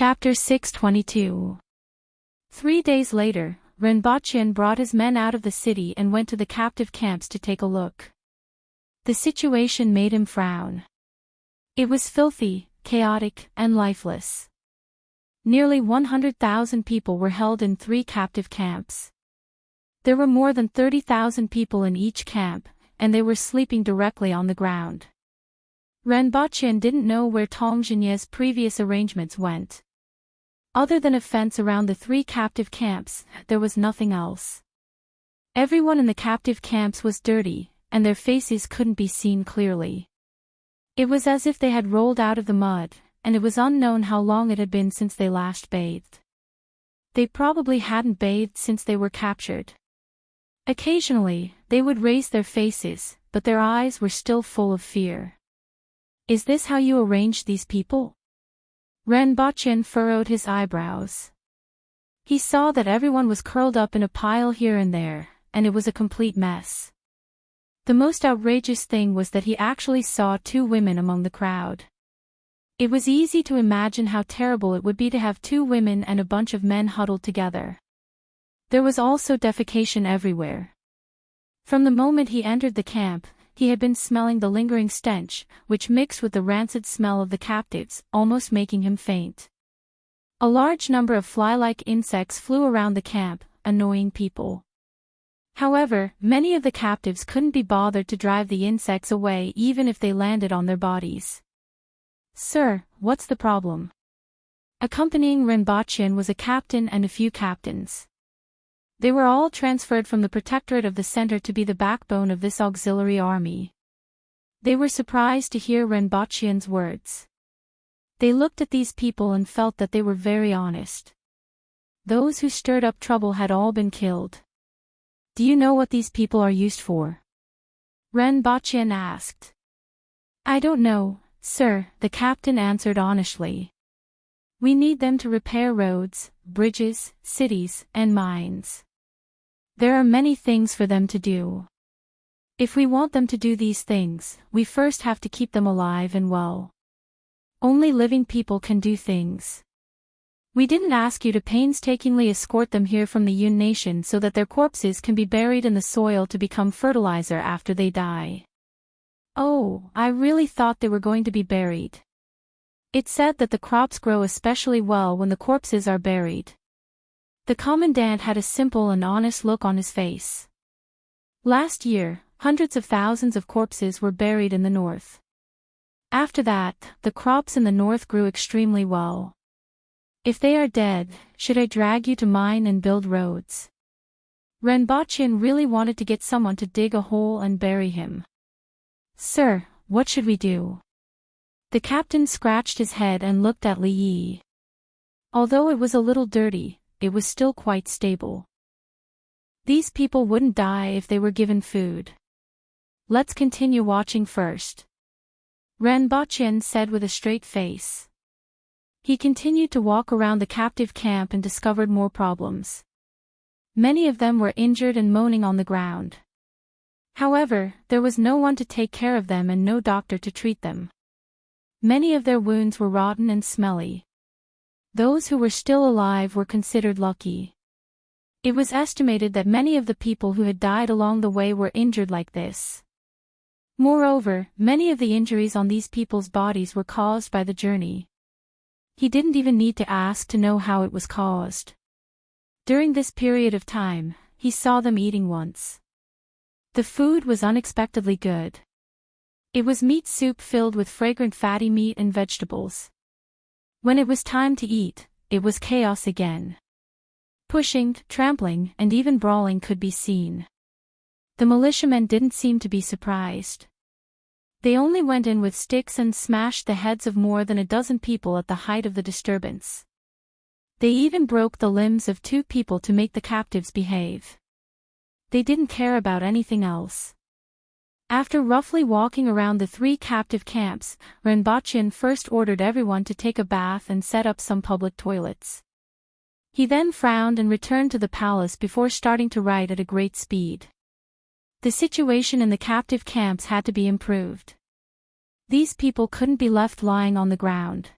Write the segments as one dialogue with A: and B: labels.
A: Chapter 622. 3 days later, Renbochin brought his men out of the city and went to the captive camps to take a look. The situation made him frown. It was filthy, chaotic, and lifeless. Nearly 100,000 people were held in 3 captive camps. There were more than 30,000 people in each camp, and they were sleeping directly on the ground. Renbochin didn't know where Tongjinye's previous arrangements went. Other than a fence around the 3 captive camps, there was nothing else. Everyone in the captive camps was dirty, and their faces couldn't be seen clearly. It was as if they had rolled out of the mud, and it was unknown how long it had been since they last bathed. They probably hadn't bathed since they were captured. Occasionally, they would raise their faces, but their eyes were still full of fear. Is this how you arranged these people? Renbochin furrowed his eyebrows. He saw that everyone was curled up in a pile here and there, and it was a complete mess. The most outrageous thing was that he actually saw 2 women among the crowd. It was easy to imagine how terrible it would be to have 2 women and a bunch of men huddled together. There was also defecation everywhere. From the moment he entered the camp, he had been smelling the lingering stench, which mixed with the rancid smell of the captives, almost making him faint. A large number of fly-like insects flew around the camp, annoying people. However, many of the captives couldn't be bothered to drive the insects away even if they landed on their bodies. "Sir, what's the problem?" Accompanying Renbochin was a captain and a few captains. They were all transferred from the Protectorate of the Center to be the backbone of this auxiliary army. They were surprised to hear Renbochin's words. They looked at these people and felt that they were very honest. Those who stirred up trouble had all been killed. "Do you know what these people are used for?" Renbochin asked. "I don't know, sir," the captain answered honestly. "We need them to repair roads, bridges, cities, and mines. There are many things for them to do. If we want them to do these things, we first have to keep them alive and well. Only living people can do things. We didn't ask you to painstakingly escort them here from the Yun Nation so that their corpses can be buried in the soil to become fertilizer after they die. Oh, I really thought they were going to be buried. It's said that the crops grow especially well when the corpses are buried." The commandant had a simple and honest look on his face. Last year, hundreds of thousands of corpses were buried in the north. After that, the crops in the north grew extremely well. "If they are dead, should I drag you to mine and build roads?" Renbochin really wanted to get someone to dig a hole and bury him. "Sir, what should we do?" The captain scratched his head and looked at Li Yi. Although it was a little dirty, it was still quite stable. These people wouldn't die if they were given food. "Let's continue watching first," Renbochin said with a straight face. He continued to walk around the captive camp and discovered more problems. Many of them were injured and moaning on the ground. However, there was no one to take care of them and no doctor to treat them. Many of their wounds were rotten and smelly. Those who were still alive were considered lucky. It was estimated that many of the people who had died along the way were injured like this. Moreover, many of the injuries on these people's bodies were caused by the journey. He didn't even need to ask to know how it was caused. During this period of time, he saw them eating once. The food was unexpectedly good. It was meat soup filled with fragrant fatty meat and vegetables. When it was time to eat, it was chaos again. Pushing, trampling, and even brawling could be seen. The militiamen didn't seem to be surprised. They only went in with sticks and smashed the heads of more than a dozen people at the height of the disturbance. They even broke the limbs of 2 people to make the captives behave. They didn't care about anything else. After roughly walking around the 3 captive camps, Renbochin first ordered everyone to take a bath and set up some public toilets. He then frowned and returned to the palace before starting to write at a great speed. The situation in the captive camps had to be improved. These people couldn't be left lying on the ground.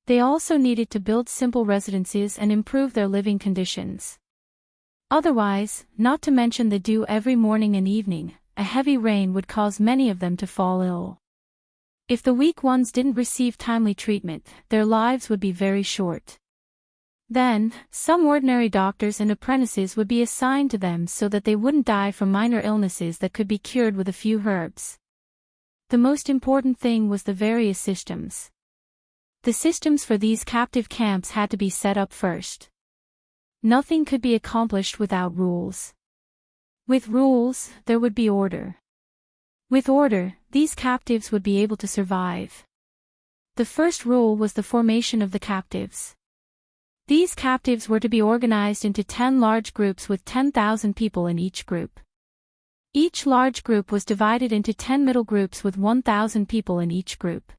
A: They also needed to build simple residences and improve their living conditions. Otherwise, not to mention the dew every morning and evening, a heavy rain would cause many of them to fall ill. If the weak ones didn't receive timely treatment, their lives would be very short. Then, some ordinary doctors and apprentices would be assigned to them so that they wouldn't die from minor illnesses that could be cured with a few herbs. The most important thing was the various systems. The systems for these captive camps had to be set up first. Nothing could be accomplished without rules. With rules, there would be order. With order, these captives would be able to survive. The first rule was the formation of the captives. These captives were to be organized into 10 large groups with 10,000 people in each group. Each large group was divided into 10 middle groups with 1,000 people in each group.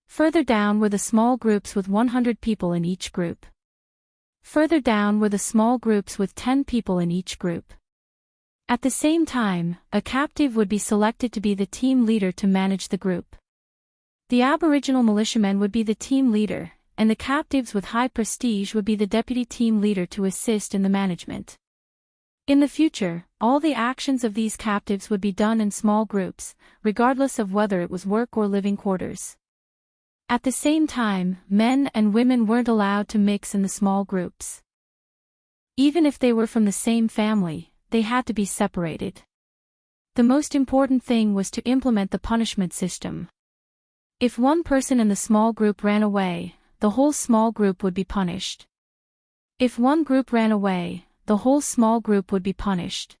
A: Further down were the small groups with 100 people in each group. Further down were the small groups with 10 people in each group. At the same time, a captive would be selected to be the team leader to manage the group. The Aboriginal militiamen would be the team leader, and the captives with high prestige would be the deputy team leader to assist in the management. In the future, all the actions of these captives would be done in small groups, regardless of whether it was work or living quarters. At the same time, men and women weren't allowed to mix in the small groups. Even if they were from the same family, they had to be separated. The most important thing was to implement the punishment system. If one person in the small group ran away, the whole small group would be punished. If one group ran away, the whole small group would be punished.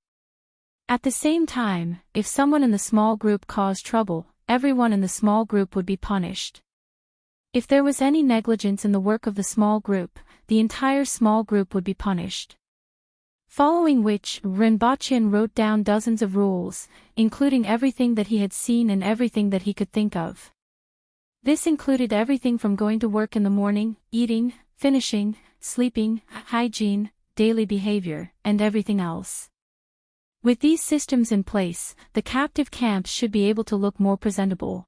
A: At the same time, if someone in the small group caused trouble, everyone in the small group would be punished. If there was any negligence in the work of the small group, the entire small group would be punished. Following which, Rinpoche wrote down dozens of rules, including everything that he had seen and everything that he could think of. This included everything from going to work in the morning, eating, finishing, sleeping, hygiene, daily behavior, and everything else. With these systems in place, the captive camps should be able to look more presentable.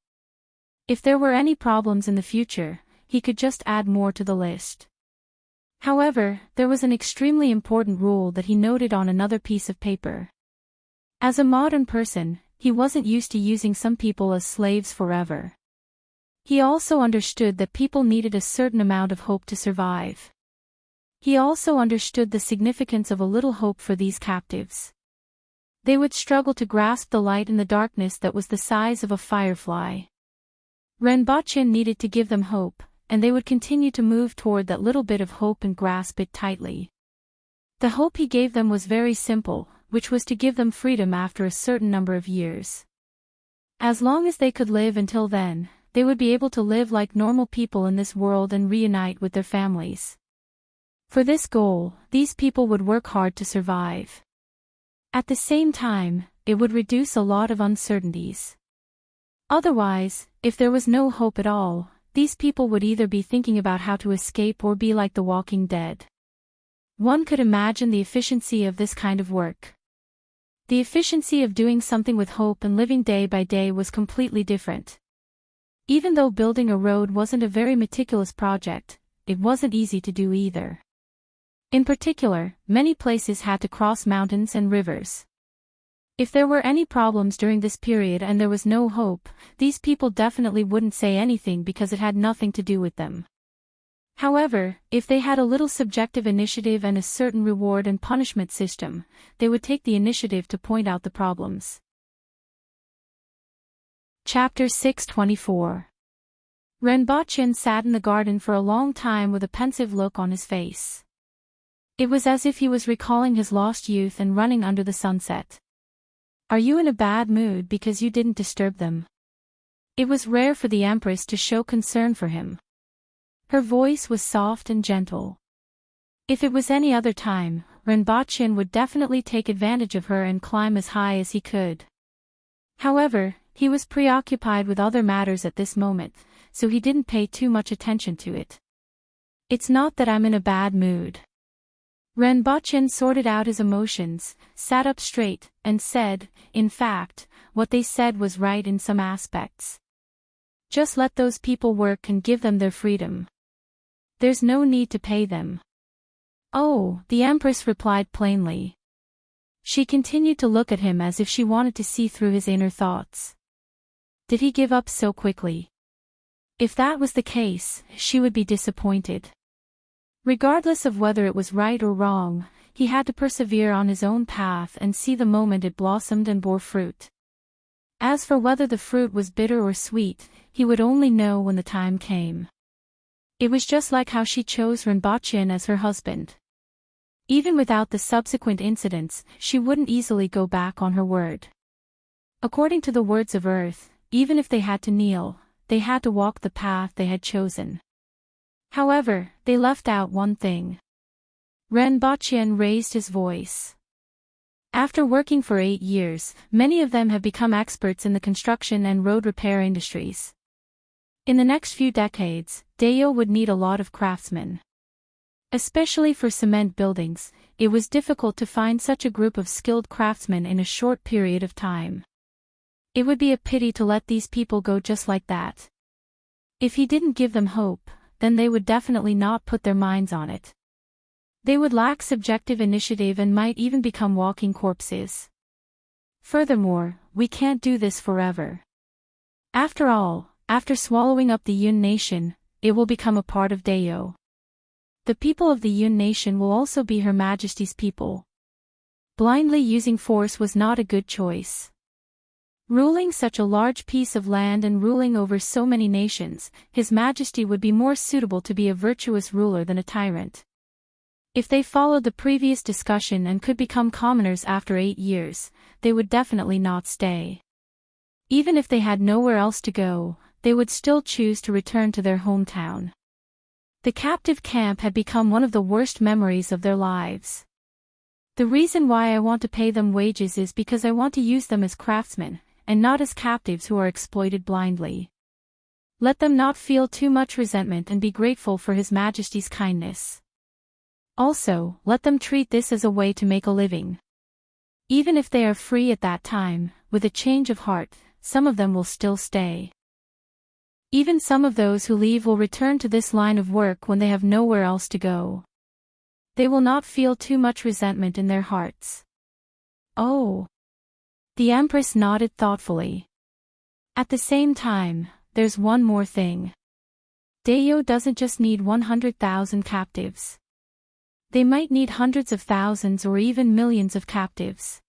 A: If there were any problems in the future, he could just add more to the list. However, there was an extremely important rule that he noted on another piece of paper. As a modern person, he wasn't used to using some people as slaves forever. He also understood that people needed a certain amount of hope to survive. He also understood the significance of a little hope for these captives. They would struggle to grasp the light in the darkness that was the size of a firefly. Rinpoche needed to give them hope, and they would continue to move toward that little bit of hope and grasp it tightly. The hope he gave them was very simple, which was to give them freedom after a certain number of years. As long as they could live until then, they would be able to live like normal people in this world and reunite with their families. For this goal, these people would work hard to survive. At the same time, it would reduce a lot of uncertainties. Otherwise, if there was no hope at all, these people would either be thinking about how to escape or be like the Walking Dead. One could imagine the efficiency of this kind of work. The efficiency of doing something with hope and living day by day was completely different. Even though building a road wasn't a very meticulous project, it wasn't easy to do either. In particular, many places had to cross mountains and rivers. If there were any problems during this period and there was no hope, these people definitely wouldn't say anything because it had nothing to do with them. However, if they had a little subjective initiative and a certain reward and punishment system, they would take the initiative to point out the problems. Chapter 624. Rinpoche sat in the garden for a long time with a pensive look on his face. It was as if he was recalling his lost youth and running under the sunset. Are you in a bad mood because you didn't disturb them? It was rare for the Empress to show concern for him. Her voice was soft and gentle. If it was any other time, Rinpoche would definitely take advantage of her and climb as high as he could. However, he was preoccupied with other matters at this moment, so he didn't pay too much attention to it. It's not that I'm in a bad mood. Rinpoche sorted out his emotions, sat up straight, and said, in fact, what they said was right in some aspects. Just let those people work and give them their freedom. There's no need to pay them. Oh, the Empress replied plainly. She continued to look at him as if she wanted to see through his inner thoughts. Did he give up so quickly? If that was the case, she would be disappointed. Regardless of whether it was right or wrong, he had to persevere on his own path and see the moment it blossomed and bore fruit. As for whether the fruit was bitter or sweet, he would only know when the time came. It was just like how she chose Rinpoche as her husband. Even without the subsequent incidents, she wouldn't easily go back on her word. According to the words of Earth, even if they had to kneel, they had to walk the path they had chosen. However, they left out one thing. Rinpoche raised his voice. After working for 8 years, many of them have become experts in the construction and road repair industries. In the next few decades, Dayo would need a lot of craftsmen. Especially for cement buildings, it was difficult to find such a group of skilled craftsmen in a short period of time. It would be a pity to let these people go just like that. If he didn't give them hope, then they would definitely not put their minds on it. They would lack subjective initiative and might even become walking corpses. Furthermore, we can't do this forever. After all, after swallowing up the Yun Nation, it will become a part of Dayo. The people of the Yun Nation will also be Her Majesty's people. Blindly using force was not a good choice. Ruling such a large piece of land and ruling over so many nations, His Majesty would be more suitable to be a virtuous ruler than a tyrant. If they followed the previous discussion and could become commoners after 8 years, they would definitely not stay. Even if they had nowhere else to go, they would still choose to return to their hometown. The captive camp had become one of the worst memories of their lives. The reason why I want to pay them wages is because I want to use them as craftsmen, and not as captives who are exploited blindly. Let them not feel too much resentment and be grateful for His Majesty's kindness. Also, let them treat this as a way to make a living. Even if they are free at that time, with a change of heart, some of them will still stay. Even some of those who leave will return to this line of work when they have nowhere else to go. They will not feel too much resentment in their hearts. Oh. The Empress nodded thoughtfully. At the same time, there's one more thing. Dayo doesn't just need 100,000 captives. They might need hundreds of thousands or even millions of captives.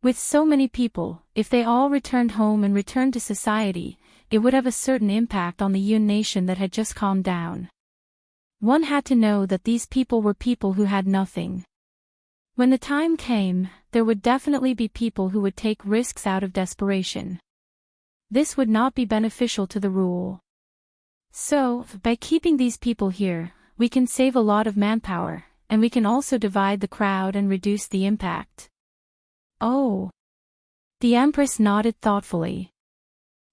A: With so many people, if they all returned home and returned to society, it would have a certain impact on the Yun Nation that had just calmed down. One had to know that these people were people who had nothing. When the time came, there would definitely be people who would take risks out of desperation. This would not be beneficial to the rule. So, by keeping these people here, we can save a lot of manpower, and we can also divide the crowd and reduce the impact. Oh. The Empress nodded thoughtfully.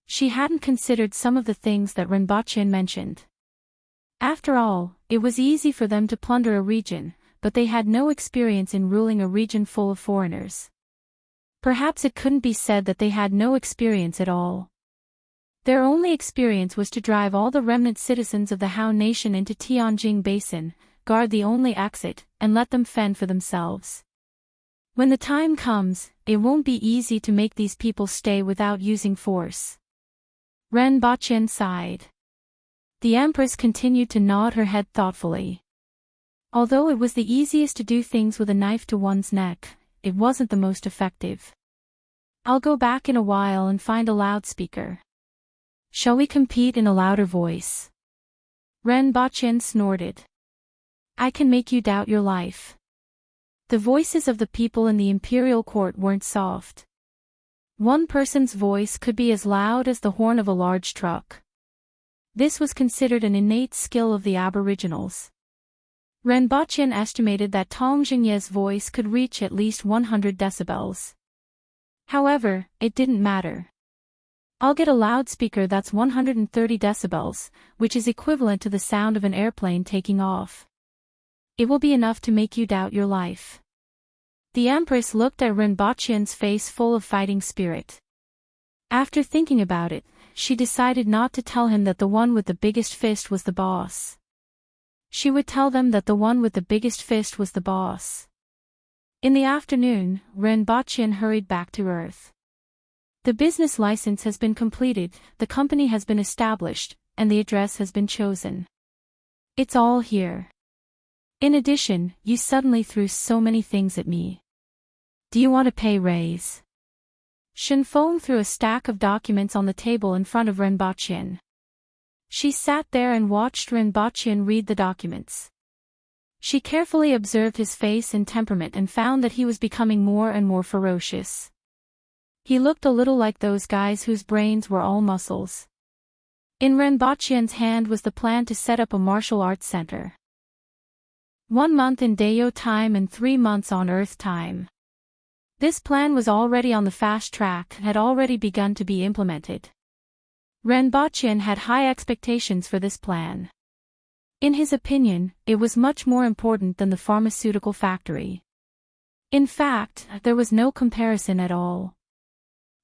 A: She hadn't considered some of the things that Rinpoche mentioned. After all, it was easy for them to plunder a region, but they had no experience in ruling a region full of foreigners. Perhaps it couldn't be said that they had no experience at all. Their only experience was to drive all the remnant citizens of the Han Nation into Tianjing Basin, guard the only exit, and let them fend for themselves. When the time comes, it won't be easy to make these people stay without using force. Rinpoche sighed. The Empress continued to nod her head thoughtfully. Although it was the easiest to do things with a knife to one's neck, it wasn't the most effective. I'll go back in a while and find a loudspeaker. Shall we compete in a louder voice? Rinpoche snorted. I can make you doubt your life. The voices of the people in the imperial court weren't soft. One person's voice could be as loud as the horn of a large truck. This was considered an innate skill of the aboriginals. Rinpoche estimated that Tong Jingye's voice could reach at least 100 decibels. However, it didn't matter. I'll get a loudspeaker that's 130 decibels, which is equivalent to the sound of an airplane taking off. It will be enough to make you doubt your life. The Empress looked at Rinpoche's face full of fighting spirit. After thinking about it, she decided not to tell him that the one with the biggest fist was the boss. She would tell them that the one with the biggest fist was the boss. In the afternoon, Renbochin hurried back to Earth. The business license has been completed, the company has been established, and the address has been chosen. It's all here. In addition, you suddenly threw so many things at me. Do you want a pay raise? Shenfeng threw a stack of documents on the table in front of Renbochin. She sat there and watched Renbochin read the documents. She carefully observed his face and temperament and found that he was becoming more and more ferocious. He looked a little like those guys whose brains were all muscles. In Renbochin's hand was the plan to set up a martial arts center. 1 month in Dayo time and 3 months on Earth time. This plan was already on the fast track and had already begun to be implemented. Renbochin had high expectations for this plan. In his opinion, it was much more important than the pharmaceutical factory. In fact, there was no comparison at all.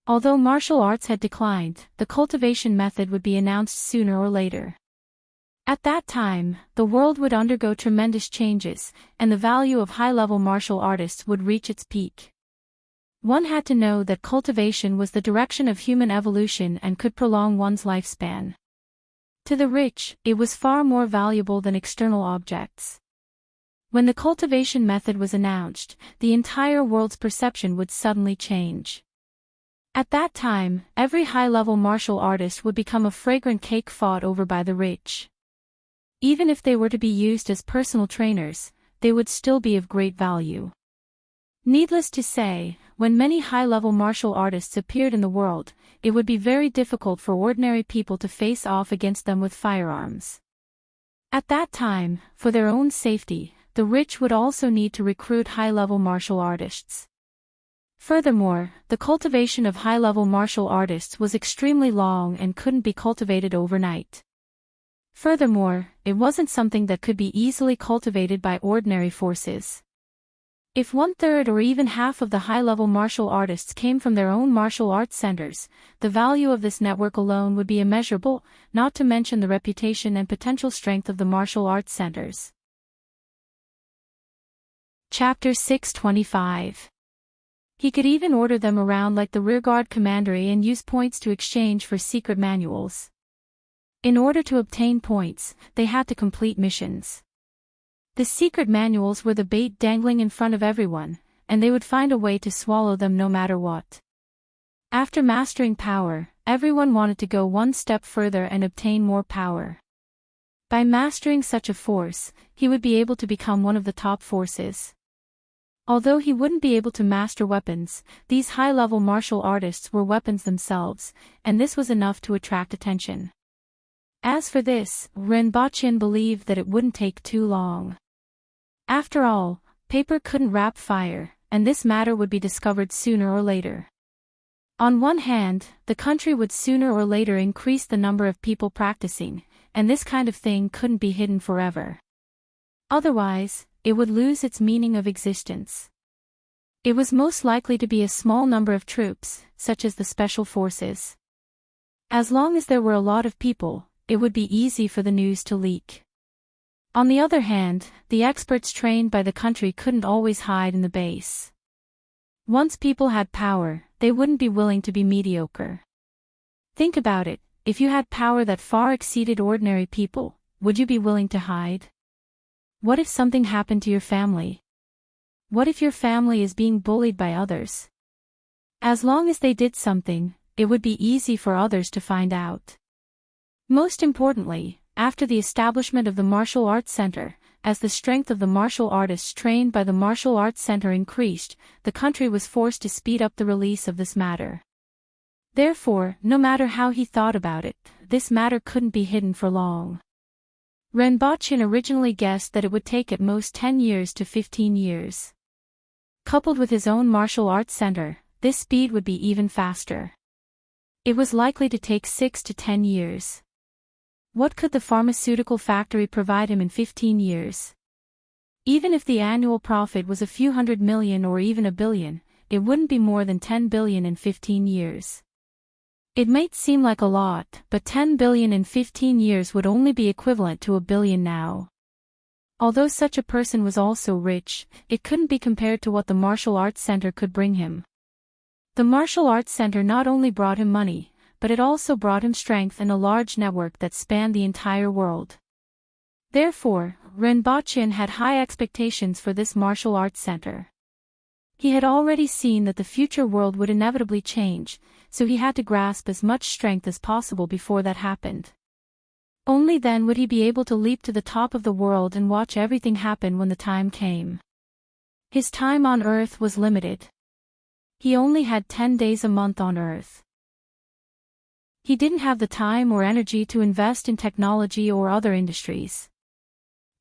A: Although martial arts had declined, the cultivation method would be announced sooner or later. At that time, the world would undergo tremendous changes, and the value of high-level martial artists would reach its peak. One had to know that cultivation was the direction of human evolution and could prolong one's lifespan. To the rich, it was far more valuable than external objects. When the cultivation method was announced, the entire world's perception would suddenly change. At that time, every high-level martial artist would become a fragrant cake fought over by the rich. Even if they were to be used as personal trainers, they would still be of great value. Needless to say, when many high-level martial artists appeared in the world, it would be very difficult for ordinary people to face off against them with firearms. At that time, for their own safety, the rich would also need to recruit high-level martial artists. Furthermore, the cultivation of high-level martial artists was extremely long and couldn't be cultivated overnight. Furthermore, it wasn't something that could be easily cultivated by ordinary forces. If 1/3 or even half of the high-level martial artists came from their own martial arts centers, the value of this network alone would be immeasurable, not to mention the reputation and potential strength of the martial arts centers. Chapter 625. He could even order them around like the rearguard commandery and use points to exchange for secret manuals. In order to obtain points, they had to complete missions. The secret manuals were the bait dangling in front of everyone, and they would find a way to swallow them no matter what. After mastering power, everyone wanted to go one step further and obtain more power. By mastering such a force, he would be able to become one of the top forces. Although he wouldn't be able to master weapons, these high-level martial artists were weapons themselves, and this was enough to attract attention. As for this, Renbochin believed that it wouldn't take too long. After all, paper couldn't wrap fire, and this matter would be discovered sooner or later. On one hand, the country would sooner or later increase the number of people practicing, and this kind of thing couldn't be hidden forever. Otherwise, it would lose its meaning of existence. It was most likely to be a small number of troops, such as the special forces. As long as there were a lot of people, it would be easy for the news to leak. On the other hand, the experts trained by the country couldn't always hide in the base. Once people had power, they wouldn't be willing to be mediocre. Think about it, if you had power that far exceeded ordinary people, would you be willing to hide? What if something happened to your family? What if your family is being bullied by others? As long as they did something, it would be easy for others to find out. Most importantly, after the establishment of the martial arts center, as the strength of the martial artists trained by the martial arts center increased, the country was forced to speed up the release of this matter. Therefore, no matter how he thought about it, this matter couldn't be hidden for long. Renbochin originally guessed that it would take at most 10 years to 15 years. Coupled with his own martial arts center, this speed would be even faster. It was likely to take 6 to 10 years. What could the pharmaceutical factory provide him in 15 years? Even if the annual profit was a few hundred million or even a billion, it wouldn't be more than 10 billion in 15 years. It might seem like a lot, but 10 billion in 15 years would only be equivalent to a billion now. Although such a person was also rich, it couldn't be compared to what the martial arts center could bring him. The martial arts center not only brought him money, but it also brought him strength and a large network that spanned the entire world. Therefore, Rinpoche had high expectations for this martial arts center. He had already seen that the future world would inevitably change, so he had to grasp as much strength as possible before that happened. Only then would he be able to leap to the top of the world and watch everything happen when the time came. His time on Earth was limited. He only had 10 days a month on Earth. He didn't have the time or energy to invest in technology or other industries.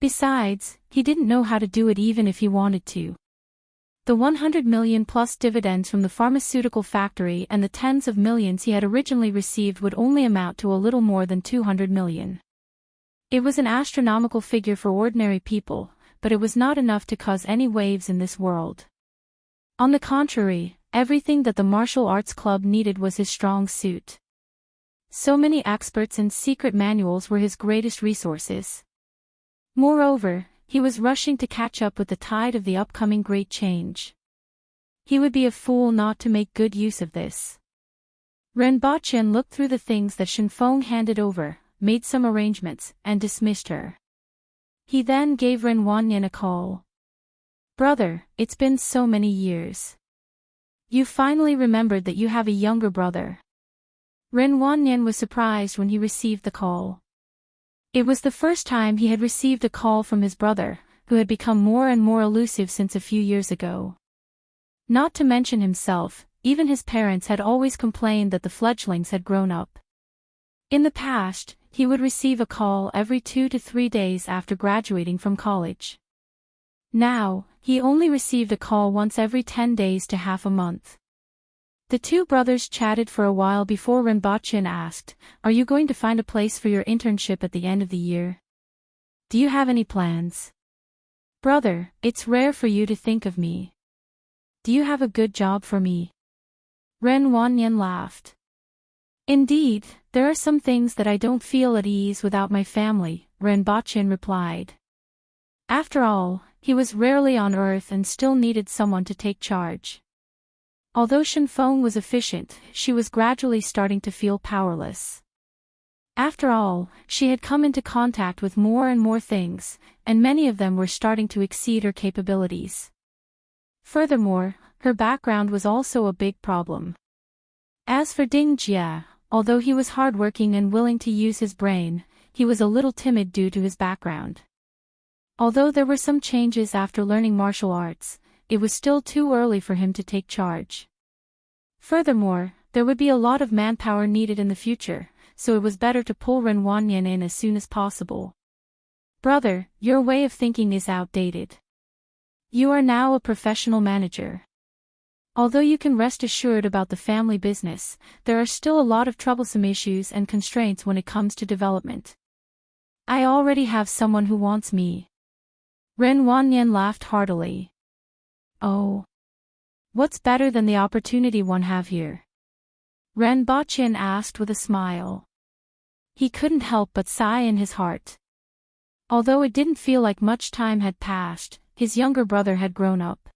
A: Besides, he didn't know how to do it even if he wanted to. The 100 million plus dividends from the pharmaceutical factory and the tens of millions he had originally received would only amount to a little more than 200 million. It was an astronomical figure for ordinary people, but it was not enough to cause any waves in this world. On the contrary, everything that the martial arts club needed was his strong suit. So many experts and secret manuals were his greatest resources. Moreover, he was rushing to catch up with the tide of the upcoming great change. He would be a fool not to make good use of this. Rinpoche looked through the things that Shenfeng handed over, made some arrangements, and dismissed her. He then gave Renwanyan a call. "Brother, it's been so many years. You finally remembered that you have a younger brother." Renwanyan was surprised when he received the call. It was the first time he had received a call from his brother, who had become more and more elusive since a few years ago. Not to mention himself, even his parents had always complained that the fledglings had grown up. In the past, he would receive a call every 2 to 3 days after graduating from college. Now, he only received a call once every 10 days to half a month. The two brothers chatted for a while before Rinpoche asked, "Are you going to find a place for your internship at the end of the year? Do you have any plans?" "Brother, it's rare for you to think of me. Do you have a good job for me?" Renwanyan laughed. "Indeed, there are some things that I don't feel at ease without my family," Rinpoche replied. After all, he was rarely on Earth and still needed someone to take charge. Although Shenfeng was efficient, she was gradually starting to feel powerless. After all, she had come into contact with more and more things, and many of them were starting to exceed her capabilities. Furthermore, her background was also a big problem. As for Ding Jia, although he was hardworking and willing to use his brain, he was a little timid due to his background. Although there were some changes after learning martial arts, it was still too early for him to take charge. Furthermore, there would be a lot of manpower needed in the future, so it was better to pull Renwanyan in as soon as possible. "Brother, your way of thinking is outdated. You are now a professional manager. Although you can rest assured about the family business, there are still a lot of troublesome issues and constraints when it comes to development. I already have someone who wants me." Renwanyan laughed heartily. "Oh. What's better than the opportunity one have here?" Rinpoche asked with a smile. He couldn't help but sigh in his heart. Although it didn't feel like much time had passed, his younger brother had grown up.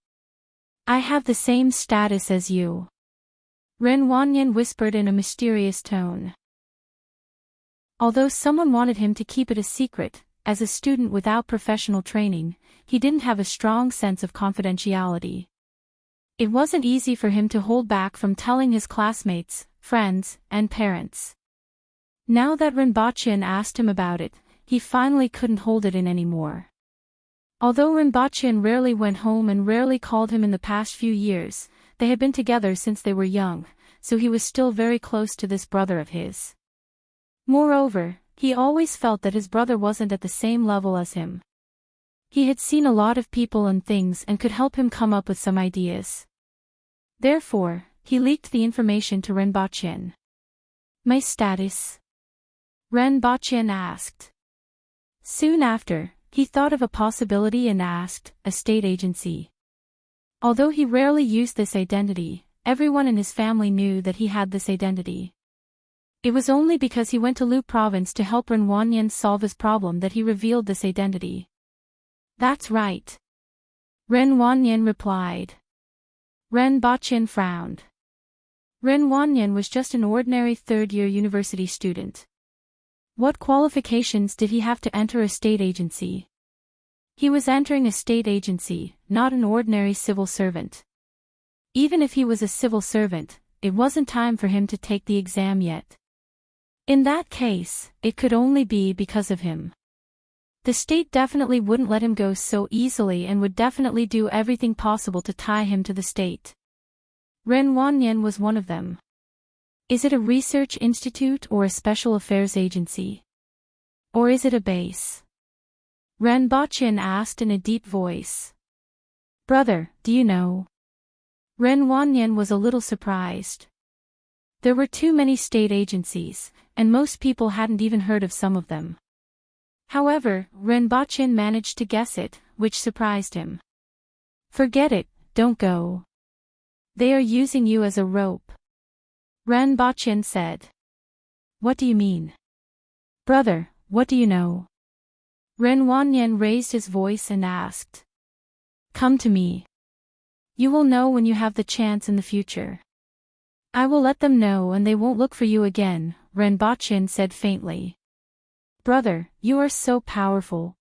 A: "I have the same status as you," Renwanyan whispered in a mysterious tone. Although someone wanted him to keep it a secret, as a student without professional training, he didn't have a strong sense of confidentiality. It wasn't easy for him to hold back from telling his classmates, friends, and parents. Now that Rinpoche asked him about it, he finally couldn't hold it in anymore. Although Rinpoche rarely went home and rarely called him in the past few years, they had been together since they were young, so he was still very close to this brother of his. Moreover, he always felt that his brother wasn't at the same level as him. He had seen a lot of people and things and could help him come up with some ideas. Therefore, he leaked the information to Rinpoche. "My status?" Rinpoche asked. Soon after, he thought of a possibility and asked, "A state agency?" Although he rarely used this identity, everyone in his family knew that he had this identity. It was only because he went to Lu province to help Renwanyan solve his problem that he revealed this identity. That's right. Ren Wanyan replied. Ren Bachin frowned. Ren Wanyan was just an ordinary third-year university student. What qualifications did he have to enter a state agency? He was entering a state agency, not an ordinary civil servant. Even if he was a civil servant, it wasn't time for him to take the exam yet. In that case, it could only be because of him. The state definitely wouldn't let him go so easily and would definitely do everything possible to tie him to the state. Ren Wanyan was one of them. Is it a research institute or a special affairs agency? Or is it a base? Ren Bachin asked in a deep voice. Brother, do you know? Ren Wanyan was a little surprised. There were too many state agencies, and most people hadn't even heard of some of them. However, Ren Bachin managed to guess it, which surprised him. Forget it, don't go. They are using you as a rope. Ren Bachin said. What do you mean? Brother, what do you know? Ren Wanyan raised his voice and asked. Come to me. You will know when you have the chance in the future. I will let them know and they won't look for you again, Ren Bachin said faintly. Brother, you are so powerful.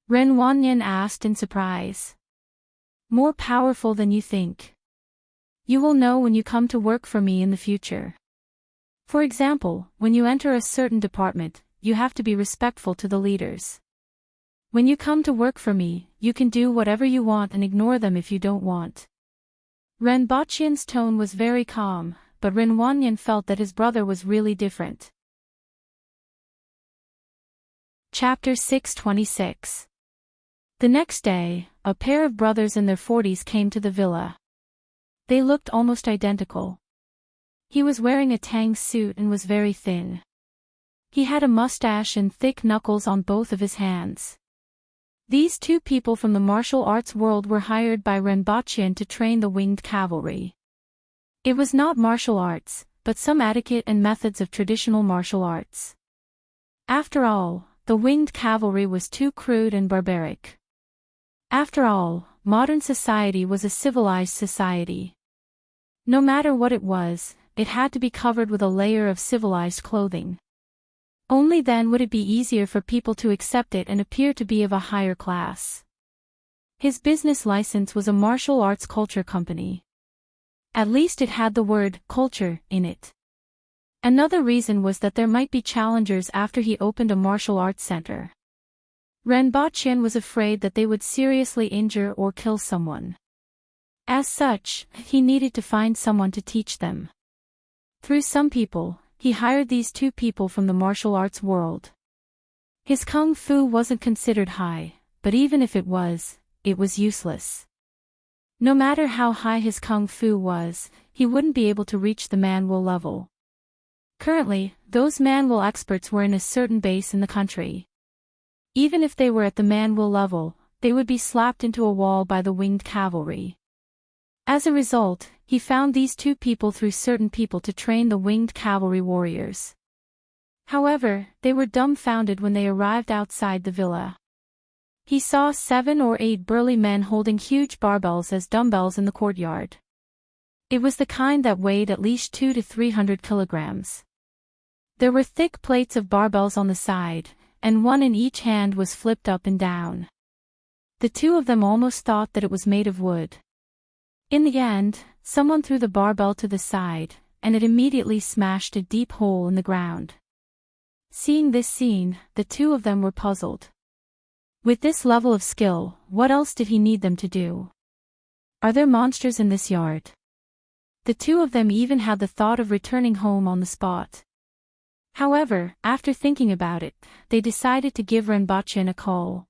A: Ren Wanyan asked in surprise. More powerful than you think. You will know when you come to work for me in the future. For example, when you enter a certain department, you have to be respectful to the leaders. When you come to work for me, you can do whatever you want and ignore them if you don't want. Ren Bachin's tone was very calm, but Ren Wanyan felt that his brother was really different. Chapter 626. The next day, a pair of brothers in their 40s came to the villa. They looked almost identical. He was wearing a tang suit and was very thin. He had a mustache and thick knuckles on both of his hands. These two people from the martial arts world were hired by Ren Bachin to train the winged cavalry. It was not martial arts, but some etiquette and methods of traditional martial arts. After all, the winged cavalry was too crude and barbaric. After all, modern society was a civilized society. No matter what it was, it had to be covered with a layer of civilized clothing. Only then would it be easier for people to accept it and appear to be of a higher class. His business license was a martial arts culture company. At least it had the word culture in it. Another reason was that there might be challengers after he opened a martial arts center. Ren Bachin was afraid that they would seriously injure or kill someone. As such, he needed to find someone to teach them. Through some people, he hired these two people from the martial arts world. His kung fu wasn't considered high, but even if it was useless. No matter how high his kung fu was, he wouldn't be able to reach the Manwil level. Currently, those Manwil experts were in a certain base in the country. Even if they were at the Manwil level, they would be slapped into a wall by the winged cavalry. As a result, he found these two people through certain people to train the winged cavalry warriors. However, they were dumbfounded when they arrived outside the villa. He saw 7 or 8 burly men holding huge barbells as dumbbells in the courtyard. It was the kind that weighed at least 200 to 300 kilograms. There were thick plates of barbells on the side, and one in each hand was flipped up and down. The two of them almost thought that it was made of wood. In the end, someone threw the barbell to the side, and it immediately smashed a deep hole in the ground. Seeing this scene, the two of them were puzzled. With this level of skill, what else did he need them to do? Are there monsters in this yard? The two of them even had the thought of returning home on the spot. However, after thinking about it, they decided to give Ren Bachin a call.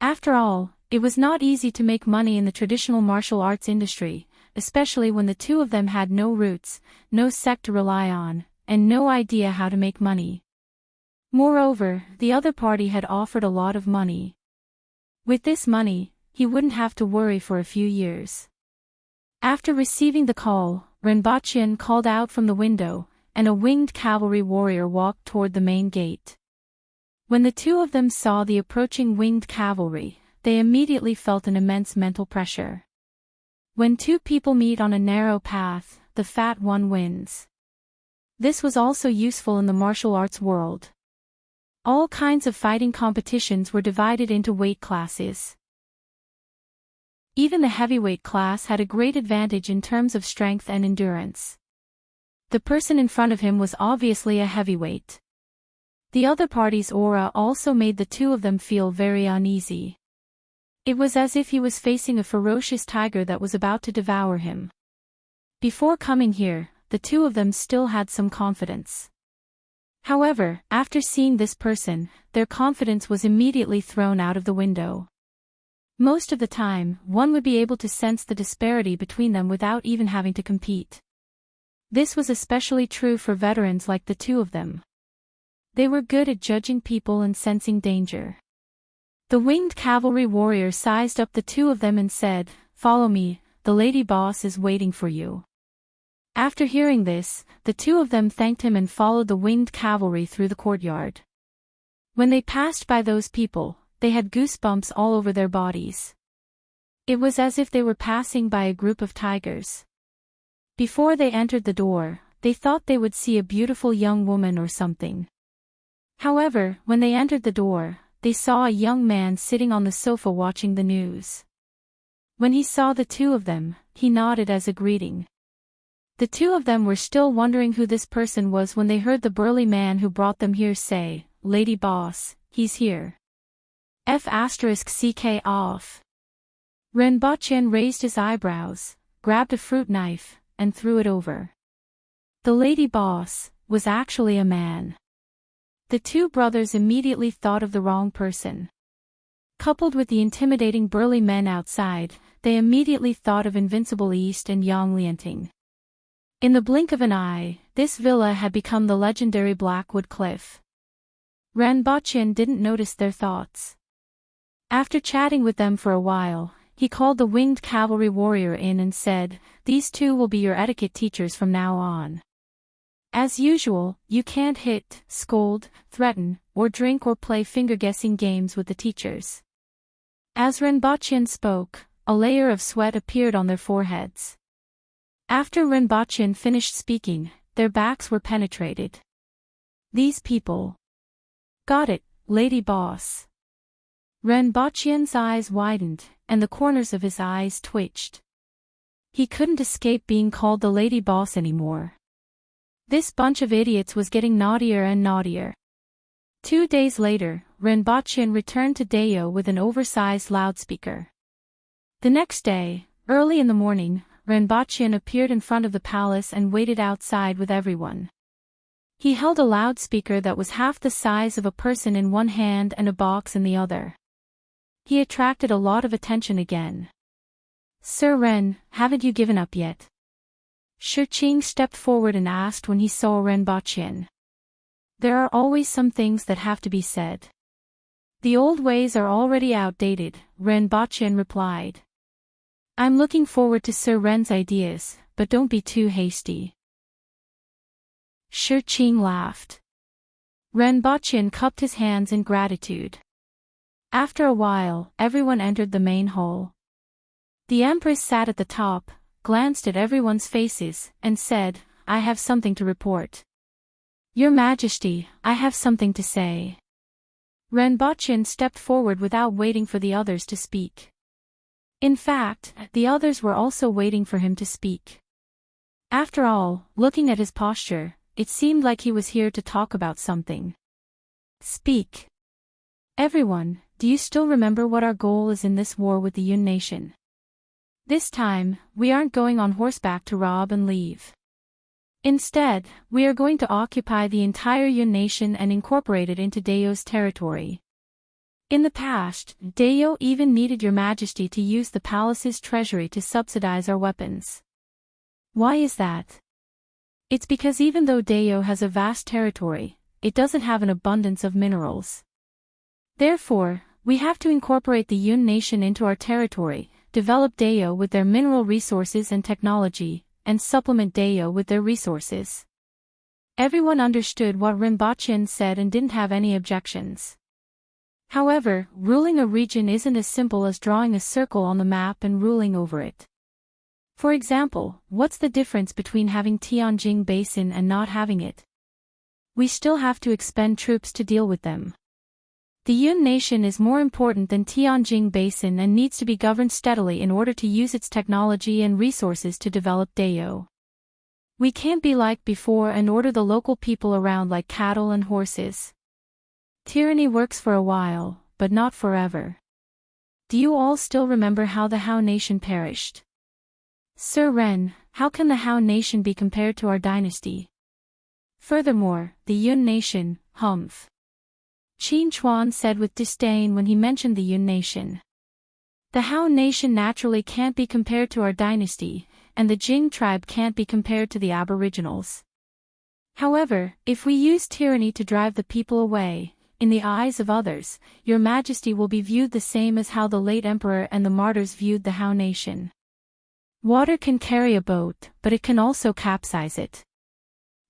A: After all, it was not easy to make money in the traditional martial arts industry, especially when the two of them had no roots, no sect to rely on, and no idea how to make money. Moreover, the other party had offered a lot of money. With this money, he wouldn't have to worry for a few years. After receiving the call, Ren Bachin called out from the window, and a winged cavalry warrior walked toward the main gate. When the two of them saw the approaching winged cavalry, they immediately felt an immense mental pressure. When two people meet on a narrow path, the fat one wins. This was also useful in the martial arts world. All kinds of fighting competitions were divided into weight classes. Even the heavyweight class had a great advantage in terms of strength and endurance. The person in front of him was obviously a heavyweight. The other party's aura also made the two of them feel very uneasy. It was as if he was facing a ferocious tiger that was about to devour him. Before coming here, the two of them still had some confidence. However, after seeing this person, their confidence was immediately thrown out of the window. Most of the time, one would be able to sense the disparity between them without even having to compete. This was especially true for veterans like the two of them. They were good at judging people and sensing danger. The winged cavalry warrior sized up the two of them and said, "Follow me, the lady boss is waiting for you." After hearing this, the two of them thanked him and followed the winged cavalry through the courtyard. When they passed by those people, they had goosebumps all over their bodies. It was as if they were passing by a group of tigers. Before they entered the door, they thought they would see a beautiful young woman or something. However, when they entered the door, they saw a young man sitting on the sofa watching the news. When he saw the two of them, he nodded as a greeting. The two of them were still wondering who this person was when they heard the burly man who brought them here say, "Lady boss, he's here." F***ck off. Renbochin raised his eyebrows, grabbed a fruit knife, and threw it over. The lady boss was actually a man. The two brothers immediately thought of the wrong person. Coupled with the intimidating burly men outside, they immediately thought of Invincible East and Yang Lianting. In the blink of an eye, this villa had become the legendary Blackwood Cliff. Renbochin didn't notice their thoughts. After chatting with them for a while, he called the winged cavalry warrior in and said, "These two will be your etiquette teachers from now on. As usual, you can't hit, scold, threaten, or drink or play finger-guessing games with the teachers." As Renbochin spoke, a layer of sweat appeared on their foreheads. After Renbochin finished speaking, their backs were penetrated. These people. Got it, lady boss. Renbochin's eyes widened, and the corners of his eyes twitched. He couldn't escape being called the lady boss anymore. This bunch of idiots was getting naughtier and naughtier. 2 days later, Renbochin returned to Dayo with an oversized loudspeaker. The next day, early in the morning, Renbochin appeared in front of the palace and waited outside with everyone. He held a loudspeaker that was half the size of a person in one hand and a box in the other. He attracted a lot of attention again. "Sir Ren, haven't you given up yet?" Shiqing stepped forward and asked when he saw Renbochin. "There are always some things that have to be said. The old ways are already outdated," Renbochin replied. "I'm looking forward to Sir Ren's ideas, but don't be too hasty." Shiqing laughed. Renbochin cupped his hands in gratitude. After a while, everyone entered the main hall. The Empress sat at the top, glanced at everyone's faces, and said, "I have something to report." "Your Majesty, I have something to say." Renbochin stepped forward without waiting for the others to speak. In fact, the others were also waiting for him to speak. After all, looking at his posture, it seemed like he was here to talk about something. "Speak. Everyone, do you still remember what our goal is in this war with the Yun nation? This time, we aren't going on horseback to rob and leave. Instead, we are going to occupy the entire Yun nation and incorporate it into Dayo's territory. In the past, Dayo even needed your Majesty to use the palace's treasury to subsidize our weapons. Why is that? It's because even though Dayo has a vast territory, it doesn't have an abundance of minerals. Therefore, we have to incorporate the Yun nation into our territory, develop Dayo with their mineral resources and technology, and supplement Dayo with their resources." Everyone understood what Renbochin said and didn't have any objections. However, ruling a region isn't as simple as drawing a circle on the map and ruling over it. For example, what's the difference between having Tianjin Basin and not having it? We still have to expend troops to deal with them. The Yun nation is more important than Tianjin Basin and needs to be governed steadily in order to use its technology and resources to develop Dayo. We can't be like before and order the local people around like cattle and horses. Tyranny works for a while, but not forever. Do you all still remember how the Hao nation perished? Sir Ren, how can the Hao nation be compared to our dynasty? Furthermore, the Yun nation, humph. Qin Chuan said with disdain when he mentioned the Yun nation. The Hao nation naturally can't be compared to our dynasty, and the Jing tribe can't be compared to the aboriginals. However, if we use tyranny to drive the people away, in the eyes of others, your majesty will be viewed the same as how the late emperor and the martyrs viewed the Hao nation. Water can carry a boat, but it can also capsize it.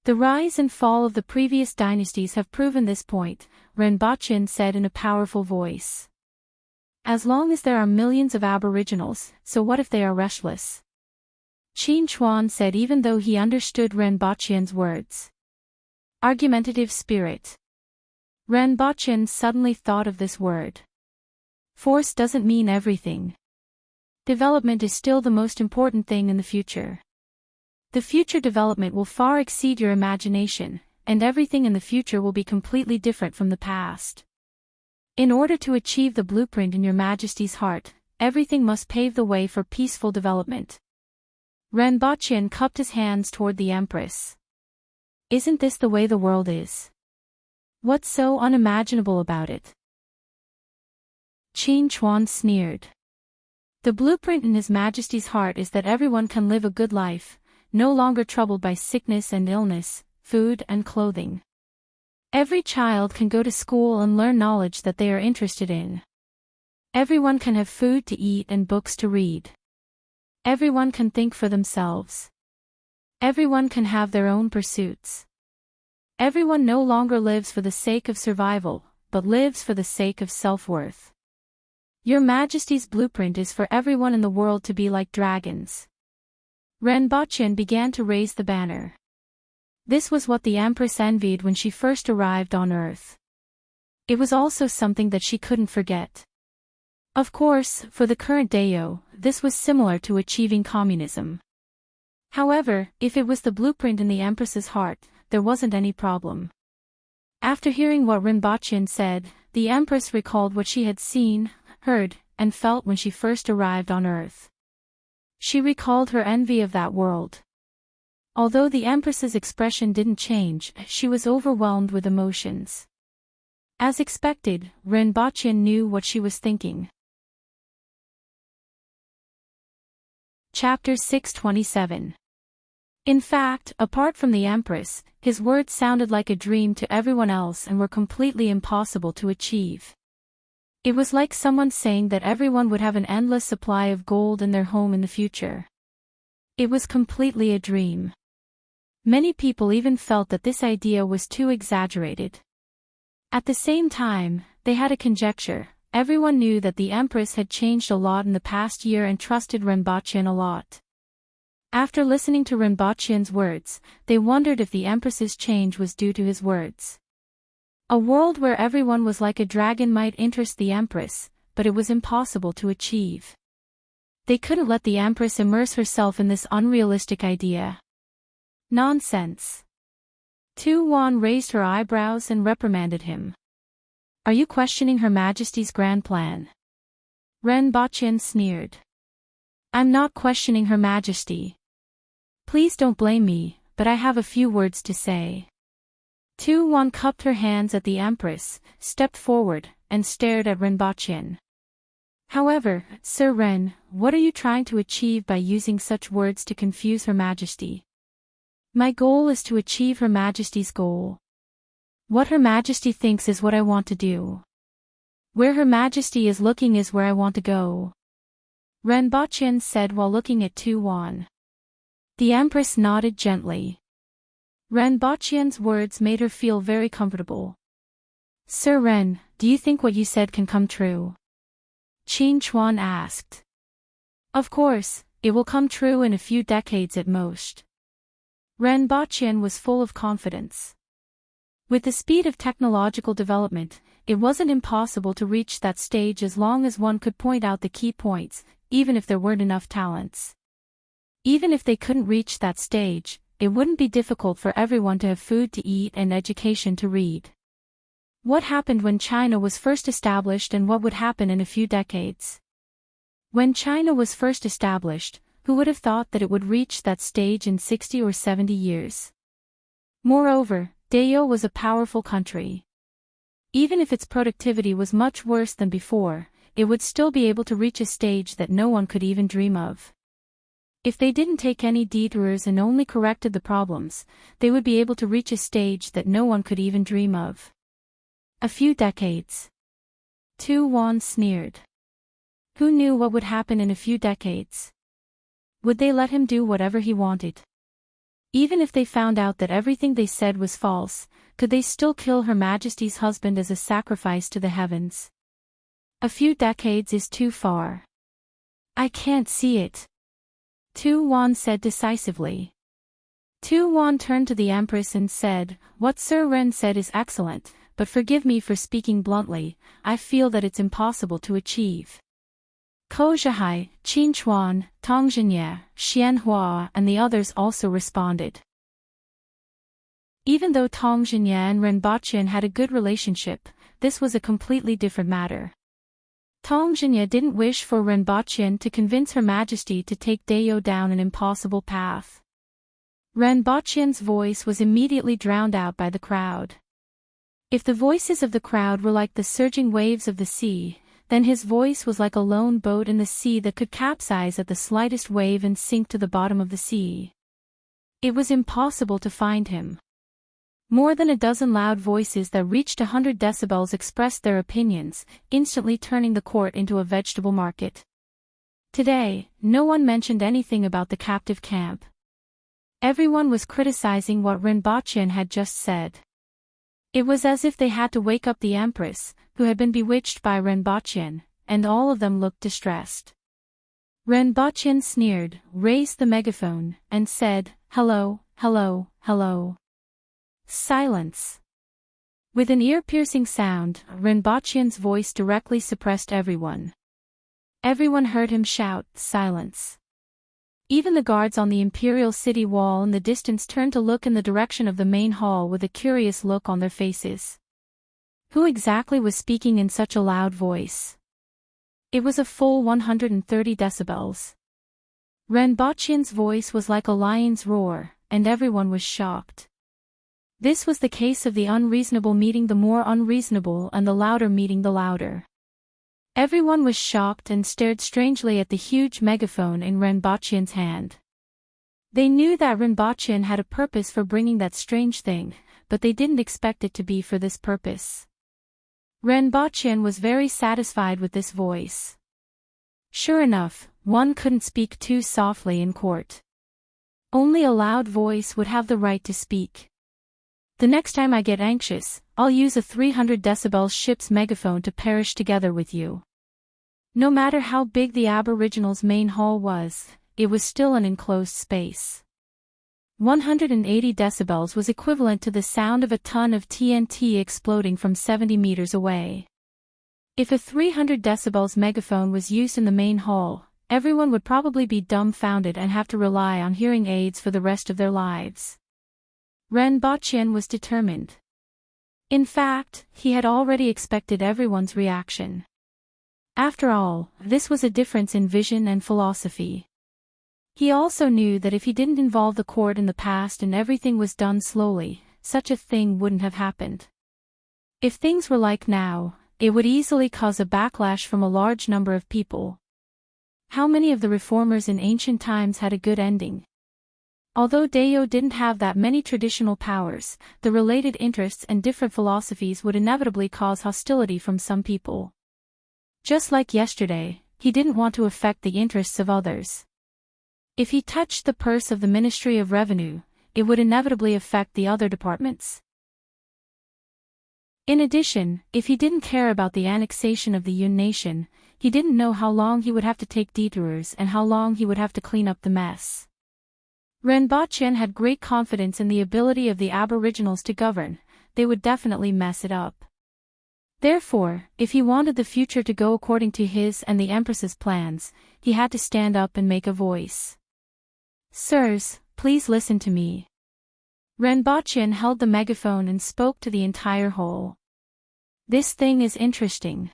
A: The rise and fall of the previous dynasties have proven this point, Ren Baqin said in a powerful voice. As long as there are millions of aboriginals, so what if they are restless? Qin Chuan said even though he understood Ren Baqin's words. Argumentative spirit. Ren Baqin suddenly thought of this word. Force doesn't mean everything. Development is still the most important thing in the future. The future development will far exceed your imagination, and everything in the future will be completely different from the past. In order to achieve the blueprint in your majesty's heart, everything must pave the way for peaceful development. Ren Baqin cupped his hands toward the Empress. Isn't this the way the world is? What's so unimaginable about it? Qin Chuan sneered. The blueprint in His Majesty's heart is that everyone can live a good life, no longer troubled by sickness and illness, food and clothing. Every child can go to school and learn knowledge that they are interested in. Everyone can have food to eat and books to read. Everyone can think for themselves. Everyone can have their own pursuits. Everyone no longer lives for the sake of survival, but lives for the sake of self-worth. Your Majesty's blueprint is for everyone in the world to be like dragons. Ren Baqin began to raise the banner. This was what the Empress envied when she first arrived on Earth. It was also something that she couldn't forget. Of course, for the current Dayo, this was similar to achieving communism. However, if it was the blueprint in the Empress's heart, there wasn't any problem. After hearing what Ren Baqin said, the Empress recalled what she had seen, heard, and felt when she first arrived on Earth. She recalled her envy of that world. Although the Empress's expression didn't change, she was overwhelmed with emotions. As expected, Ren Baqin knew what she was thinking. Chapter 627. In fact, apart from the Empress, his words sounded like a dream to everyone else and were completely impossible to achieve. It was like someone saying that everyone would have an endless supply of gold in their home in the future. It was completely a dream. Many people even felt that this idea was too exaggerated. At the same time, they had a conjecture. Everyone knew that the Empress had changed a lot in the past year and trusted Ren Baqin a lot. After listening to Ren Baqin's words, they wondered if the Empress's change was due to his words. A world where everyone was like a dragon might interest the Empress, but it was impossible to achieve. They couldn't let the Empress immerse herself in this unrealistic idea. Nonsense. Tu Wan raised her eyebrows and reprimanded him. Are you questioning Her Majesty's grand plan? Ren Baqin sneered. I'm not questioning Her Majesty. Please don't blame me, but I have a few words to say. Tu Wan cupped her hands at the Empress, stepped forward, and stared at Ren Baqin. However, Sir Ren, what are you trying to achieve by using such words to confuse Her Majesty? My goal is to achieve Her Majesty's goal. What Her Majesty thinks is what I want to do. Where Her Majesty is looking is where I want to go. Ren Baqin said while looking at Tu Wan. The Empress nodded gently. Ren Baqin's words made her feel very comfortable. Sir Ren, do you think what you said can come true? Qin Chuan asked. Of course, it will come true in a few decades at most. Ren Baqian was full of confidence. With the speed of technological development, it wasn't impossible to reach that stage as long as one could point out the key points, even if there weren't enough talents. Even if they couldn't reach that stage, it wouldn't be difficult for everyone to have food to eat and education to read. What happened when China was first established and what would happen in a few decades? When China was first established, who would have thought that it would reach that stage in 60 or 70 years? Moreover, Dayou was a powerful country. Even if its productivity was much worse than before, it would still be able to reach a stage that no one could even dream of. If they didn't take any detours and only corrected the problems, they would be able to reach a stage that no one could even dream of. A few decades. Tu Wan sneered. Who knew what would happen in a few decades? Would they let him do whatever he wanted? Even if they found out that everything they said was false, could they still kill Her Majesty's husband as a sacrifice to the heavens? A few decades is too far. I can't see it. Tu Wan said decisively. Tu Wan turned to the Empress and said, What Sir Ren said is excellent, but forgive me for speaking bluntly, I feel that it's impossible to achieve. Ko Zhihai, Qin Chuan, Tong Zhenye, Xian Hua and the others also responded. Even though Tong Zhenye and Ren Baqian had a good relationship, this was a completely different matter. Tong Zhenye didn't wish for Ren Baqian to convince Her Majesty to take Dayou down an impossible path. Ren Baqian's voice was immediately drowned out by the crowd. If the voices of the crowd were like the surging waves of the sea, then his voice was like a lone boat in the sea that could capsize at the slightest wave and sink to the bottom of the sea. It was impossible to find him. More than a dozen loud voices that reached 100 decibels expressed their opinions, instantly turning the court into a vegetable market. Today, no one mentioned anything about the captive camp. Everyone was criticizing what Ren Baqian had just said. It was as if they had to wake up the Empress, who had been bewitched by Ren Baqian, and all of them looked distressed. Ren Baqian sneered, raised the megaphone, and said, Hello, hello, hello. Silence. With an ear-piercing sound, Ren Baqian's voice directly suppressed everyone. Everyone heard him shout, Silence. Even the guards on the imperial city wall in the distance turned to look in the direction of the main hall with a curious look on their faces. Who exactly was speaking in such a loud voice? It was a full 130 decibels. Ren Baqian's voice was like a lion's roar, and everyone was shocked. This was the case of the unreasonable meeting the more unreasonable and the louder meeting the louder. Everyone was shocked and stared strangely at the huge megaphone in Ren Baqian's hand. They knew that Ren Baqian had a purpose for bringing that strange thing, but they didn't expect it to be for this purpose. Ren Baqian was very satisfied with this voice. Sure enough, one couldn't speak too softly in court. Only a loud voice would have the right to speak. The next time I get anxious, I'll use a 300 decibel ship's megaphone to perish together with you. No matter how big the Aboriginals' main hall was, it was still an enclosed space. 180 decibels was equivalent to the sound of a ton of TNT exploding from 70 meters away. If a 300 decibels megaphone was used in the main hall, everyone would probably be dumbfounded and have to rely on hearing aids for the rest of their lives. Ren Baqian was determined. In fact, he had already expected everyone's reaction. After all, this was a difference in vision and philosophy. He also knew that if he didn't involve the court in the past and everything was done slowly, such a thing wouldn't have happened. If things were like now, it would easily cause a backlash from a large number of people. How many of the reformers in ancient times had a good ending? Although Dayou didn't have that many traditional powers, the related interests and different philosophies would inevitably cause hostility from some people. Just like yesterday, he didn't want to affect the interests of others. If he touched the purse of the Ministry of Revenue, it would inevitably affect the other departments. In addition, if he didn't care about the annexation of the Yun nation, he didn't know how long he would have to take detours and how long he would have to clean up the mess. Renbochin had great confidence in the ability of the Aboriginals to govern. They would definitely mess it up. Therefore, if he wanted the future to go according to his and the Empress's plans, he had to stand up and make a voice. Sirs, please listen to me. Renbochin held the megaphone and spoke to the entire whole. This thing is interesting.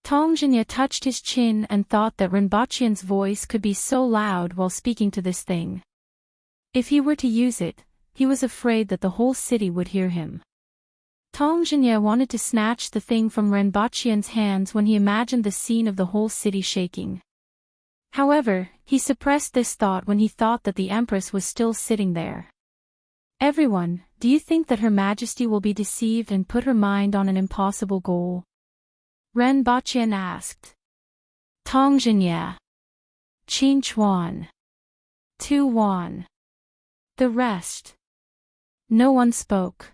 A: Tongjinya touched his chin and thought that Renbochin's voice could be so loud while speaking to this thing. If he were to use it, he was afraid that the whole city would hear him. Tongjinya wanted to snatch the thing from Renbochin's hands when he imagined the scene of the whole city shaking. However, he suppressed this thought when he thought that the Empress was still sitting there. Everyone, do you think that Her Majesty will be deceived and put her mind on an impossible goal? Renbochin asked. Tongjinya. Qin Chuan. 2 won. The rest. No one spoke.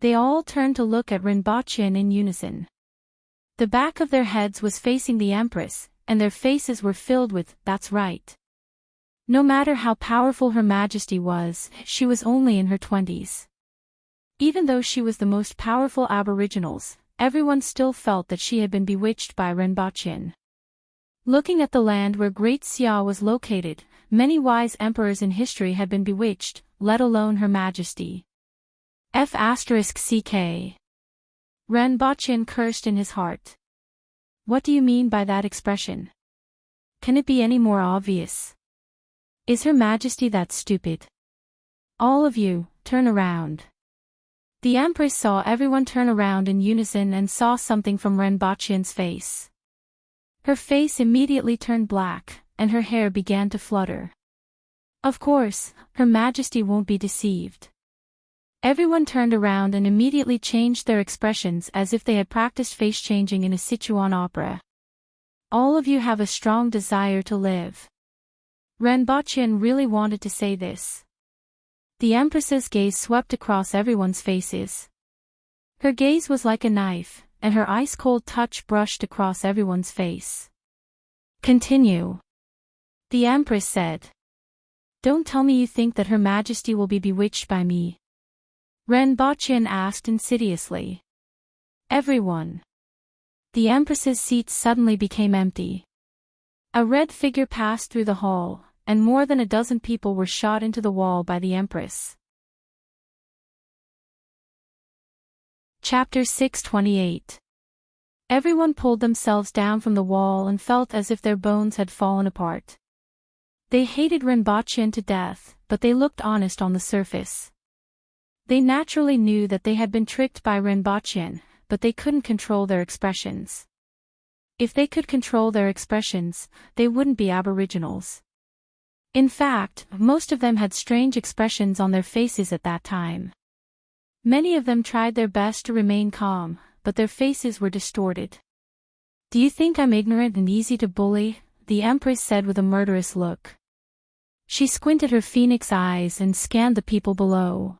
A: They all turned to look at Renbochin in unison. The back of their heads was facing the Empress, and their faces were filled with, "That's right." No matter how powerful Her Majesty was, she was only in her 20s. Even though she was the most powerful Aboriginals, everyone still felt that she had been bewitched by Renbochin. Looking at the land where Great Xia was located, many wise emperors in history had been bewitched, let alone Her Majesty. F***ck. Renbochin cursed in his heart. What do you mean by that expression? Can it be any more obvious? Is Her Majesty that stupid? All of you, turn around. The Empress saw everyone turn around in unison and saw something from Renbochin's face. Her face immediately turned black, and her hair began to flutter. Of course, Her Majesty won't be deceived. Everyone turned around and immediately changed their expressions as if they had practiced face changing in a Sichuan opera. All of you have a strong desire to live. Renbochin really wanted to say this. The Empress's gaze swept across everyone's faces. Her gaze was like a knife, and her ice-cold touch brushed across everyone's face. Continue. The Empress said. Don't tell me you think that Her Majesty will be bewitched by me. Renbochin asked insidiously. Everyone. The Empress's seat suddenly became empty. A red figure passed through the hall, and more than a dozen people were shot into the wall by the Empress. Chapter 628. Everyone pulled themselves down from the wall and felt as if their bones had fallen apart. They hated Renbochin to death, but they looked honest on the surface. They naturally knew that they had been tricked by Renbochin, but they couldn't control their expressions. If they could control their expressions, they wouldn't be Aboriginals. In fact, most of them had strange expressions on their faces at that time. Many of them tried their best to remain calm, but their faces were distorted. Do you think I'm ignorant and easy to bully? The Empress said with a murderous look. She squinted her phoenix eyes and scanned the people below.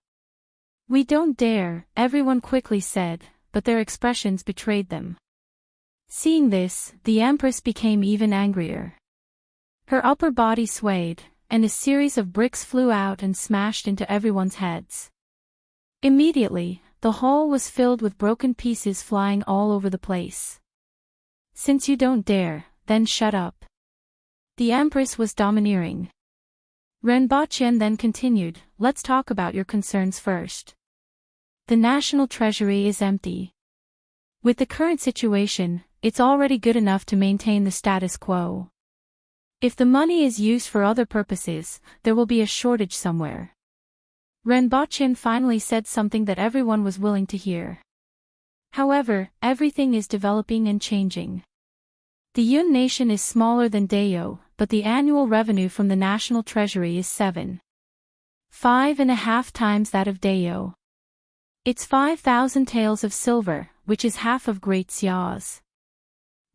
A: We don't dare, everyone quickly said, but their expressions betrayed them. Seeing this, the Empress became even angrier. Her upper body swayed, and a series of bricks flew out and smashed into everyone's heads. Immediately, the hall was filled with broken pieces flying all over the place. Since you don't dare, then shut up. The Empress was domineering. Renbochin then continued, let's talk about your concerns first. The national treasury is empty. With the current situation, it's already good enough to maintain the status quo. If the money is used for other purposes, there will be a shortage somewhere. Renbochin finally said something that everyone was willing to hear. However, everything is developing and changing. The Yun nation is smaller than Dayo, but the annual revenue from the national treasury is 7.5 times that of Dayo. It's 5,000 taels of silver, which is half of Great Xia's.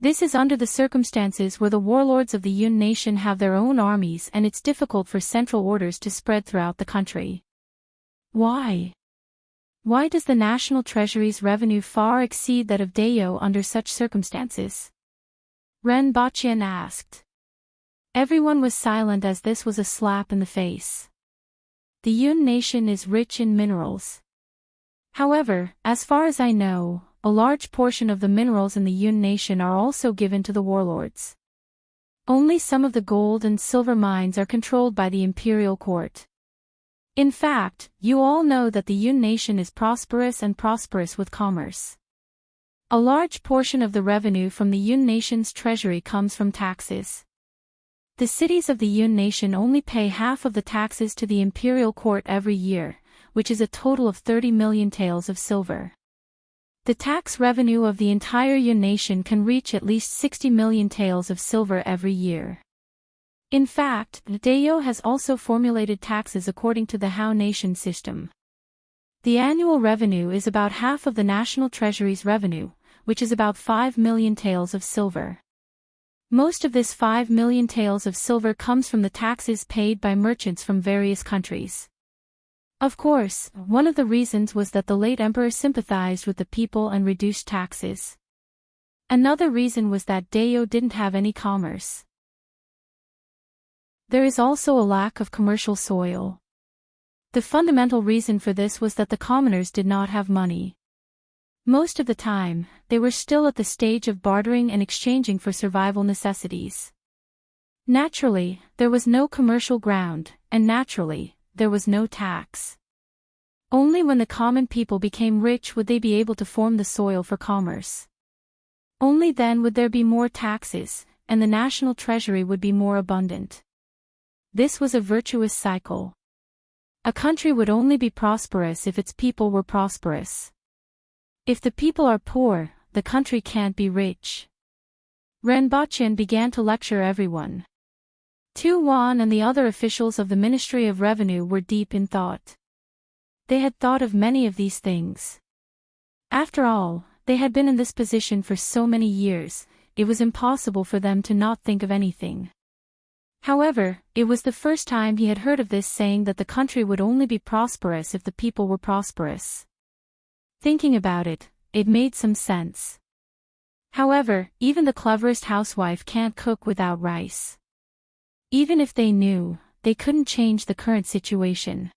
A: This is under the circumstances where the warlords of the Yun nation have their own armies and it's difficult for central orders to spread throughout the country. Why? Why does the national treasury's revenue far exceed that of Deo under such circumstances? Ren Baqian asked. Everyone was silent as this was a slap in the face. The Yun nation is rich in minerals. However, as far as I know, a large portion of the minerals in the Yun nation are also given to the warlords. Only some of the gold and silver mines are controlled by the imperial court. In fact, you all know that the Yun nation is prosperous and prosperous with commerce. A large portion of the revenue from the Yun nation's treasury comes from taxes. The cities of the Yun nation only pay half of the taxes to the imperial court every year, which is a total of 30 million taels of silver. The tax revenue of the entire Yun nation can reach at least 60 million taels of silver every year. In fact, Deo has also formulated taxes according to the Hao nation system. The annual revenue is about half of the national treasury's revenue, which is about 5 million taels of silver. Most of this 5 million taels of silver comes from the taxes paid by merchants from various countries. Of course, one of the reasons was that the late emperor sympathized with the people and reduced taxes. Another reason was that Deo didn't have any commerce. There is also a lack of commercial soil. The fundamental reason for this was that the commoners did not have money. Most of the time, they were still at the stage of bartering and exchanging for survival necessities. Naturally, there was no commercial ground, and naturally, there was no tax. Only when the common people became rich would they be able to form the soil for commerce. Only then would there be more taxes, and the national treasury would be more abundant. This was a virtuous cycle. A country would only be prosperous if its people were prosperous. If the people are poor, the country can't be rich. Ren Baqian began to lecture everyone. Tu Wan and the other officials of the Ministry of Revenue were deep in thought. They had thought of many of these things. After all, they had been in this position for so many years, it was impossible for them to not think of anything. However, it was the first time he had heard of this saying that the country would only be prosperous if the people were prosperous. Thinking about it, it made some sense. However, even the cleverest housewife can't cook without rice. Even if they knew, they couldn't change the current situation.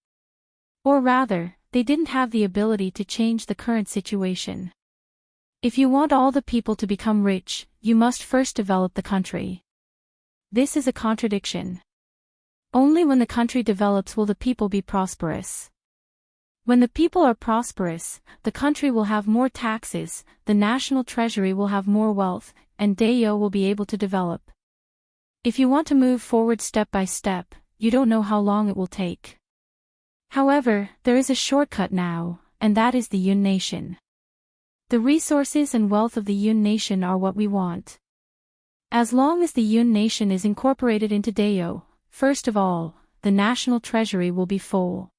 A: Or rather, they didn't have the ability to change the current situation. If you want all the people to become rich, you must first develop the country. This is a contradiction. Only when the country develops will the people be prosperous. When the people are prosperous, the country will have more taxes, the national treasury will have more wealth, and Deo will be able to develop. If you want to move forward step by step, you don't know how long it will take. However, there is a shortcut now, and that is the Yun nation. The resources and wealth of the Yun nation are what we want. As long as the Yun nation is incorporated into Deo, first of all, the national treasury will be full.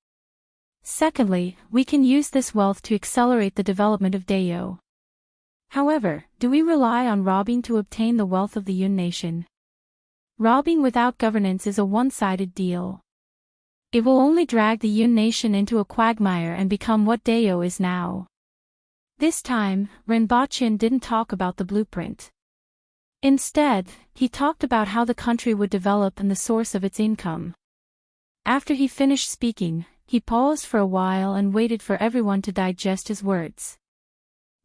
A: Secondly, we can use this wealth to accelerate the development of Deo. However, do we rely on robbing to obtain the wealth of the Yun nation? Robbing without governance is a one-sided deal. It will only drag the Yun nation into a quagmire and become what Deo is now. This time, Ren Baqian didn't talk about the blueprint. Instead, he talked about how the country would develop and the source of its income. After he finished speaking, he paused for a while and waited for everyone to digest his words.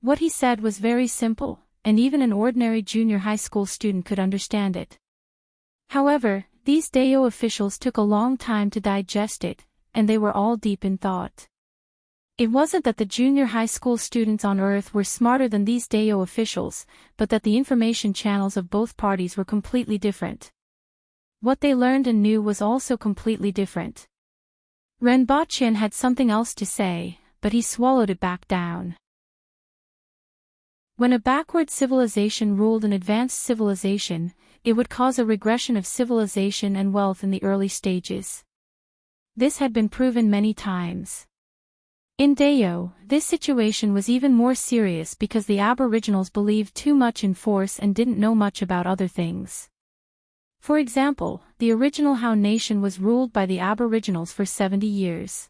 A: What he said was very simple, and even an ordinary junior high school student could understand it. However, these Deo officials took a long time to digest it, and they were all deep in thought. It wasn't that the junior high school students on Earth were smarter than these Deo officials, but that the information channels of both parties were completely different. What they learned and knew was also completely different. Ren Baqian had something else to say, but he swallowed it back down. When a backward civilization ruled an advanced civilization, it would cause a regression of civilization and wealth in the early stages. This had been proven many times. In Deo, this situation was even more serious because the Aboriginals believed too much in force and didn't know much about other things. For example, the original Hao nation was ruled by the Aboriginals for 70 years.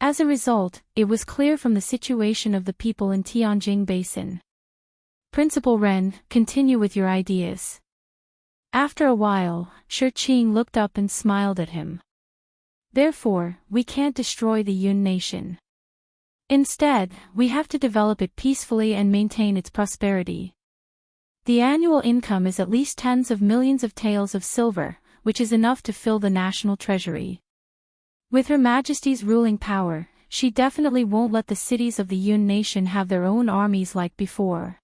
A: As a result, it was clear from the situation of the people in Tianjing Basin. Principal Ren, continue with your ideas. After a while, Shi Qing looked up and smiled at him. Therefore, we can't destroy the Yun nation. Instead, we have to develop it peacefully and maintain its prosperity. The annual income is at least tens of millions of taels of silver, which is enough to fill the national treasury. With Her Majesty's ruling power, she definitely won't let the cities of the Yun nation have their own armies like before.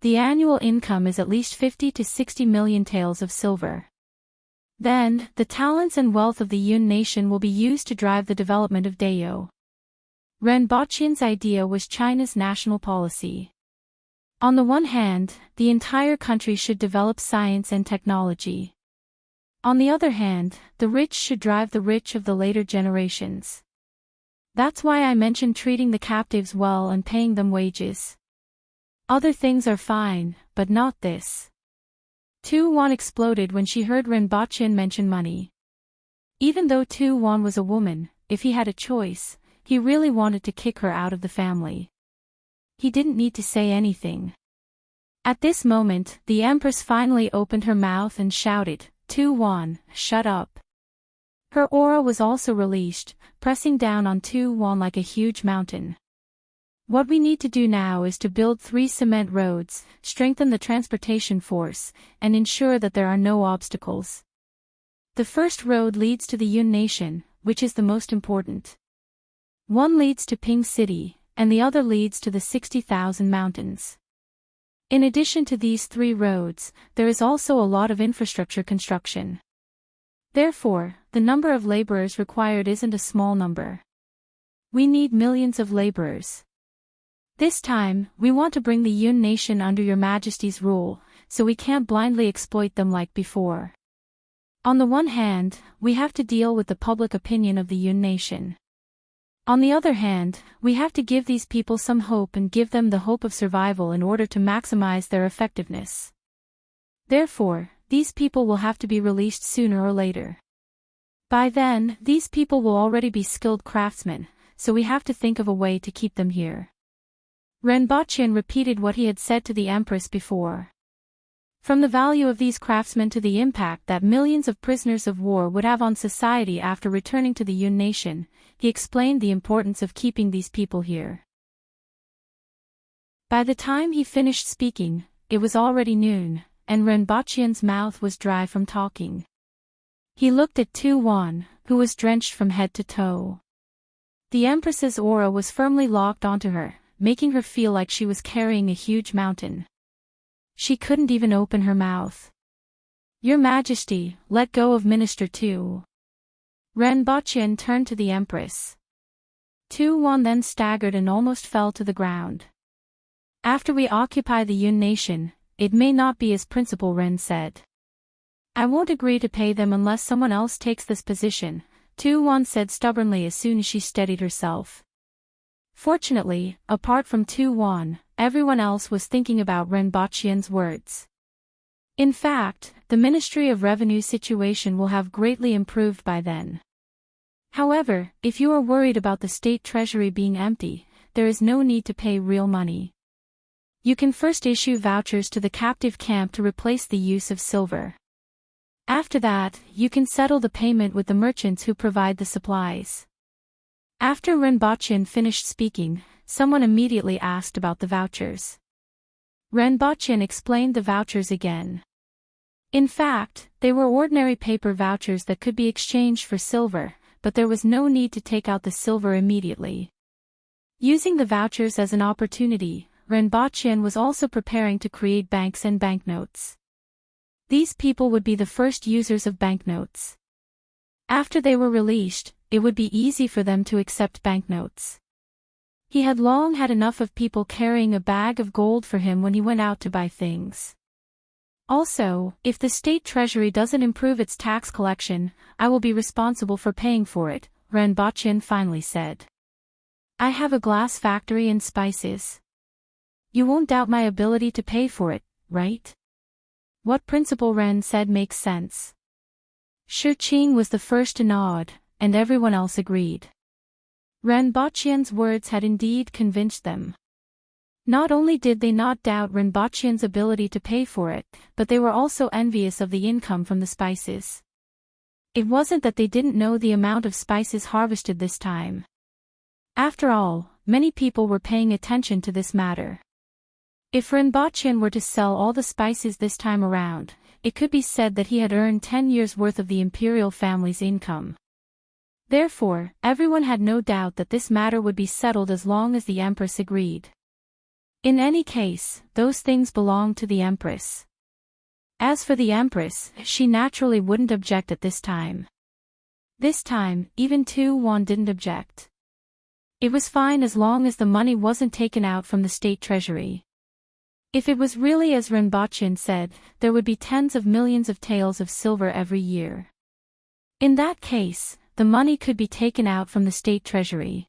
A: The annual income is at least 50 to 60 million taels of silver. Then, the talents and wealth of the Yun nation will be used to drive the development of Dayou. Ren Baoqian's idea was China's national policy. On the one hand, the entire country should develop science and technology. On the other hand, the rich should drive the rich of the later generations. That's why I mentioned treating the captives well and paying them wages. Other things are fine, but not this. Tu Wan exploded when she heard Ren Baoqian mention money. Even though Tu Wan was a woman, if he had a choice, he really wanted to kick her out of the family. He didn't need to say anything. At this moment, the Empress finally opened her mouth and shouted, Tu Wan, shut up. Her aura was also released, pressing down on Tu Wan like a huge mountain. What we need to do now is to build 3 cement roads, strengthen the transportation force, and ensure that there are no obstacles. The first road leads to the Yun nation, which is the most important. One leads to Ping City, and the other leads to the 60,000 mountains. In addition to these 3 roads, there is also a lot of infrastructure construction. Therefore, the number of laborers required isn't a small number. We need millions of laborers. This time, we want to bring the Yun nation under Your Majesty's rule, so we can't blindly exploit them like before. On the one hand, we have to deal with the public opinion of the Yun nation. On the other hand, we have to give these people some hope and give them the hope of survival in order to maximize their effectiveness. Therefore, these people will have to be released sooner or later. By then, these people will already be skilled craftsmen, so we have to think of a way to keep them here. Ren Baoqian repeated what he had said to the Empress before. From the value of these craftsmen to the impact that millions of prisoners of war would have on society after returning to the Yun nation, he explained the importance of keeping these people here. By the time he finished speaking, it was already noon, and Ren Baoqian's mouth was dry from talking. He looked at Tu Wan, who was drenched from head to toe. The Empress's aura was firmly locked onto her, making her feel like she was carrying a huge mountain. She couldn't even open her mouth. Your Majesty, let go of Minister Tu. Ren Baoqian turned to the Empress. Tu Wan then staggered and almost fell to the ground. After we occupy the Yun nation, it may not be as Principal Ren said. I won't agree to pay them unless someone else takes this position, Tu Wan said stubbornly as soon as she steadied herself. Fortunately, apart from Tu Wan, everyone else was thinking about Ren Baoqian's words. In fact, the Ministry of Revenue situation will have greatly improved by then. However, if you are worried about the state treasury being empty, there is no need to pay real money. You can first issue vouchers to the captive camp to replace the use of silver. After that, you can settle the payment with the merchants who provide the supplies. After Ren Baoqian finished speaking, someone immediately asked about the vouchers. Ren Baoqian explained the vouchers again. In fact, they were ordinary paper vouchers that could be exchanged for silver, but there was no need to take out the silver immediately. Using the vouchers as an opportunity, Ren Baoqian was also preparing to create banks and banknotes. These people would be the first users of banknotes. After they were released, it would be easy for them to accept banknotes. He had long had enough of people carrying a bag of gold for him when he went out to buy things. Also, if the state treasury doesn't improve its tax collection, I will be responsible for paying for it, Ren Baoqian finally said. I have a glass factory and spices. You won't doubt my ability to pay for it, right? What Principal Ren said makes sense. Shi Qing was the first to nod, and everyone else agreed. Rinpoche's words had indeed convinced them. Not only did they not doubt Rinpoche's ability to pay for it, but they were also envious of the income from the spices. It wasn't that they didn't know the amount of spices harvested this time. After all, many people were paying attention to this matter. If Rinpoche were to sell all the spices this time around, it could be said that he had earned 10 years' worth of the imperial family's income. Therefore, everyone had no doubt that this matter would be settled as long as the Empress agreed. In any case, those things belonged to the Empress. As for the Empress, she naturally wouldn't object at this time. This time, even Tu Wan didn't object. It was fine as long as the money wasn't taken out from the state treasury. If it was really as Rinpoche said, there would be tens of millions of taels of silver every year. In that case, the money could be taken out from the state treasury.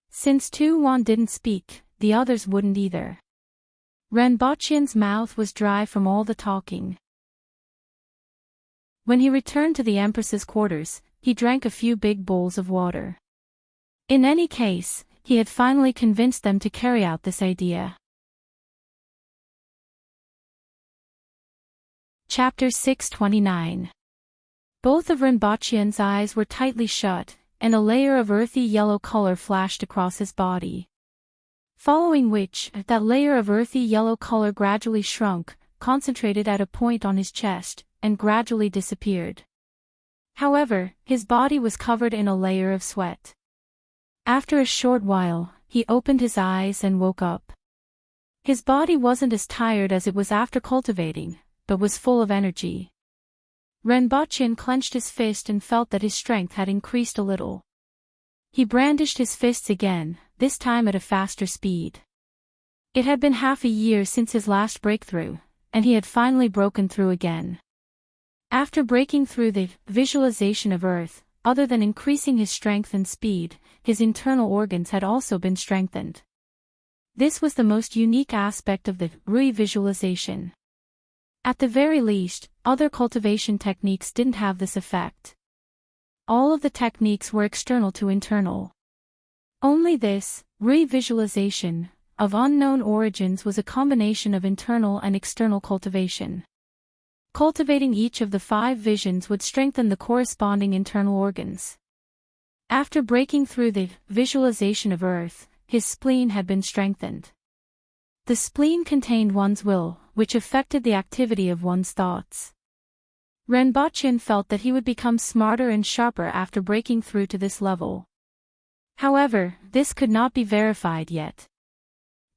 A: Since Tu Wan didn't speak, the others wouldn't either. Rinpoche's mouth was dry from all the talking. When he returned to the Empress's quarters, he drank a few big bowls of water. In any case, he had finally convinced them to carry out this idea. Chapter 629. Both of Rinpoche's eyes were tightly shut, and a layer of earthy yellow color flashed across his body. Following which, that layer of earthy yellow color gradually shrunk, concentrated at a point on his chest, and gradually disappeared. However, his body was covered in a layer of sweat. After a short while, he opened his eyes and woke up. His body wasn't as tired as it was after cultivating, but was full of energy. Rinpoche clenched his fist and felt that his strength had increased a little. He brandished his fists again, this time at a faster speed. It had been half a year since his last breakthrough, and he had finally broken through again. After breaking through the visualization of Earth, other than increasing his strength and speed, his internal organs had also been strengthened. This was the most unique aspect of the re-visualization. At the very least, other cultivation techniques didn't have this effect. All of the techniques were external to internal. Only this, re-visualization, of unknown origins was a combination of internal and external cultivation. Cultivating each of the 5 visions would strengthen the corresponding internal organs. After breaking through the visualization of Earth, his spleen had been strengthened. The spleen contained one's will, which affected the activity of one's thoughts. Rinpoche felt that he would become smarter and sharper after breaking through to this level. However, this could not be verified yet.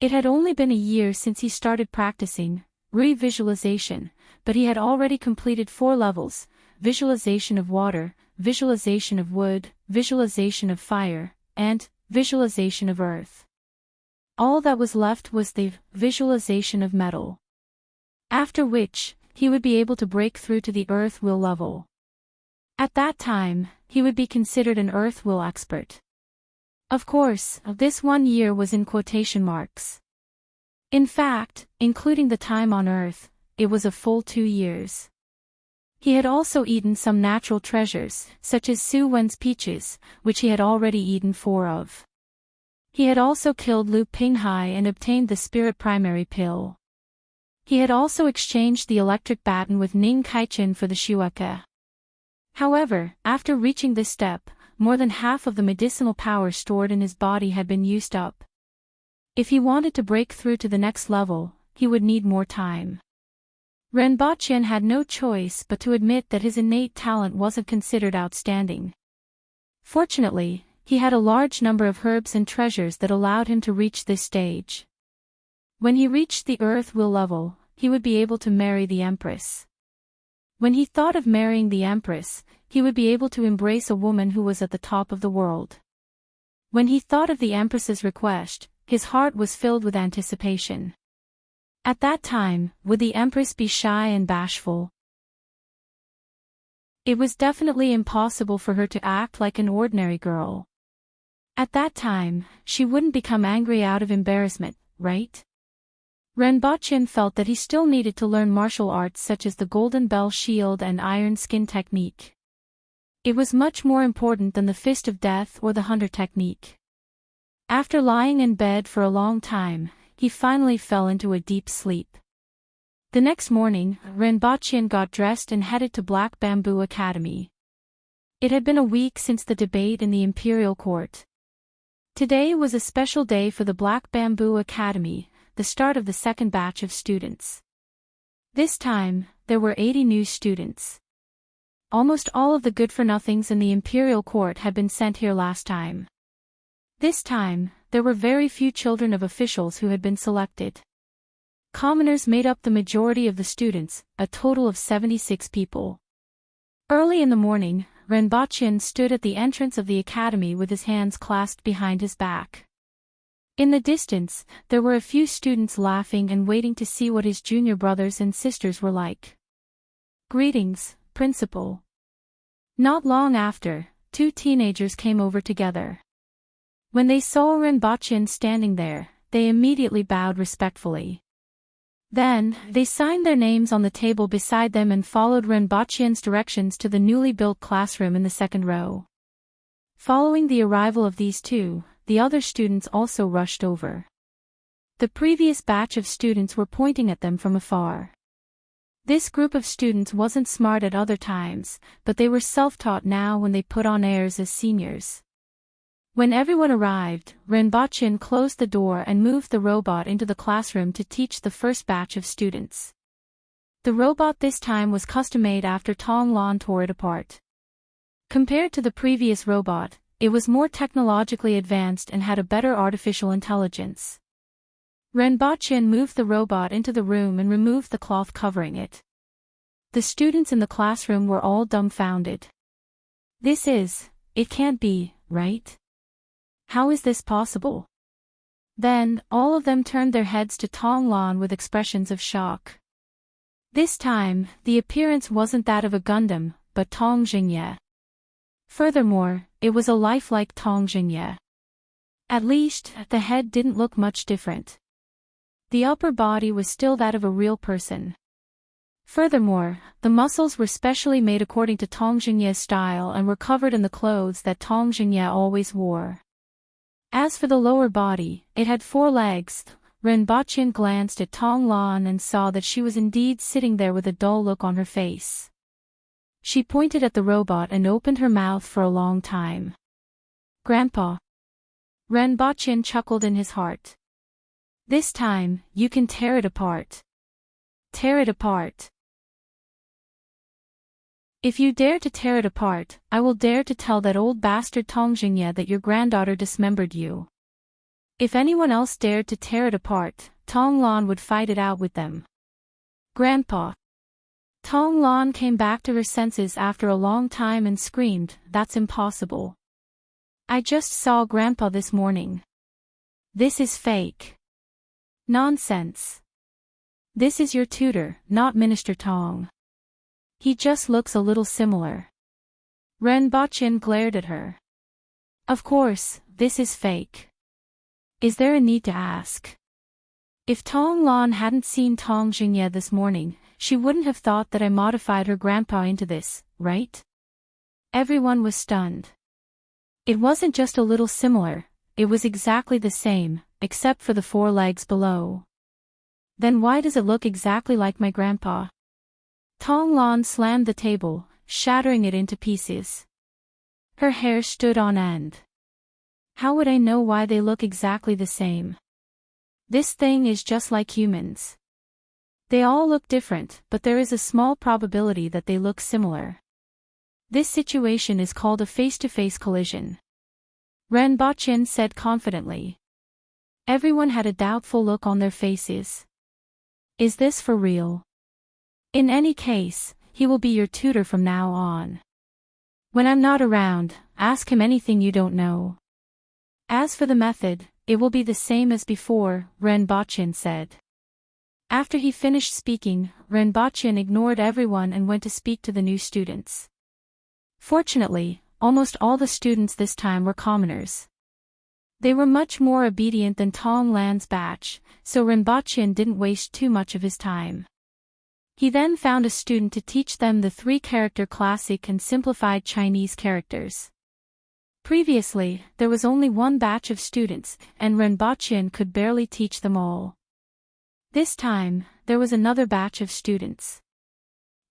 A: It had only been a year since he started practicing re-visualization, but he had already completed 4 levels: visualization of water, visualization of wood, visualization of fire, and visualization of earth. All that was left was the visualization of metal. After which, he would be able to break through to the earth will level. At that time, he would be considered an earth will expert. Of course, this 1 year was in quotation marks. In fact, including the time on Earth, it was a full 2 years. He had also eaten some natural treasures, such as Su Wen's peaches, which he had already eaten 4 of. He had also killed Lu Pinghai and obtained the spirit primary pill. He had also exchanged the electric baton with Ning Kaichen for the Shueka. However, after reaching this step, more than half of the medicinal power stored in his body had been used up. If he wanted to break through to the next level, he would need more time. Rinpoche had no choice but to admit that his innate talent wasn't considered outstanding. Fortunately, he had a large number of herbs and treasures that allowed him to reach this stage. When he reached the earth will level, he would be able to marry the Empress. When he thought of marrying the Empress, he would be able to embrace a woman who was at the top of the world. When he thought of the Empress's request, his heart was filled with anticipation. At that time, would the Empress be shy and bashful? It was definitely impossible for her to act like an ordinary girl. At that time, she wouldn't become angry out of embarrassment, right? Rinpoche felt that he still needed to learn martial arts such as the Golden Bell Shield and Iron Skin technique. It was much more important than the fist of death or the hunter technique. After lying in bed for a long time, he finally fell into a deep sleep. The next morning, Renbochin got dressed and headed to Black Bamboo Academy. It had been a week since the debate in the imperial court. Today was a special day for the Black Bamboo Academy, the start of the second batch of students. This time, there were 80 new students. Almost all of the good-for-nothings in the imperial court had been sent here last time. This time, there were very few children of officials who had been selected. Commoners made up the majority of the students, a total of 76 people. Early in the morning, Renbochin stood at the entrance of the academy with his hands clasped behind his back. In the distance, there were a few students laughing and waiting to see what his junior brothers and sisters were like. "Greetings, Principal." Not long after, two teenagers came over together. When they saw Renbochin standing there, they immediately bowed respectfully. Then, they signed their names on the table beside them and followed Renbochin's directions to the newly built classroom in the second row. Following the arrival of these two, the other students also rushed over. The previous batch of students were pointing at them from afar. This group of students wasn't smart at other times, but they were self-taught now when they put on airs as seniors. When everyone arrived, Renbochin closed the door and moved the robot into the classroom to teach the first batch of students. The robot this time was custom-made after Tong Lan tore it apart. Compared to the previous robot, it was more technologically advanced and had a better artificial intelligence. Renbochin moved the robot into the room and removed the cloth covering it. The students in the classroom were all dumbfounded. It can't be, right? How is this possible? Then, all of them turned their heads to Tong Lan with expressions of shock. This time, the appearance wasn't that of a Gundam, but Tong Jingye. Furthermore, it was a lifelike Tong Jingye. At least, the head didn't look much different. The upper body was still that of a real person. Furthermore, the muscles were specially made according to Tong Jingye's style and were covered in the clothes that Tong Jingye always wore. As for the lower body, it had 4 legs. Renbochin glanced at Tong Lan and saw that she was indeed sitting there with a dull look on her face. She pointed at the robot and opened her mouth for a long time. "Grandpa." Renbochin chuckled in his heart. "This time, you can tear it apart. Tear it apart. If you dare to tear it apart, I will dare to tell that old bastard Tong Jingye that your granddaughter dismembered you. If anyone else dared to tear it apart, Tong Lan would fight it out with them." "Grandpa." Tong Lan came back to her senses after a long time and screamed, "That's impossible. I just saw Grandpa this morning. This is fake." "Nonsense. This is your tutor, not Minister Tong. He just looks a little similar." Renbochin glared at her. "Of course, this is fake. Is there a need to ask?" If Tong Lan hadn't seen Tong Jingye this morning, she wouldn't have thought that I modified her grandpa into this, right? Everyone was stunned. It wasn't just a little similar, it was exactly the same, except for the 4 legs below. Then why does it look exactly like my grandpa? Tong Lan slammed the table, shattering it into pieces. Her hair stood on end. How would I know why they look exactly the same? This thing is just like humans. They all look different, but there is a small probability that they look similar. This situation is called a face-to-face collision. Renbochin said confidently. Everyone had a doubtful look on their faces. Is this for real? In any case, he will be your tutor from now on. When I'm not around, ask him anything you don't know. As for the method, it will be the same as before, Renbochin said. After he finished speaking, Renbochin ignored everyone and went to speak to the new students. Fortunately, almost all the students this time were commoners. They were much more obedient than Tong Lan's batch, so Renbochin didn't waste too much of his time. He then found a student to teach them the 3-character classic and simplified Chinese characters. Previously, there was only one batch of students, and Renbochin could barely teach them all. This time, there was another batch of students.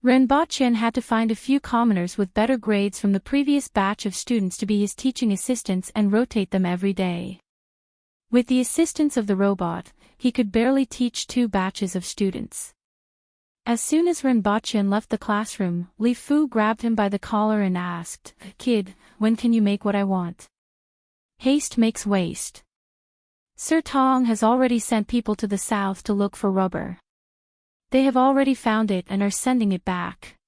A: Renbochin had to find a few commoners with better grades from the previous batch of students to be his teaching assistants and rotate them every day. With the assistance of the robot, he could barely teach 2 batches of students. As soon as Renbochin left the classroom, Li Fu grabbed him by the collar and asked, "Kid, when can you make what I want? Haste makes waste. Sir Tong has already sent people to the south to look for rubber. They have already found it and are sending it back.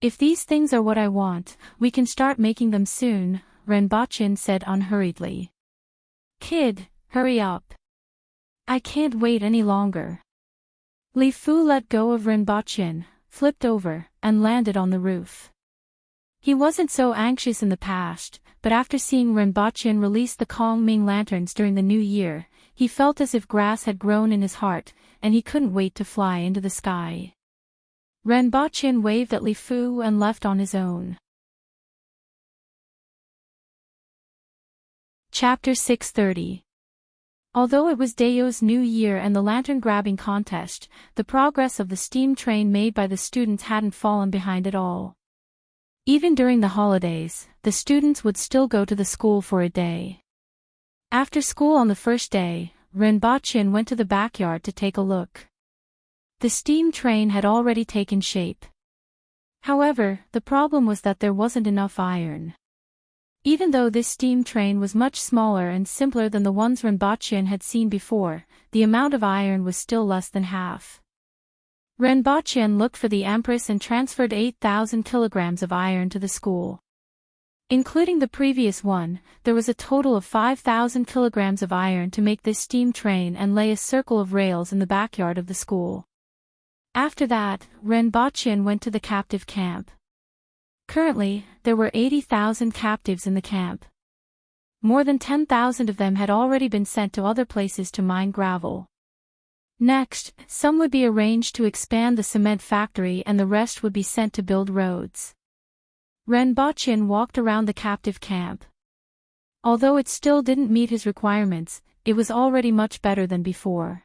A: If these things are what I want, we can start making them soon," Renbochin said unhurriedly. "Kid, hurry up. I can't wait any longer." Li Fu let go of Renbochin, flipped over, and landed on the roof. He wasn't so anxious in the past, but after seeing Renbochin release the Kongming lanterns during the new year, he felt as if grass had grown in his heart, and he couldn't wait to fly into the sky. Renbochin waved at Li Fu and left on his own. Chapter 630. Although it was Dayo's new year and the lantern-grabbing contest, the progress of the steam train made by the students hadn't fallen behind at all. Even during the holidays, the students would still go to the school for a day. After school on the first day, Renbochin went to the backyard to take a look. The steam train had already taken shape. However, the problem was that there wasn't enough iron. Even though this steam train was much smaller and simpler than the ones Renbochin had seen before, the amount of iron was still less than half. Renbochin looked for the Empress and transferred 8,000 kilograms of iron to the school. Including the previous one, there was a total of 5,000 kilograms of iron to make this steam train and lay a circle of rails in the backyard of the school. After that, Renbochin went to the captive camp. Currently, there were 80,000 captives in the camp. More than 10,000 of them had already been sent to other places to mine gravel. Next, some would be arranged to expand the cement factory and the rest would be sent to build roads. Renbochin walked around the captive camp. Although it still didn't meet his requirements, it was already much better than before.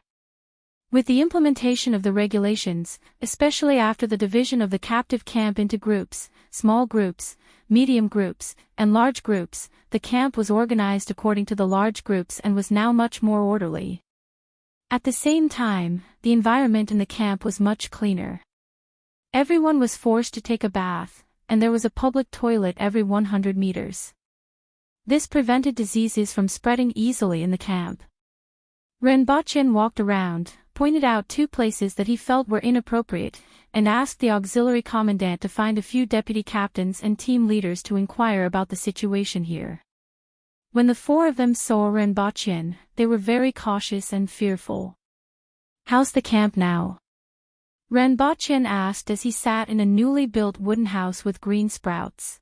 A: With the implementation of the regulations, especially after the division of the captive camp into groups, small groups, medium groups, and large groups, the camp was organized according to the large groups and was now much more orderly. At the same time, the environment in the camp was much cleaner. Everyone was forced to take a bath, and there was a public toilet every 100 meters. This prevented diseases from spreading easily in the camp. Renbochin walked around, pointed out 2 places that he felt were inappropriate, and asked the auxiliary commandant to find a few deputy captains and team leaders to inquire about the situation here. When the 4 of them saw Renbochin, they were very cautious and fearful. "How's the camp now?" Renbochin asked as he sat in a newly built wooden house with green sprouts.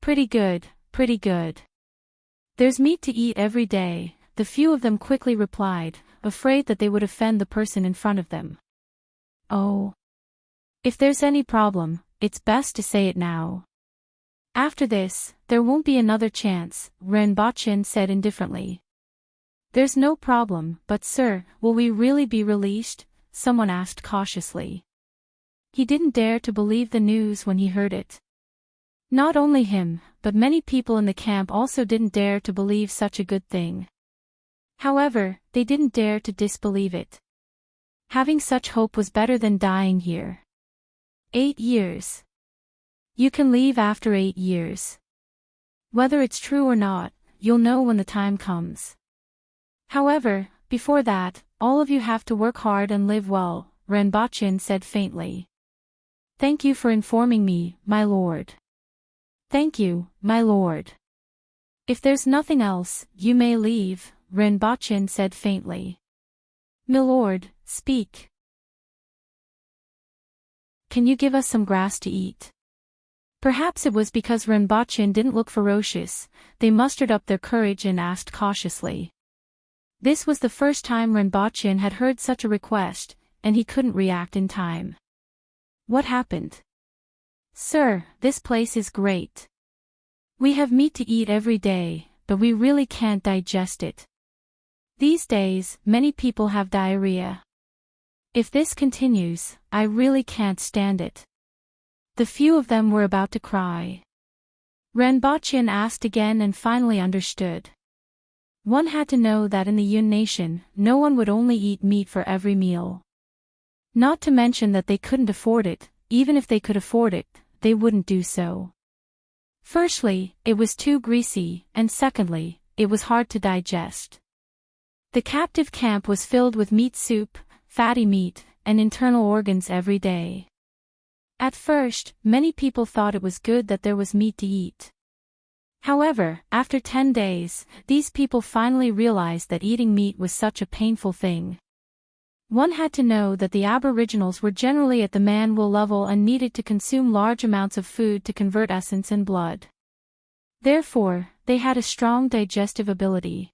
A: Pretty good, pretty good. There's meat to eat every day," the few of them quickly replied, afraid that they would offend the person in front of them. "Oh. If there's any problem, it's best to say it now. After this, there won't be another chance," Renbochin said indifferently. "There's no problem, but sir, will we really be released?" someone asked cautiously. He didn't dare to believe the news when he heard it. Not only him, but many people in the camp also didn't dare to believe such a good thing. However, they didn't dare to disbelieve it. Having such hope was better than dying here. 8 years. You can leave after 8 years. Whether it's true or not, you'll know when the time comes. However, before that, all of you have to work hard and live well, Renbochin said faintly. "Thank you for informing me, my lord." "Thank you, my lord. If there's nothing else, you may leave," Renbochin said faintly. "Milord, speak. Can you give us some grass to eat?" Perhaps it was because Renbochin didn't look ferocious, they mustered up their courage and asked cautiously. This was the first time Renbochin had heard such a request, and he couldn't react in time. What happened? Sir, this place is great. We have meat to eat every day, but we really can't digest it. These days, many people have diarrhea. If this continues, I really can't stand it. The few of them were about to cry. Renbochin asked again and finally understood. One had to know that in the Yun nation, no one would only eat meat for every meal. Not to mention that they couldn't afford it, even if they could afford it, they wouldn't do so. Firstly, it was too greasy, and secondly, it was hard to digest. The captive camp was filled with meat soup, fatty meat, and internal organs every day. At first, many people thought it was good that there was meat to eat. However, after 10 days, these people finally realized that eating meat was such a painful thing. One had to know that the Aboriginals were generally at the man-will level and needed to consume large amounts of food to convert essence and blood. Therefore, they had a strong digestive ability.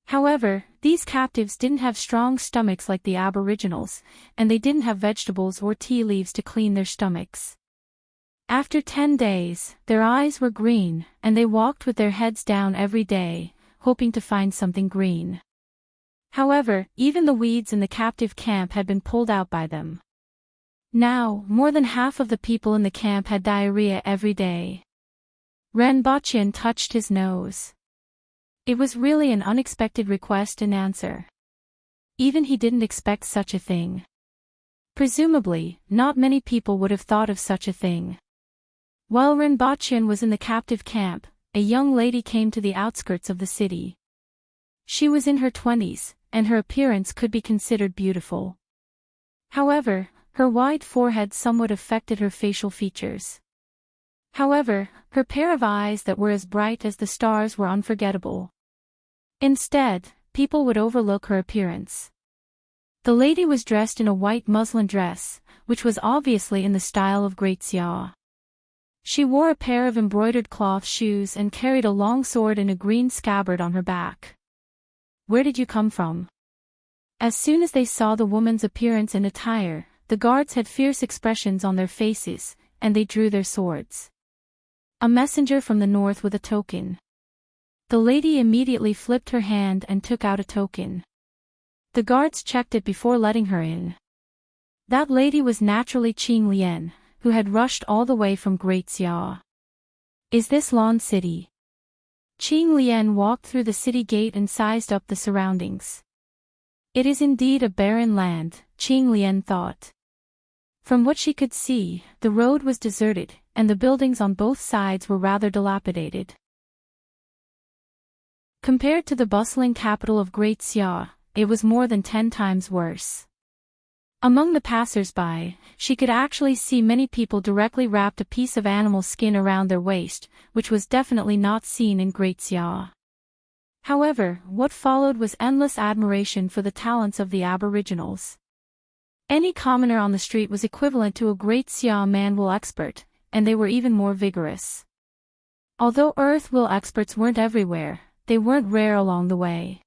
A: However, these captives didn't have strong stomachs like the Aboriginals, and they didn't have vegetables or tea leaves to clean their stomachs. After 10 days, their eyes were green, and they walked with their heads down every day, hoping to find something green. However, even the weeds in the captive camp had been pulled out by them. Now, more than half of the people in the camp had diarrhea every day. Renbochin touched his nose. It was really an unexpected request and answer. Even he didn't expect such a thing. Presumably, not many people would have thought of such a thing. While Renbochin was in the captive camp, a young lady came to the outskirts of the city. She was in her 20s, and her appearance could be considered beautiful. However, her wide forehead somewhat affected her facial features. However, her pair of eyes that were as bright as the stars were unforgettable. Instead, people would overlook her appearance. The lady was dressed in a white muslin dress, which was obviously in the style of Great Xia. She wore a pair of embroidered cloth shoes and carried a long sword in a green scabbard on her back. Where did you come from? As soon as they saw the woman's appearance and attire, the guards had fierce expressions on their faces, and they drew their swords. A messenger from the north with a token. The lady immediately flipped her hand and took out a token. The guards checked it before letting her in. That lady was naturally Qing Lian, who had rushed all the way from Great Xia. Is this Lan City? Qing Lian walked through the city gate and sized up the surroundings. It is indeed a barren land, Qing Lian thought. From what she could see, the road was deserted, and the buildings on both sides were rather dilapidated. Compared to the bustling capital of Great Xia, it was more than 10 times worse. Among the passers-by, she could actually see many people directly wrapped a piece of animal skin around their waist, which was definitely not seen in Great Xia. However, what followed was endless admiration for the talents of the Aboriginals. Any commoner on the street was equivalent to a Great Xia man-will expert, and they were even more vigorous. Although earth-will experts weren't everywhere, they weren't rare along the way.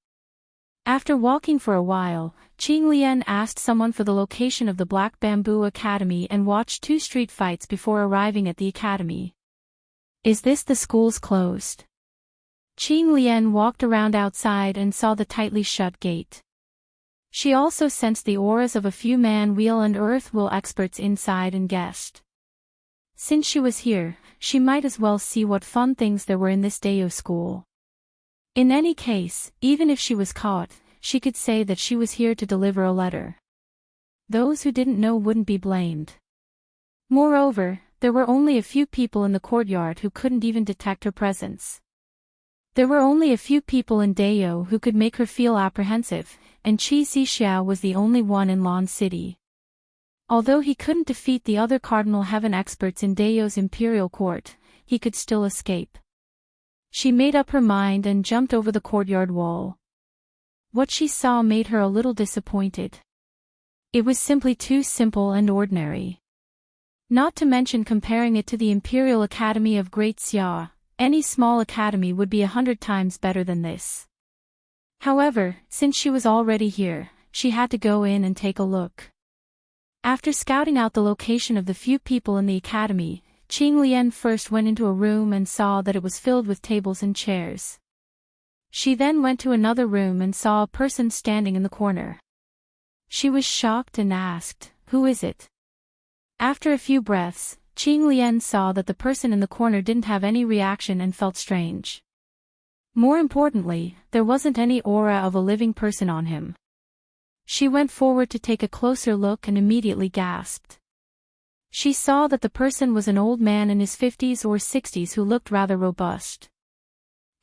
A: After walking for a while, Qing Lian asked someone for the location of the Black Bamboo Academy and watched 2 street fights before arriving at the academy. Is this the school's closed? Qing Lian walked around outside and saw the tightly shut gate. She also sensed the auras of a few man-will and earth-will experts inside and guessed. Since she was here, she might as well see what fun things there were in this Dayo school. In any case, even if she was caught, she could say that she was here to deliver a letter. Those who didn't know wouldn't be blamed. Moreover, there were only a few people in the courtyard who couldn't even detect her presence. There were only a few people in Dayo who could make her feel apprehensive, and Qi Zixiao was the only one in Lan City. Although he couldn't defeat the other Cardinal Heaven experts in Dayo's imperial court, he could still escape. She made up her mind and jumped over the courtyard wall. What she saw made her a little disappointed. It was simply too simple and ordinary. Not to mention comparing it to the Imperial Academy of Great Xia, any small academy would be 100 times better than this. However, since she was already here, she had to go in and take a look. After scouting out the location of the few people in the academy, Qing Lian first went into a room and saw that it was filled with tables and chairs. She then went to another room and saw a person standing in the corner. She was shocked and asked, "Who is it?" After a few breaths, Qing Lian saw that the person in the corner didn't have any reaction and felt strange. More importantly, there wasn't any aura of a living person on him. She went forward to take a closer look and immediately gasped. She saw that the person was an old man in his 50s or 60s who looked rather robust.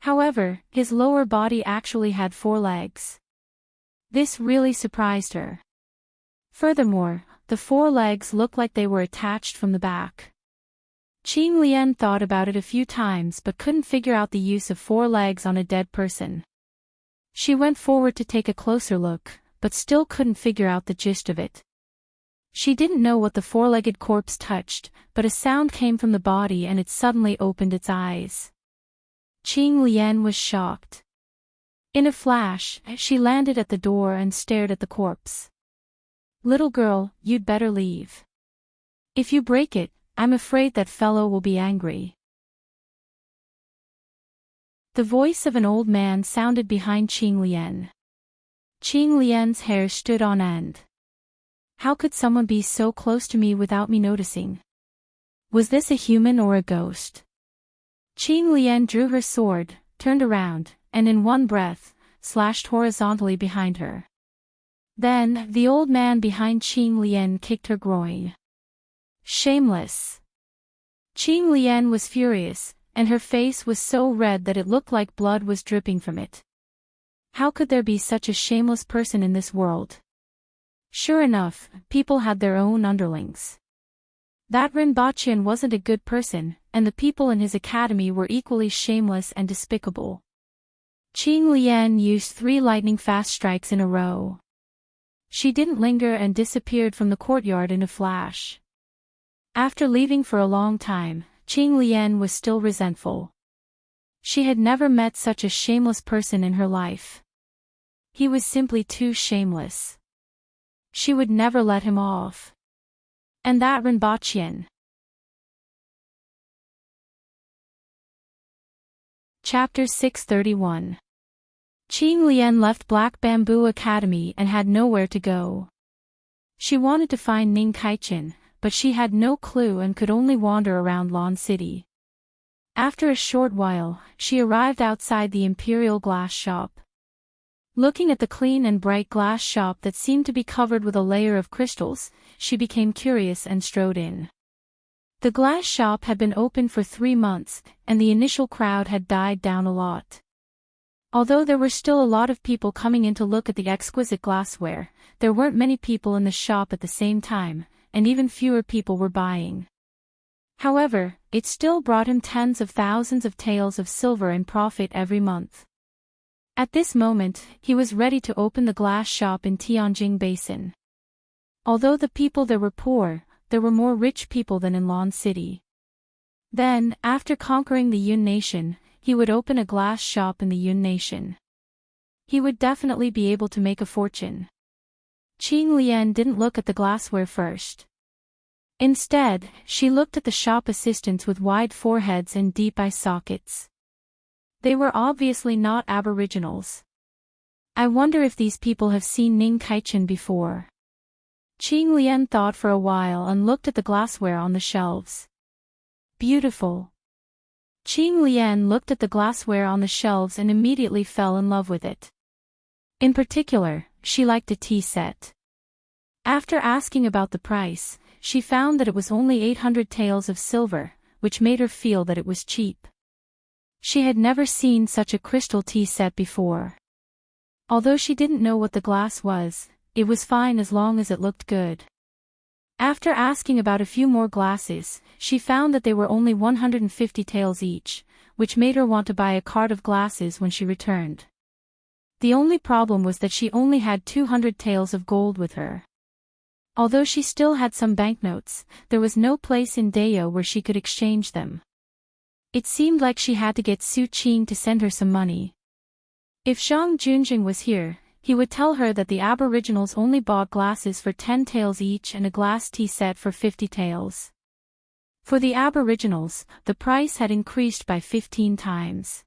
A: However, his lower body actually had 4 legs. This really surprised her. Furthermore, the 4 legs looked like they were attached from the back. Qing Lian thought about it a few times but couldn't figure out the use of 4 legs on a dead person. She went forward to take a closer look, but still couldn't figure out the gist of it. She didn't know what the 4-legged corpse touched, but a sound came from the body and it suddenly opened its eyes. Qing Lian was shocked. In a flash, she landed at the door and stared at the corpse. "Little girl, you'd better leave. If you break it, I'm afraid that fellow will be angry." The voice of an old man sounded behind Qing Lian. Qing Lian's hair stood on end. How could someone be so close to me without me noticing? Was this a human or a ghost? Qing Lian drew her sword, turned around, and in one breath, slashed horizontally behind her. Then, the old man behind Qing Lian kicked her groin. Shameless! Qing Lian was furious, and her face was so red that it looked like blood was dripping from it. How could there be such a shameless person in this world? Sure enough, people had their own underlings. That Rinpoche wasn't a good person, and the people in his academy were equally shameless and despicable. Qing Lian used 3 lightning-fast strikes in a row. She didn't linger and disappeared from the courtyard in a flash. After leaving for a long time, Qing Lian was still resentful. She had never met such a shameless person in her life. He was simply too shameless. She would never let him off. And that Rinpoche. Chapter 631. Qing Lian left Black Bamboo Academy and had nowhere to go. She wanted to find Ning Kaichin, but she had no clue and could only wander around Lan City. After a short while, she arrived outside the Imperial Glass Shop. Looking at the clean and bright glass shop that seemed to be covered with a layer of crystals, she became curious and strode in. The glass shop had been open for 3 months, and the initial crowd had died down a lot. Although there were still a lot of people coming in to look at the exquisite glassware, there weren't many people in the shop at the same time, and even fewer people were buying. However, it still brought him tens of thousands of taels of silver in profit every month. At this moment, he was ready to open the glass shop in Tianjing Basin. Although the people there were poor, there were more rich people than in Lan City. Then, after conquering the Yun Nation, he would open a glass shop in the Yun Nation. He would definitely be able to make a fortune. Qing Lian didn't look at the glassware first. Instead, she looked at the shop assistants with wide foreheads and deep eye sockets. They were obviously not aboriginals. I wonder if these people have seen Ning Kaichin before. Qing Lian thought for a while and looked at the glassware on the shelves. Beautiful. Qing Lian looked at the glassware on the shelves and immediately fell in love with it. In particular, she liked a tea set. After asking about the price, she found that it was only 800 taels of silver, which made her feel that it was cheap. She had never seen such a crystal tea set before. Although she didn't know what the glass was, it was fine as long as it looked good. After asking about a few more glasses, she found that they were only 150 taels each, which made her want to buy a cart of glasses when she returned. The only problem was that she only had 200 taels of gold with her. Although she still had some banknotes, there was no place in Deo where she could exchange them. It seemed like she had to get Su Qing to send her some money. If Zhang Junjing was here, He would tell her that the aboriginals only bought glasses for 10 taels each and a glass tea set for 50 taels. For the aboriginals, the price had increased by 15 times.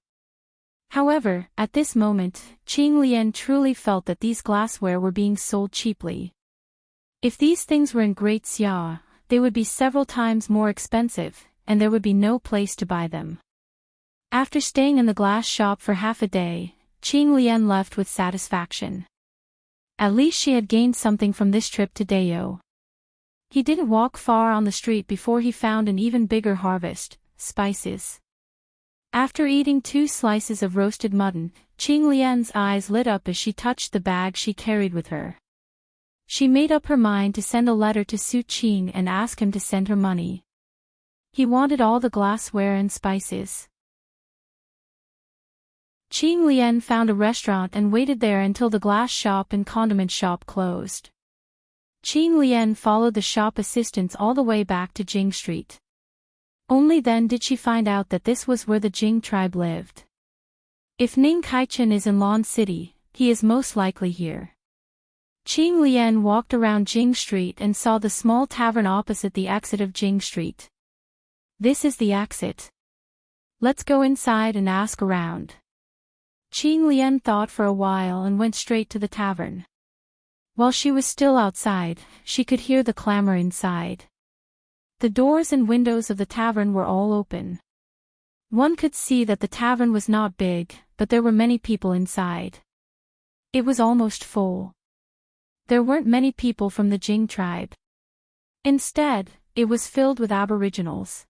A: However, at this moment, Qing Lian truly felt that these glassware were being sold cheaply. If these things were in Great Xia, they would be several times more expensive, and there would be no place to buy them. After staying in the glass shop for half a day, Qing Lian left with satisfaction. At least she had gained something from this trip to Dao. He didn't walk far on the street before he found an even bigger harvest, spices. After eating 2 slices of roasted mutton, Qing Lian's eyes lit up as she touched the bag she carried with her. She made up her mind to send a letter to Su Qing and ask him to send her money. He wanted all the glassware and spices. Qing Lian found a restaurant and waited there until the glass shop and condiment shop closed. Qing Lian followed the shop assistants all the way back to Jing Street. Only then did she find out that this was where the Jing tribe lived. If Ning Kaichen is in Lan City, he is most likely here. Qing Lian walked around Jing Street and saw the small tavern opposite the exit of Jing Street. This is the exit. Let's go inside and ask around. Qing Lian thought for a while and went straight to the tavern. While she was still outside, she could hear the clamor inside. The doors and windows of the tavern were all open. One could see that the tavern was not big, but there were many people inside. It was almost full. There weren't many people from the Jing tribe. Instead, it was filled with aboriginals.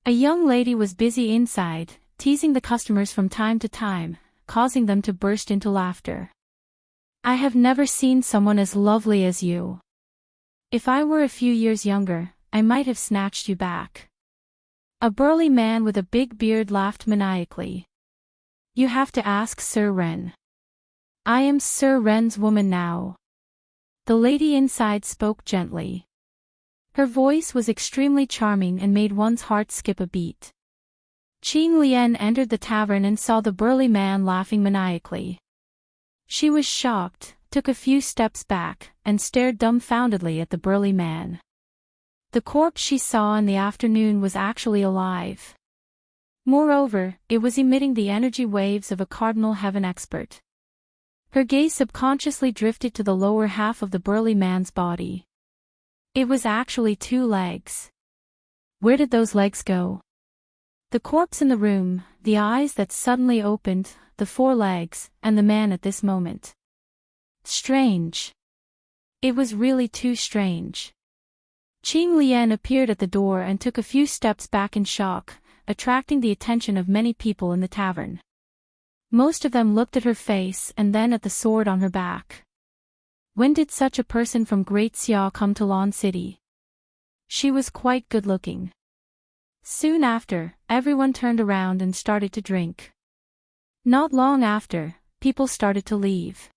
A: A young lady was busy inside, teasing the customers from time to time, causing them to burst into laughter. I have never seen someone as lovely as you. If I were a few years younger, I might have snatched you back. A burly man with a big beard laughed maniacally. You have to ask Sir Ren. I am Sir Ren's woman now. The lady inside spoke gently. Her voice was extremely charming and made one's heart skip a beat. Qing Lian entered the tavern and saw the burly man laughing maniacally. She was shocked, took a few steps back, and stared dumbfoundedly at the burly man. The corpse she saw in the afternoon was actually alive. Moreover, it was emitting the energy waves of a cardinal heaven expert. Her gaze subconsciously drifted to the lower half of the burly man's body. It was actually 2 legs. Where did those legs go? The corpse in the room, the eyes that suddenly opened, the 4 legs, and the man at this moment. Strange. It was really too strange. Qing Lian appeared at the door and took a few steps back in shock, attracting the attention of many people in the tavern. Most of them looked at her face and then at the sword on her back. When did such a person from Great Xia come to Lan City? She was quite good-looking. Soon after, everyone turned around and started to drink. Not long after, people started to leave.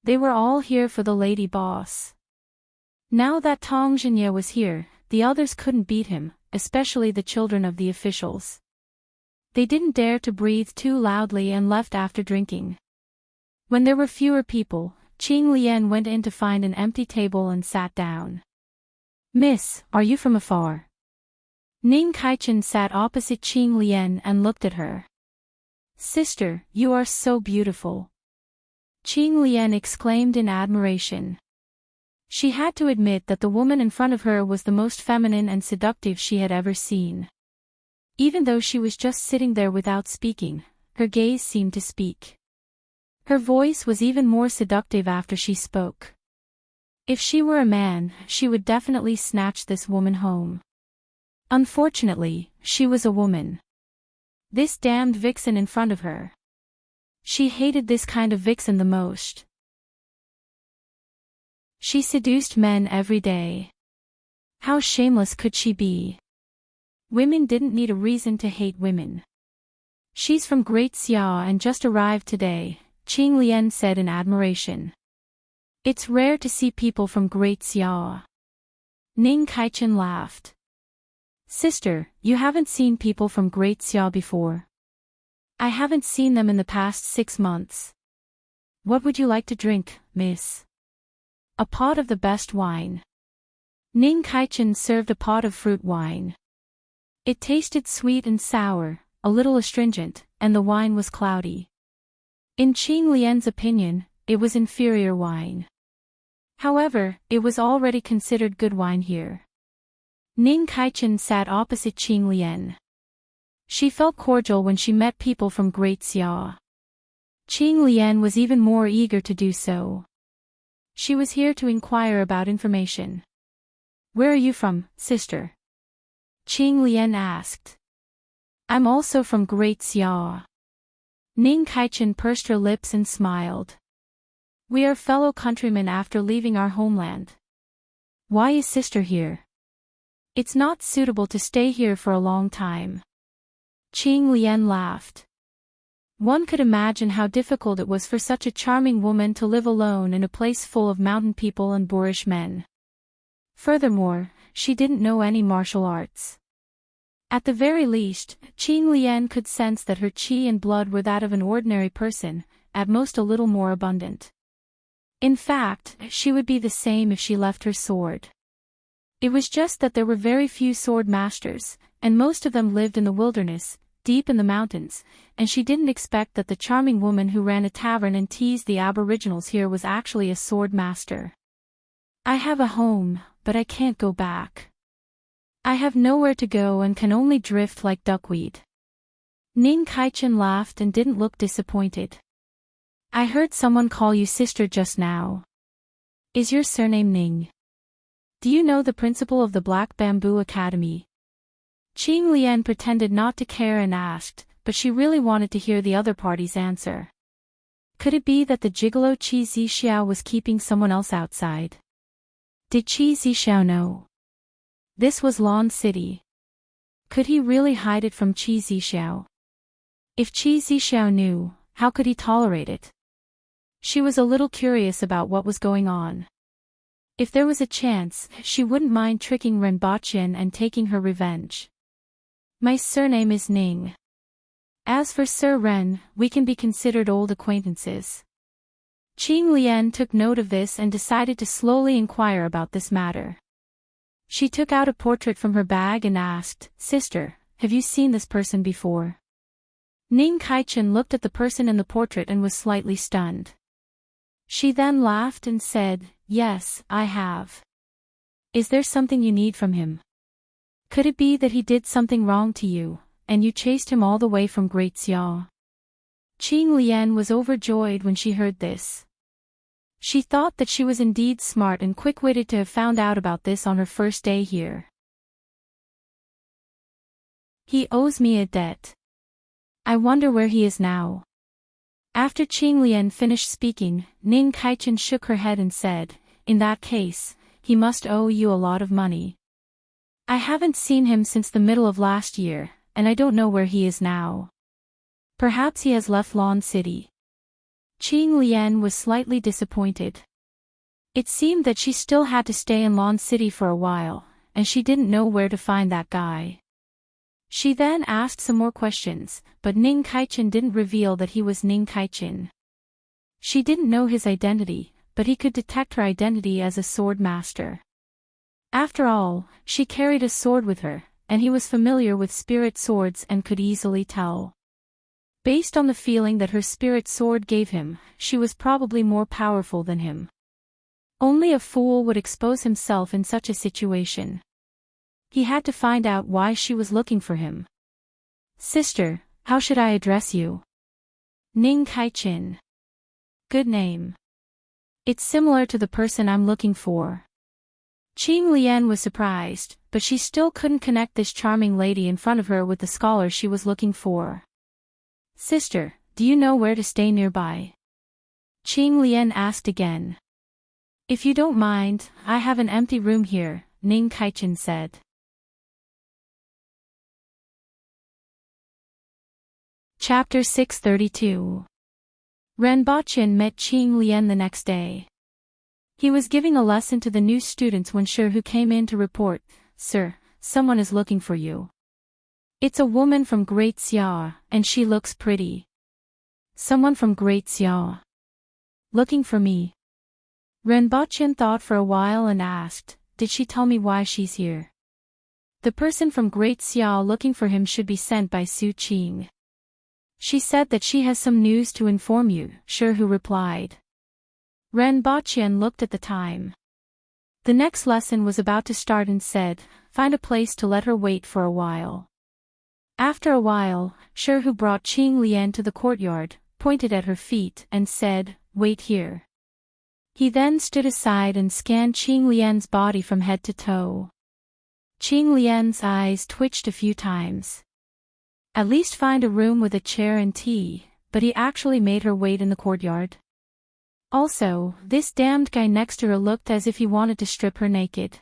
A: They were all here for the lady boss. Now that Tong Jinye was here, the others couldn't beat him, especially the children of the officials. They didn't dare to breathe too loudly and left after drinking. When there were fewer people, Qing Lian went in to find an empty table and sat down. Miss, are you from afar? Ning Kaichen sat opposite Qing Lian and looked at her. Sister, you are so beautiful. Qing Lian exclaimed in admiration. She had to admit that the woman in front of her was the most feminine and seductive she had ever seen. Even though she was just sitting there without speaking, her gaze seemed to speak. Her voice was even more seductive after she spoke. If she were a man, she would definitely snatch this woman home. Unfortunately, she was a woman. This damned vixen in front of her. She hated this kind of vixen the most. She seduced men every day. How shameless could she be? Women didn't need a reason to hate women. She's from Great Xia and just arrived today, Qing Lian said in admiration. It's rare to see people from Great Xia. Ning Kaichen laughed. Sister, you haven't seen people from Great Xia before? I haven't seen them in the past 6 months. What would you like to drink, miss? A pot of the best wine. Ning Kaichen served a pot of fruit wine. It tasted sweet and sour, a little astringent, and the wine was cloudy. In Qing Lian's opinion, it was inferior wine. However, it was already considered good wine here. Ning Kaichen sat opposite Qing Lian. She felt cordial when she met people from Great Xia. Qing Lian was even more eager to do so. She was here to inquire about information. Where are you from, sister? Qing Lian asked. I'm also from Great Xia. Ning Kaichen pursed her lips and smiled. We are fellow countrymen after leaving our homeland. Why is sister here? It's not suitable to stay here for a long time. Qing Lian laughed. One could imagine how difficult it was for such a charming woman to live alone in a place full of mountain people and boorish men. Furthermore, she didn't know any martial arts. At the very least, Qing Lian could sense that her qi and blood were that of an ordinary person, at most a little more abundant. In fact, she would be the same if she left her sword. It was just that there were very few sword masters, and most of them lived in the wilderness, deep in the mountains, and she didn't expect that the charming woman who ran a tavern and teased the aboriginals here was actually a sword master. I have a home, but I can't go back. I have nowhere to go and can only drift like duckweed. Ning Kaichen laughed and didn't look disappointed. I heard someone call you sister just now. Is your surname Ning? Do you know the principal of the Black Bamboo Academy? Qing Lian pretended not to care and asked, but she really wanted to hear the other party's answer. Could it be that the gigolo Qi Zixiao was keeping someone else outside? Did Qi Zixiao know? This was Lan City. Could he really hide it from Qi Zixiao? If Qi Zixiao knew, how could he tolerate it? She was a little curious about what was going on. If there was a chance, she wouldn't mind tricking Renbaqian and taking her revenge. My surname is Ning. As for Sir Ren, we can be considered old acquaintances. Qing Lian took note of this and decided to slowly inquire about this matter. She took out a portrait from her bag and asked, Sister, have you seen this person before? Ning Kaichen looked at the person in the portrait and was slightly stunned. She then laughed and said, Yes, I have. Is there something you need from him? Could it be that he did something wrong to you, and you chased him all the way from Great Xia? Qing Lian was overjoyed when she heard this. She thought that she was indeed smart and quick-witted to have found out about this on her first day here. He owes me a debt. I wonder where he is now. After Qing Lian finished speaking, Ning Kaichen shook her head and said, In that case, he must owe you a lot of money. I haven't seen him since the middle of last year, and I don't know where he is now. Perhaps he has left Lan City. Qing Lian was slightly disappointed. It seemed that she still had to stay in Lan City for a while, and she didn't know where to find that guy. She then asked some more questions, but Ning Kaichen didn't reveal that he was Ning Kaichen. She didn't know his identity, but he could detect her identity as a sword master. After all, she carried a sword with her, and he was familiar with spirit swords and could easily tell. Based on the feeling that her spirit sword gave him, she was probably more powerful than him. Only a fool would expose himself in such a situation. He had to find out why she was looking for him. Sister, how should I address you? Ning Kaichen. Good name. It's similar to the person I'm looking for. Qing Lian was surprised, but she still couldn't connect this charming lady in front of her with the scholar she was looking for. Sister, do you know where to stay nearby? Qing Lian asked again. If you don't mind, I have an empty room here, Ning Kaichen said. Chapter 632. Renbaqian met Qing Lian the next day. He was giving a lesson to the new students when Shi Hu came in to report, Sir, someone is looking for you. It's a woman from Great Xia, and she looks pretty. Someone from Great Xia. Looking for me? Rinpoche thought for a while and asked, did she tell me why she's here? The person from Great Xiao looking for him should be sent by Su Qing. She said that she has some news to inform you, Shihu replied. Rinpoche looked at the time. The next lesson was about to start and said, find a place to let her wait for a while. After a while, Shihu brought Qing Lian to the courtyard, pointed at her feet and said, wait here. He then stood aside and scanned Qing Lian's body from head to toe. Qing Lian's eyes twitched a few times. At least find a room with a chair and tea, but he actually made her wait in the courtyard. Also, this damned guy next to her looked as if he wanted to strip her naked.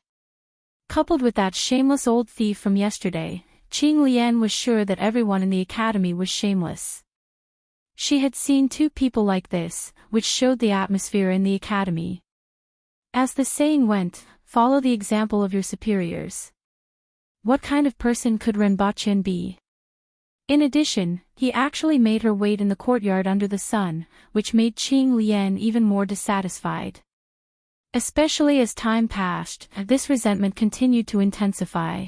A: Coupled with that shameless old thief from yesterday, Qing Lian was sure that everyone in the academy was shameless. She had seen two people like this, which showed the atmosphere in the academy. As the saying went, follow the example of your superiors. What kind of person could Rinpoche be? In addition, he actually made her wait in the courtyard under the sun, which made Qing Lian even more dissatisfied. Especially as time passed, this resentment continued to intensify.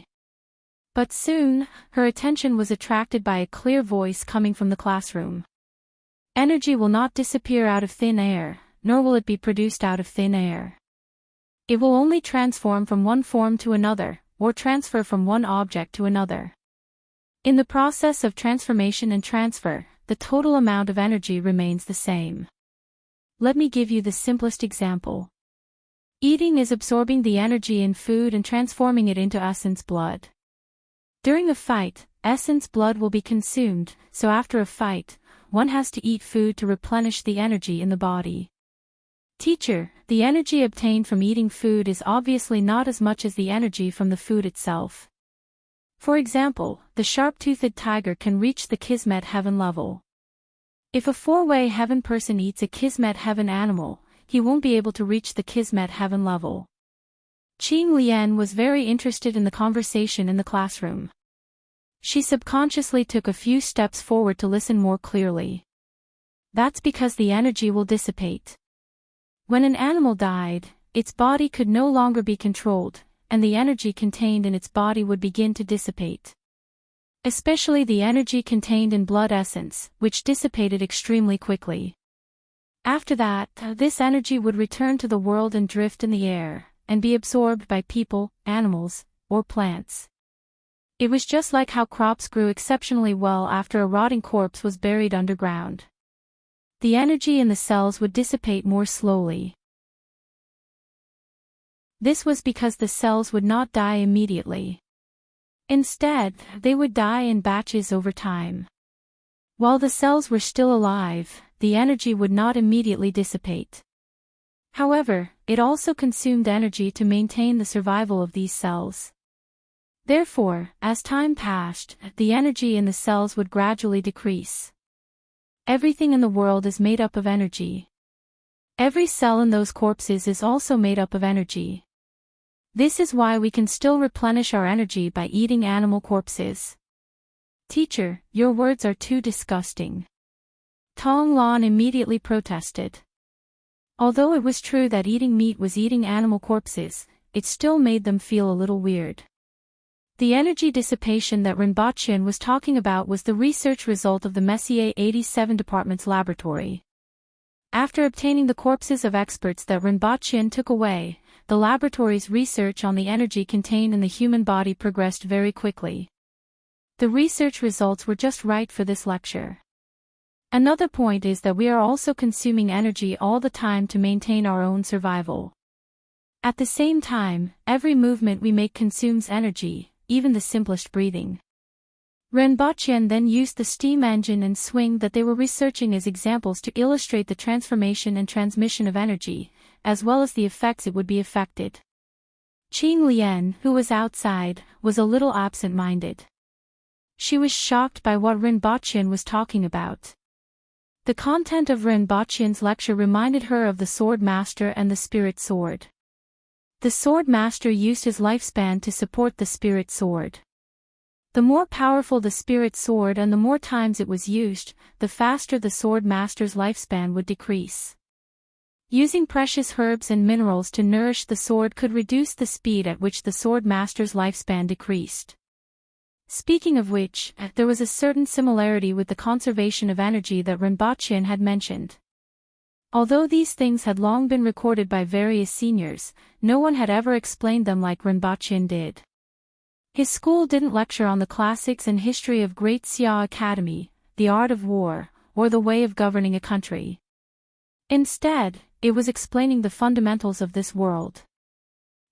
A: But soon, her attention was attracted by a clear voice coming from the classroom. Energy will not disappear out of thin air, nor will it be produced out of thin air. It will only transform from one form to another, or transfer from one object to another. In the process of transformation and transfer, the total amount of energy remains the same. Let me give you the simplest example. Eating is absorbing the energy in food and transforming it into essence blood. During a fight, essence blood will be consumed, so after a fight, one has to eat food to replenish the energy in the body. Teacher, the energy obtained from eating food is obviously not as much as the energy from the food itself. For example, the sharp-toothed tiger can reach the Kismet heaven level. If a four-way heaven person eats a Kismet heaven animal, he won't be able to reach the Kismet heaven level. Qing Lian was very interested in the conversation in the classroom. She subconsciously took a few steps forward to listen more clearly. That's because the energy will dissipate. When an animal died, its body could no longer be controlled, and the energy contained in its body would begin to dissipate. Especially the energy contained in blood essence, which dissipated extremely quickly. After that, this energy would return to the world and drift in the air, and be absorbed by people, animals, or plants. It was just like how crops grew exceptionally well after a rotting corpse was buried underground. The energy in the cells would dissipate more slowly. This was because the cells would not die immediately. Instead, they would die in batches over time. While the cells were still alive, the energy would not immediately dissipate. However, it also consumed energy to maintain the survival of these cells. Therefore, as time passed, the energy in the cells would gradually decrease. Everything in the world is made up of energy. Every cell in those corpses is also made up of energy. This is why we can still replenish our energy by eating animal corpses. Teacher, your words are too disgusting. Tong Lan immediately protested. Although it was true that eating meat was eating animal corpses, it still made them feel a little weird. The energy dissipation that Rinpoche was talking about was the research result of the Messier 87 Department's laboratory. After obtaining the corpses of experts that Rinpoche took away, the laboratory's research on the energy contained in the human body progressed very quickly. The research results were just right for this lecture. Another point is that we are also consuming energy all the time to maintain our own survival. At the same time, every movement we make consumes energy, even the simplest breathing. Rinpoche then used the steam engine and swing that they were researching as examples to illustrate the transformation and transmission of energy, as well as the effects it would be affected. Qing Lian, who was outside, was a little absent-minded. She was shocked by what Rinpoche was talking about. The content of Rinpoche's lecture reminded her of the Sword Master and the Spirit Sword. The Sword Master used his lifespan to support the Spirit Sword. The more powerful the Spirit Sword and the more times it was used, the faster the Sword Master's lifespan would decrease. Using precious herbs and minerals to nourish the sword could reduce the speed at which the sword master's lifespan decreased. Speaking of which, there was a certain similarity with the conservation of energy that Rinpoche had mentioned. Although these things had long been recorded by various seniors, no one had ever explained them like Rinpoche did. His school didn't lecture on the classics and history of Great Xia Academy, the art of war, or the way of governing a country. Instead, it was explaining the fundamentals of this world.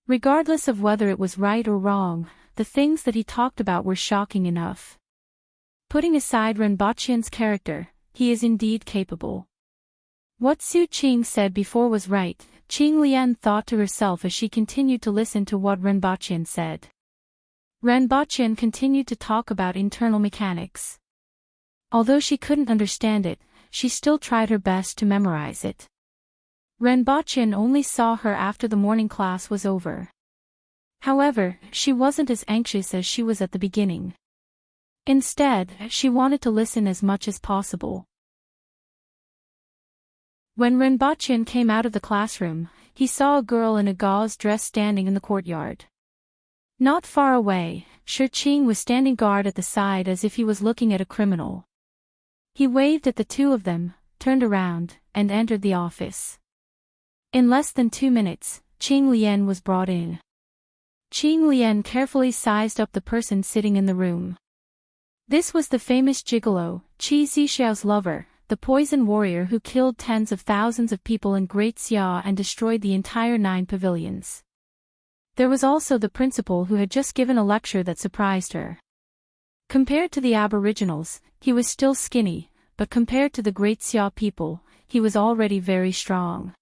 A: Regardless of whether it was right or wrong, the things that he talked about were shocking enough. Putting aside Rinpoche's character, he is indeed capable. What Su Qing said before was right, Qing Lian thought to herself as she continued to listen to what Rinpoche said. Rinpoche continued to talk about internal mechanics. Although she couldn't understand it, she still tried her best to memorize it. Rinpoche only saw her after the morning class was over. However, she wasn't as anxious as she was at the beginning. Instead, she wanted to listen as much as possible. When Rinpoche came out of the classroom, he saw a girl in a gauze dress standing in the courtyard. Not far away, Shi Qing was standing guard at the side as if he was looking at a criminal. He waved at the two of them, turned around, and entered the office. In less than 2 minutes, Qing Lian was brought in. Qing Lian carefully sized up the person sitting in the room. This was the famous gigolo, Qi Zixiao's lover, the poison warrior who killed tens of thousands of people in Great Xia and destroyed the entire 9 pavilions. There was also the principal who had just given a lecture that surprised her. Compared to the aboriginals, he was still skinny, but compared to the Great Xia people, he was already very strong.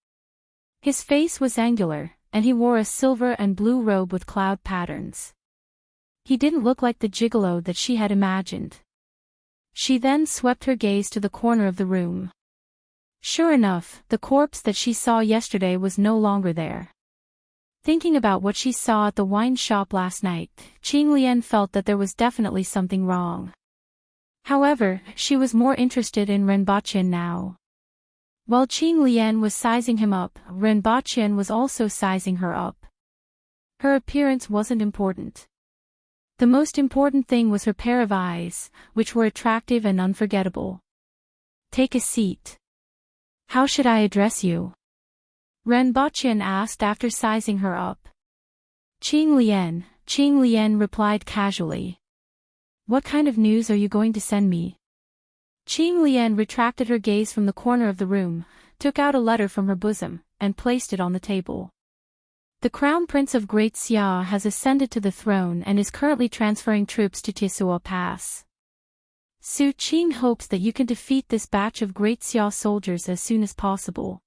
A: His face was angular, and he wore a silver and blue robe with cloud patterns. He didn't look like the gigolo that she had imagined. She then swept her gaze to the corner of the room. Sure enough, the corpse that she saw yesterday was no longer there. Thinking about what she saw at the wine shop last night, Qing Lian felt that there was definitely something wrong. However, she was more interested in Rinpoche now. While Qing Lian was sizing him up, Rinpoche was also sizing her up. Her appearance wasn't important. The most important thing was her pair of eyes, which were attractive and unforgettable. "Take a seat. How should I address you?" Rinpoche asked after sizing her up. Qing Lian replied casually. "What kind of news are you going to send me?" Qing Lian retracted her gaze from the corner of the room, took out a letter from her bosom, and placed it on the table. "The Crown Prince of Great Xia has ascended to the throne and is currently transferring troops to Tisua Pass. Su Qing hopes that you can defeat this batch of Great Xia soldiers as soon as possible.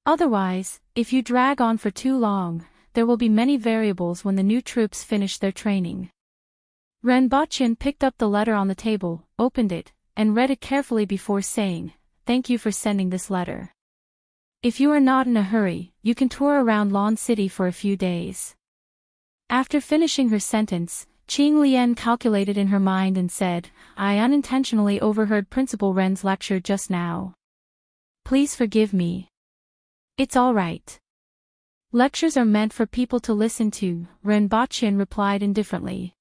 A: Otherwise, if you drag on for too long, there will be many variables when the new troops finish their training." Rinpoche picked up the letter on the table, opened it, and read it carefully before saying, "Thank you for sending this letter. If you are not in a hurry, you can tour around Lan City for a few days." After finishing her sentence, Qing Lian calculated in her mind and said, "I unintentionally overheard Principal Ren's lecture just now. Please forgive me." "It's all right. Lectures are meant for people to listen to," Rinpoche replied indifferently.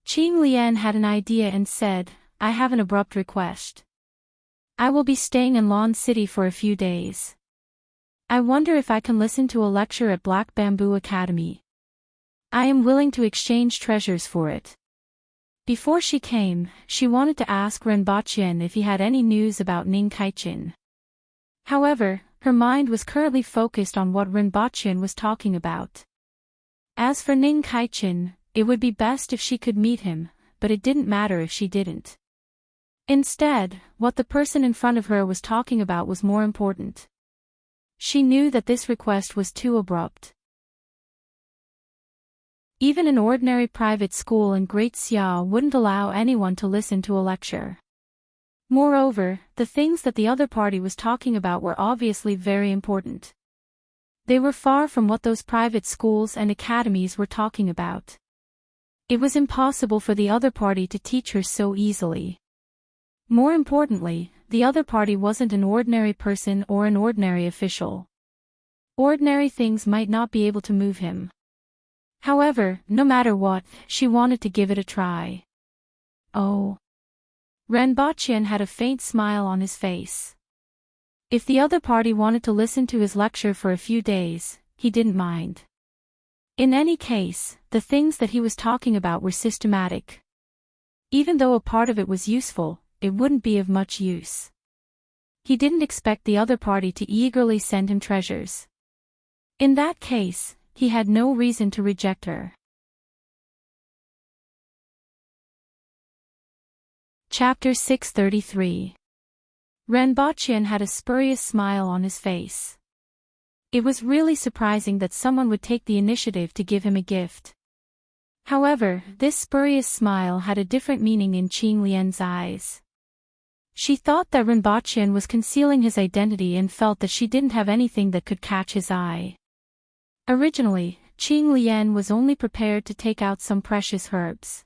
A: Qing Lian had an idea and said, "I have an abrupt request. I will be staying in Lan City for a few days. I wonder if I can listen to a lecture at Black Bamboo Academy. I am willing to exchange treasures for it." Before she came, she wanted to ask Rinpoche if he had any news about Ning Kaichen. However, her mind was currently focused on what Rinpoche was talking about. As for Ning Kaichen, it would be best if she could meet him, but it didn't matter if she didn't. Instead, what the person in front of her was talking about was more important. She knew that this request was too abrupt. Even an ordinary private school in Great Xia wouldn't allow anyone to listen to a lecture. Moreover, the things that the other party was talking about were obviously very important. They were far from what those private schools and academies were talking about. It was impossible for the other party to teach her so easily. More importantly, the other party wasn't an ordinary person or an ordinary official. Ordinary things might not be able to move him. However, no matter what, she wanted to give it a try. Oh. Renbochin had a faint smile on his face. If the other party wanted to listen to his lecture for a few days, he didn't mind. In any case, the things that he was talking about were systematic. Even though a part of it was useful, it wouldn't be of much use. He didn't expect the other party to eagerly send him treasures. In that case, he had no reason to reject her. Chapter 633. Renbochin had a spurious smile on his face. It was really surprising that someone would take the initiative to give him a gift. However, this spurious smile had a different meaning in Qing Lian's eyes. She thought that Renbochin was concealing his identity and felt that she didn't have anything that could catch his eye. Originally, Qing Lian was only prepared to take out some precious herbs.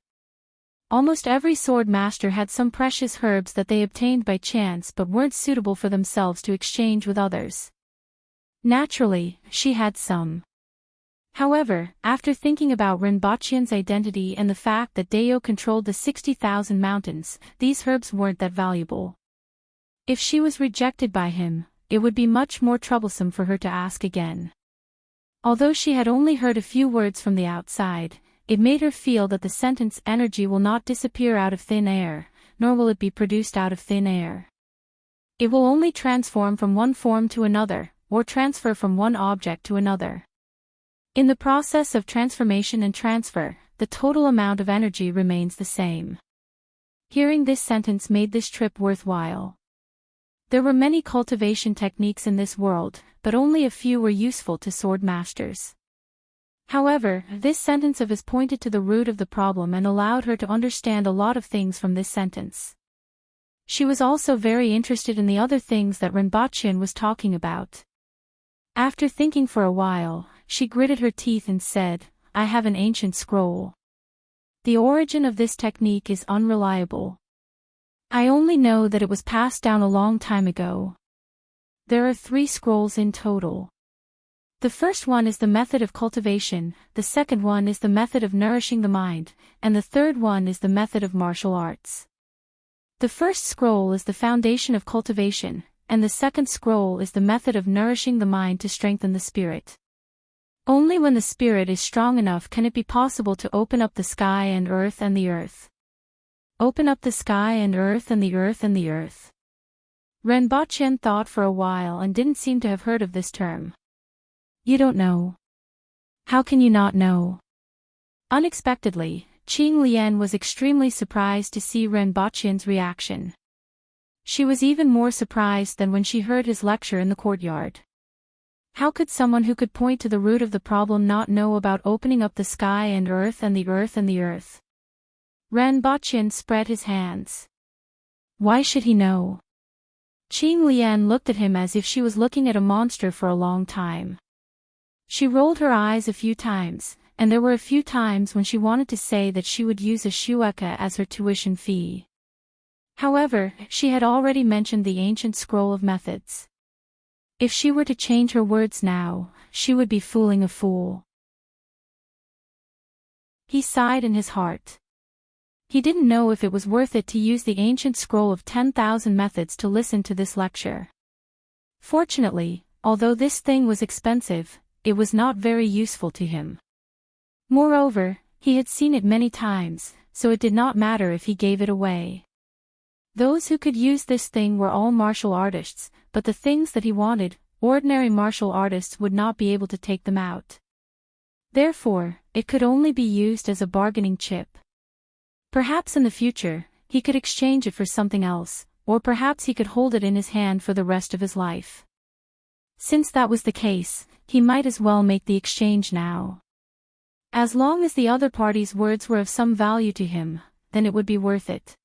A: Almost every sword master had some precious herbs that they obtained by chance but weren't suitable for themselves to exchange with others. Naturally, she had some. However, after thinking about Renbochin's identity and the fact that Deo controlled the 60,000 mountains, these herbs weren't that valuable. If she was rejected by him, it would be much more troublesome for her to ask again. Although she had only heard a few words from the outside, it made her feel that the sentence energy will not disappear out of thin air, nor will it be produced out of thin air. It will only transform from one form to another, or transfer from one object to another. In the process of transformation and transfer, the total amount of energy remains the same. Hearing this sentence made this trip worthwhile. There were many cultivation techniques in this world, but only a few were useful to sword masters. However, this sentence of his pointed to the root of the problem and allowed her to understand a lot of things from this sentence. She was also very interested in the other things that Renbochin was talking about. After thinking for a while, she gritted her teeth and said, "I have an ancient scroll. The origin of this technique is unreliable. I only know that it was passed down a long time ago. There are 3 scrolls in total. The first one is the method of cultivation, the second one is the method of nourishing the mind, and the third one is the method of martial arts. The first scroll is the foundation of cultivation, and the second scroll is the method of nourishing the mind to strengthen the spirit. Only when the spirit is strong enough can it be possible to open up the sky and earth and the earth. Open up the sky and earth and the earth and the earth." Renbochin thought for a while and didn't seem to have heard of this term. "You don't know. How can you not know?" Unexpectedly, Qing Lian was extremely surprised to see Renbochin's reaction. She was even more surprised than when she heard his lecture in the courtyard. How could someone who could point to the root of the problem not know about opening up the sky and earth and the earth and the earth? Renbochin spread his hands. Why should he know? Qing Lian looked at him as if she was looking at a monster for a long time. She rolled her eyes a few times, and there were a few times when she wanted to say that she would use a shueka as her tuition fee. However, she had already mentioned the ancient scroll of methods. If she were to change her words now, she would be fooling a fool. He sighed in his heart. He didn't know if it was worth it to use the ancient scroll of 10,000 methods to listen to this lecture. Fortunately, although this thing was expensive, it was not very useful to him. Moreover, he had seen it many times, so it did not matter if he gave it away. Those who could use this thing were all martial artists, but the things that he wanted, ordinary martial artists would not be able to take them out. Therefore, it could only be used as a bargaining chip. Perhaps in the future, he could exchange it for something else, or perhaps he could hold it in his hand for the rest of his life. Since that was the case, he might as well make the exchange now. As long as the other party's words were of some value to him, then it would be worth it.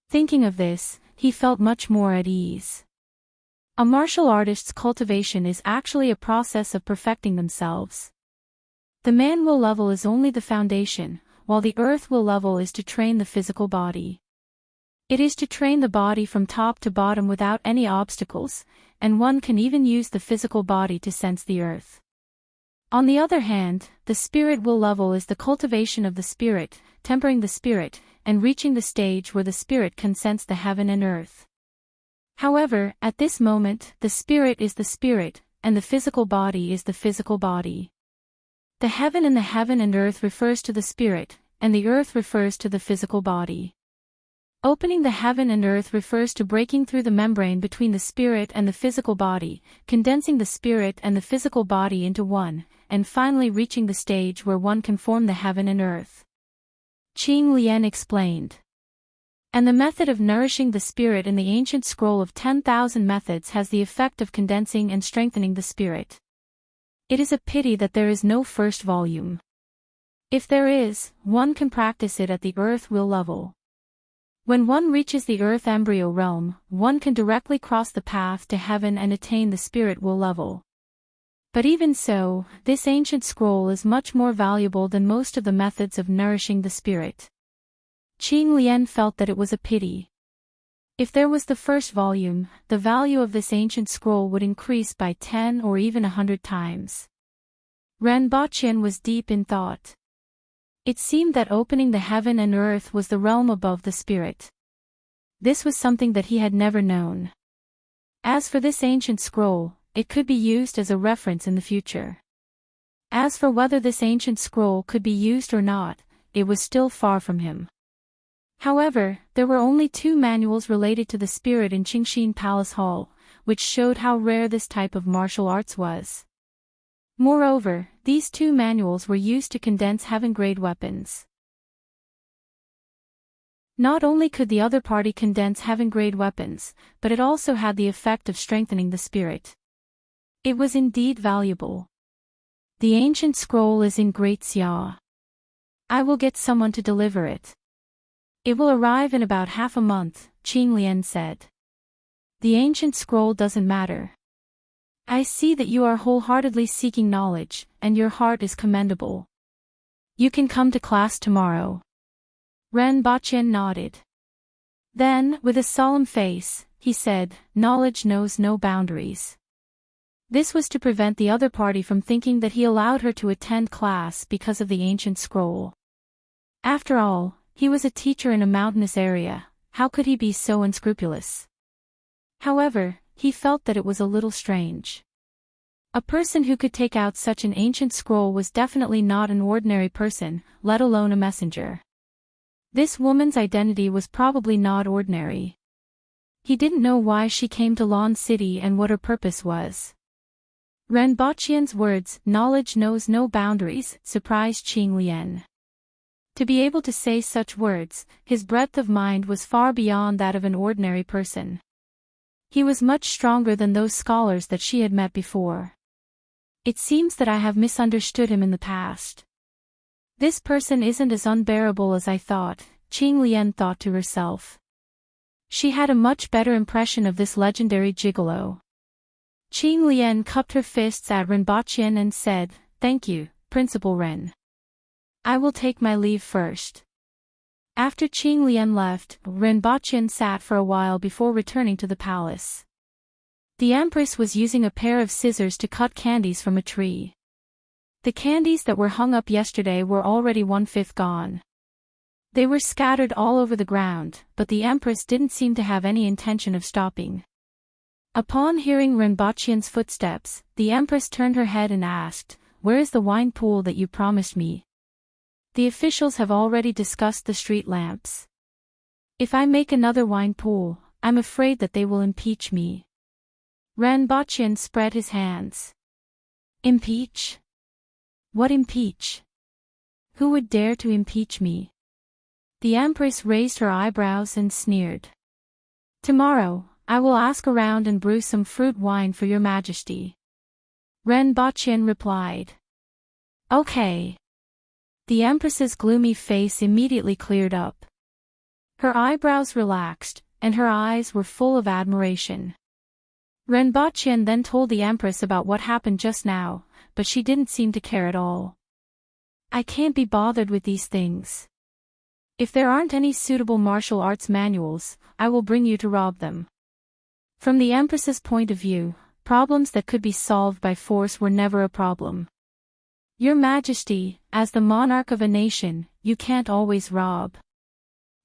A: Thinking of this, he felt much more at ease. A martial artist's cultivation is actually a process of perfecting themselves. The man will level is only the foundation, while the earth will level is to train the physical body. It is to train the body from top to bottom without any obstacles, and one can even use the physical body to sense the earth. On the other hand, the spirit will level is the cultivation of the spirit, tempering the spirit, and reaching the stage where the spirit can sense the heaven and earth. However, at this moment, the spirit is the spirit, and the physical body is the physical body. The heaven and earth refers to the spirit, and the earth refers to the physical body. Opening the heaven and earth refers to breaking through the membrane between the spirit and the physical body, condensing the spirit and the physical body into one, and finally reaching the stage where one can form the heaven and earth. Qing Lian explained. And the method of nourishing the spirit in the ancient scroll of 10,000 methods has the effect of condensing and strengthening the spirit. It is a pity that there is no first volume. If there is, one can practice it at the earth will level. When one reaches the earth embryo realm, one can directly cross the path to heaven and attain the spirit will level. But even so, this ancient scroll is much more valuable than most of the methods of nourishing the spirit. Qing Lian felt that it was a pity. If there was the first volume, the value of this ancient scroll would increase by 10 or even 100 times. Ren Baqian was deep in thought. It seemed that opening the heaven and earth was the realm above the spirit. This was something that he had never known. As for this ancient scroll, it could be used as a reference in the future. As for whether this ancient scroll could be used or not, it was still far from him. However, there were only 2 manuals related to the spirit in Qingxin Palace Hall, which showed how rare this type of martial arts was. Moreover, these 2 manuals were used to condense heaven-grade weapons. Not only could the other party condense heaven-grade weapons, but it also had the effect of strengthening the spirit. It was indeed valuable. The ancient scroll is in Great Xia. I will get someone to deliver it. It will arrive in about half a month, Qing Lian said. The ancient scroll doesn't matter. I see that you are wholeheartedly seeking knowledge, and your heart is commendable. You can come to class tomorrow. Ren Baqian nodded. Then, with a solemn face, he said, knowledge knows no boundaries. This was to prevent the other party from thinking that he allowed her to attend class because of the ancient scroll. After all, he was a teacher in a mountainous area, how could he be so unscrupulous? However, he felt that it was a little strange. A person who could take out such an ancient scroll was definitely not an ordinary person, let alone a messenger. This woman's identity was probably not ordinary. He didn't know why she came to Lan City and what her purpose was. Ren Baqian's words, knowledge knows no boundaries, surprised Qing Lian. To be able to say such words, his breadth of mind was far beyond that of an ordinary person. He was much stronger than those scholars that she had met before. It seems that I have misunderstood him in the past. This person isn't as unbearable as I thought, Qing Lian thought to herself. She had a much better impression of this legendary gigolo. Qing Lian cupped her fists at Ren Baqian and said, "Thank you, Principal Ren. I will take my leave first." After Qing Lian left, Ren Baqian sat for a while before returning to the palace. The Empress was using a pair of scissors to cut candies from a tree. The candies that were hung up yesterday were already 1/5 gone. They were scattered all over the ground, but the Empress didn't seem to have any intention of stopping. Upon hearing Ren Baqian's footsteps, the Empress turned her head and asked, "Where is the wine pool that you promised me?" "The officials have already discussed the street lamps. If I make another wine pool, I'm afraid that they will impeach me." Ren Baqian spread his hands. "Impeach? What impeach? Who would dare to impeach me?" The Empress raised her eyebrows and sneered. "Tomorrow, I will ask around and brew some fruit wine for your Majesty." Ren Baqian replied. "Okay." The Empress's gloomy face immediately cleared up. Her eyebrows relaxed, and her eyes were full of admiration. Ren Baqian then told the Empress about what happened just now, but she didn't seem to care at all. "I can't be bothered with these things. If there aren't any suitable martial arts manuals, I will bring you to rob them. From the Empress's point of view, problems that could be solved by force were never a problem. Your Majesty, as the monarch of a nation, you can't always rob.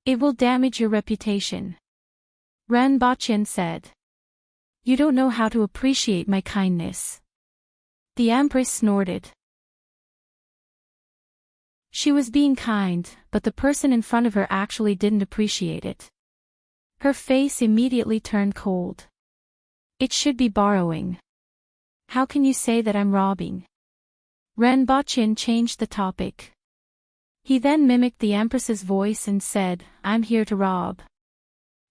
A: It will damage your reputation. Ren Baqin said. You don't know how to appreciate my kindness. The Empress snorted. She was being kind, but the person in front of her actually didn't appreciate it. Her face immediately turned cold. It should be borrowing. How can you say that I'm robbing? Ren Baqin changed the topic. He then mimicked the Empress's voice and said, I'm here to rob.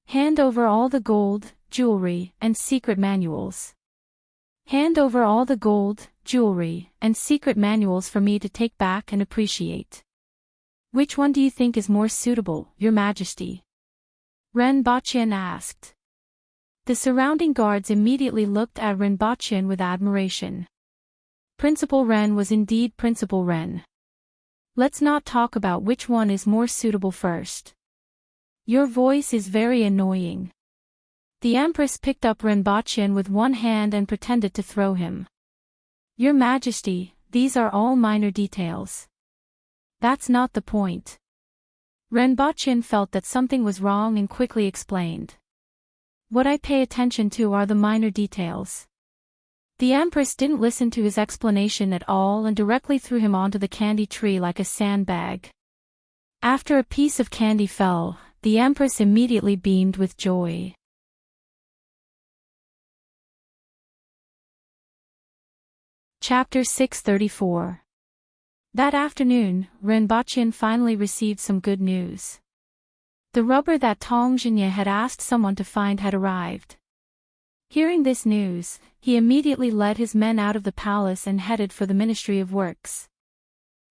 A: Hand over all the gold, jewelry, and secret manuals. Hand over all the gold, jewelry, and secret manuals for me to take back and appreciate. Which one do you think is more suitable, Your Majesty? Ren Baqin asked. The surrounding guards immediately looked at Ren Baqin with admiration. Principal Ren was indeed Principal Ren. Let's not talk about which one is more suitable first. Your voice is very annoying. The Empress picked up Ren Baqin with one hand and pretended to throw him. Your Majesty, these are all minor details. That's not the point. Ren Baqin felt that something was wrong and quickly explained. What I pay attention to are the minor details. The Empress didn't listen to his explanation at all and directly threw him onto the candy tree like a sandbag. After a piece of candy fell, the Empress immediately beamed with joy. Chapter 634. That afternoon, Ren Baqin finally received some good news. The rubber that Tong Jinye had asked someone to find had arrived. Hearing this news, he immediately led his men out of the palace and headed for the Ministry of Works.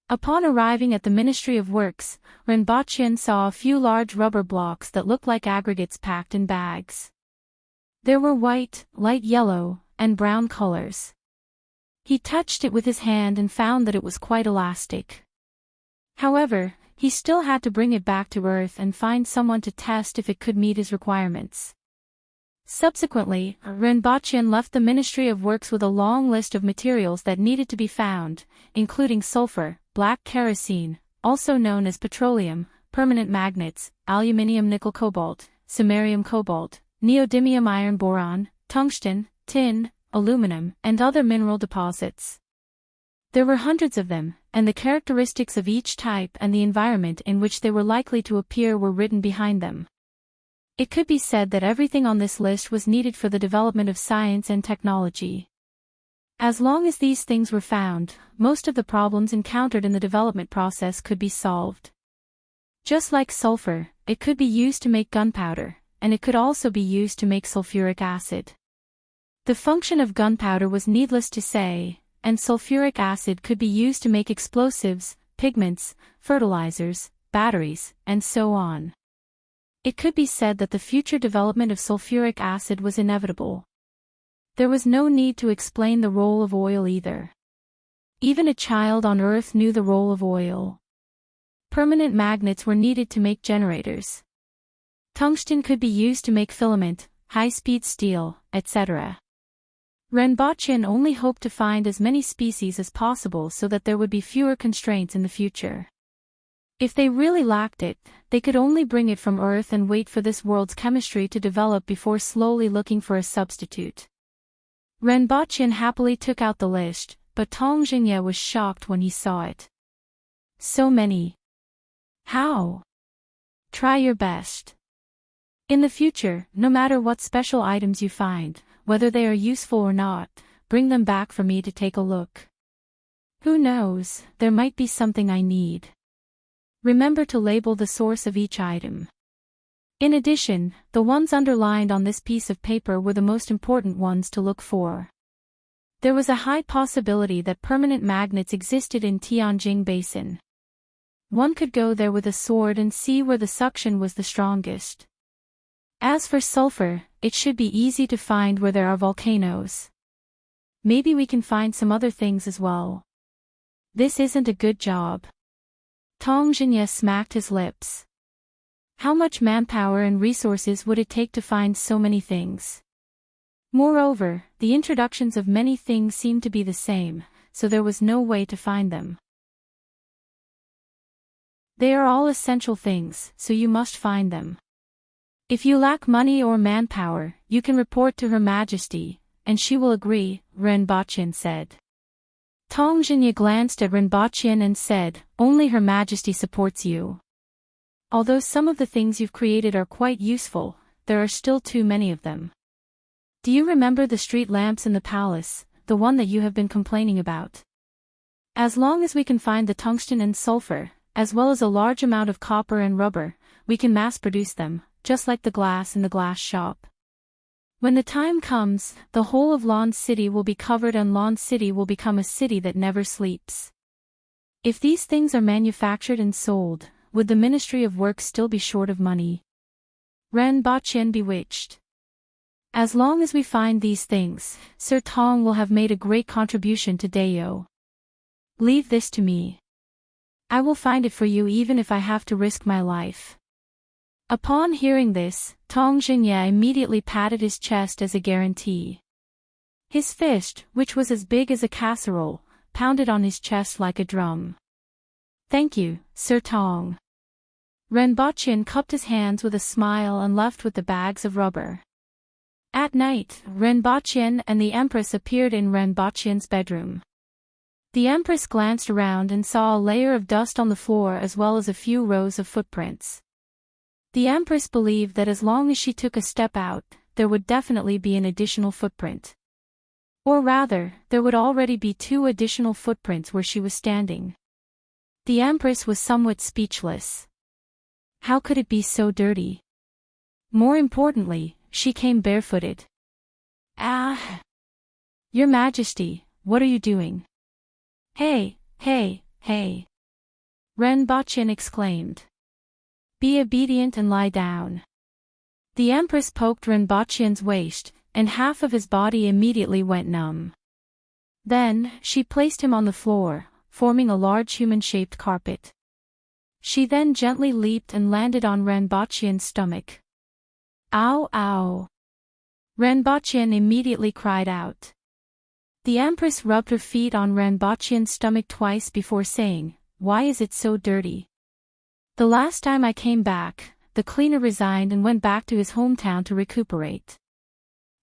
A: Upon arriving at the Ministry of Works, Ren Baqin saw a few large rubber blocks that looked like aggregates packed in bags. There were white, light yellow, and brown colors. He touched it with his hand and found that it was quite elastic. However, he still had to bring it back to Earth and find someone to test if it could meet his requirements. Subsequently, Ren Baqin left the Ministry of Works with a long list of materials that needed to be found, including sulfur, black kerosene, also known as petroleum, permanent magnets, aluminium nickel cobalt, samarium cobalt, neodymium iron boron, tungsten, tin, aluminum, and other mineral deposits. There were hundreds of them, and the characteristics of each type and the environment in which they were likely to appear were written behind them. It could be said that everything on this list was needed for the development of science and technology. As long as these things were found, most of the problems encountered in the development process could be solved. Just like sulfur, it could be used to make gunpowder, and it could also be used to make sulfuric acid. The function of gunpowder was needless to say, and sulfuric acid could be used to make explosives, pigments, fertilizers, batteries, and so on. It could be said that the future development of sulfuric acid was inevitable. There was no need to explain the role of oil either. Even a child on Earth knew the role of oil. Permanent magnets were needed to make generators. Tungsten could be used to make filament, high-speed steel, etc. Ren Baqin only hoped to find as many species as possible so that there would be fewer constraints in the future. If they really lacked it, they could only bring it from Earth and wait for this world's chemistry to develop before slowly looking for a substitute. Ren Baqin happily took out the list, but Tong Jinye was shocked when he saw it. So many. How? Try your best. In the future, no matter what special items you find, whether they are useful or not, bring them back for me to take a look. Who knows, there might be something I need. Remember to label the source of each item. In addition, the ones underlined on this piece of paper were the most important ones to look for. There was a high possibility that permanent magnets existed in Tianjing Basin. One could go there with a sword and see where the suction was the strongest. As for sulfur, it should be easy to find where there are volcanoes. Maybe we can find some other things as well. This isn't a good job. Tong Jinye smacked his lips. How much manpower and resources would it take to find so many things? Moreover, the introductions of many things seemed to be the same, so there was no way to find them. They are all essential things, so you must find them. If you lack money or manpower, you can report to Her Majesty, and she will agree, Renbochin said. Tong Xinye glanced at Renbochin and said, only Her Majesty supports you. Although some of the things you've created are quite useful, there are still too many of them. Do you remember the street lamps in the palace, the one that you have been complaining about? As long as we can find the tungsten and sulfur, as well as a large amount of copper and rubber, we can mass-produce them, just like the glass in the glass shop. When the time comes, the whole of Lawn City will be covered and Lawn City will become a city that never sleeps. If these things are manufactured and sold, would the Ministry of Work still be short of money? Renbochin bewitched. As long as we find these things, Sir Tong will have made a great contribution to Dayo. Leave this to me. I will find it for you even if I have to risk my life. Upon hearing this, Tong Xinye immediately patted his chest as a guarantee. His fist, which was as big as a casserole, pounded on his chest like a drum. Thank you, Sir Tong. Renbochin cupped his hands with a smile and left with the bags of rubber. At night, Renbochin and the Empress appeared in Renbochin's bedroom. The Empress glanced around and saw a layer of dust on the floor as well as a few rows of footprints. The Empress believed that as long as she took a step out, there would definitely be an additional footprint. Or rather, there would already be 2 additional footprints where she was standing. The Empress was somewhat speechless. How could it be so dirty? More importantly, she came barefooted. Ah! Your Majesty, what are you doing? Hey, hey, hey! Renbochin exclaimed. Be obedient and lie down. The Empress poked Renbochin's waist, and half of his body immediately went numb. Then, she placed him on the floor, forming a large human-shaped carpet. She then gently leaped and landed on Renbochin's stomach. Ow, ow! Renbochin immediately cried out. The Empress rubbed her feet on Renbochin's stomach twice before saying, Why is it so dirty? The last time I came back, the cleaner resigned and went back to his hometown to recuperate.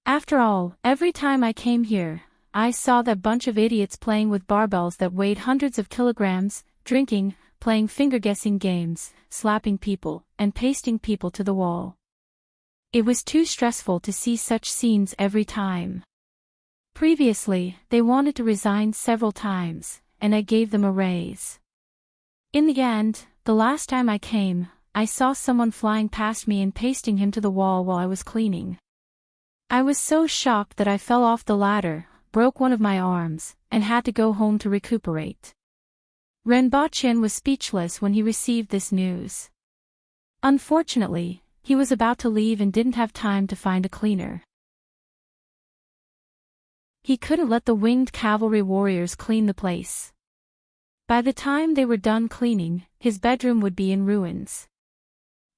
A: After all, every time I came here, I saw that bunch of idiots playing with barbells that weighed hundreds of kilograms, drinking, playing finger-guessing games, slapping people, and pasting people to the wall. It was too stressful to see such scenes every time. Previously, they wanted to resign several times, and I gave them a raise. In the end, the last time I came, I saw someone flying past me and pasting him to the wall while I was cleaning. I was so shocked that I fell off the ladder, broke one of my arms, and had to go home to recuperate. Renbochin was speechless when he received this news. Unfortunately, he was about to leave and didn't have time to find a cleaner. He couldn't let the winged cavalry warriors clean the place. By the time they were done cleaning, his bedroom would be in ruins.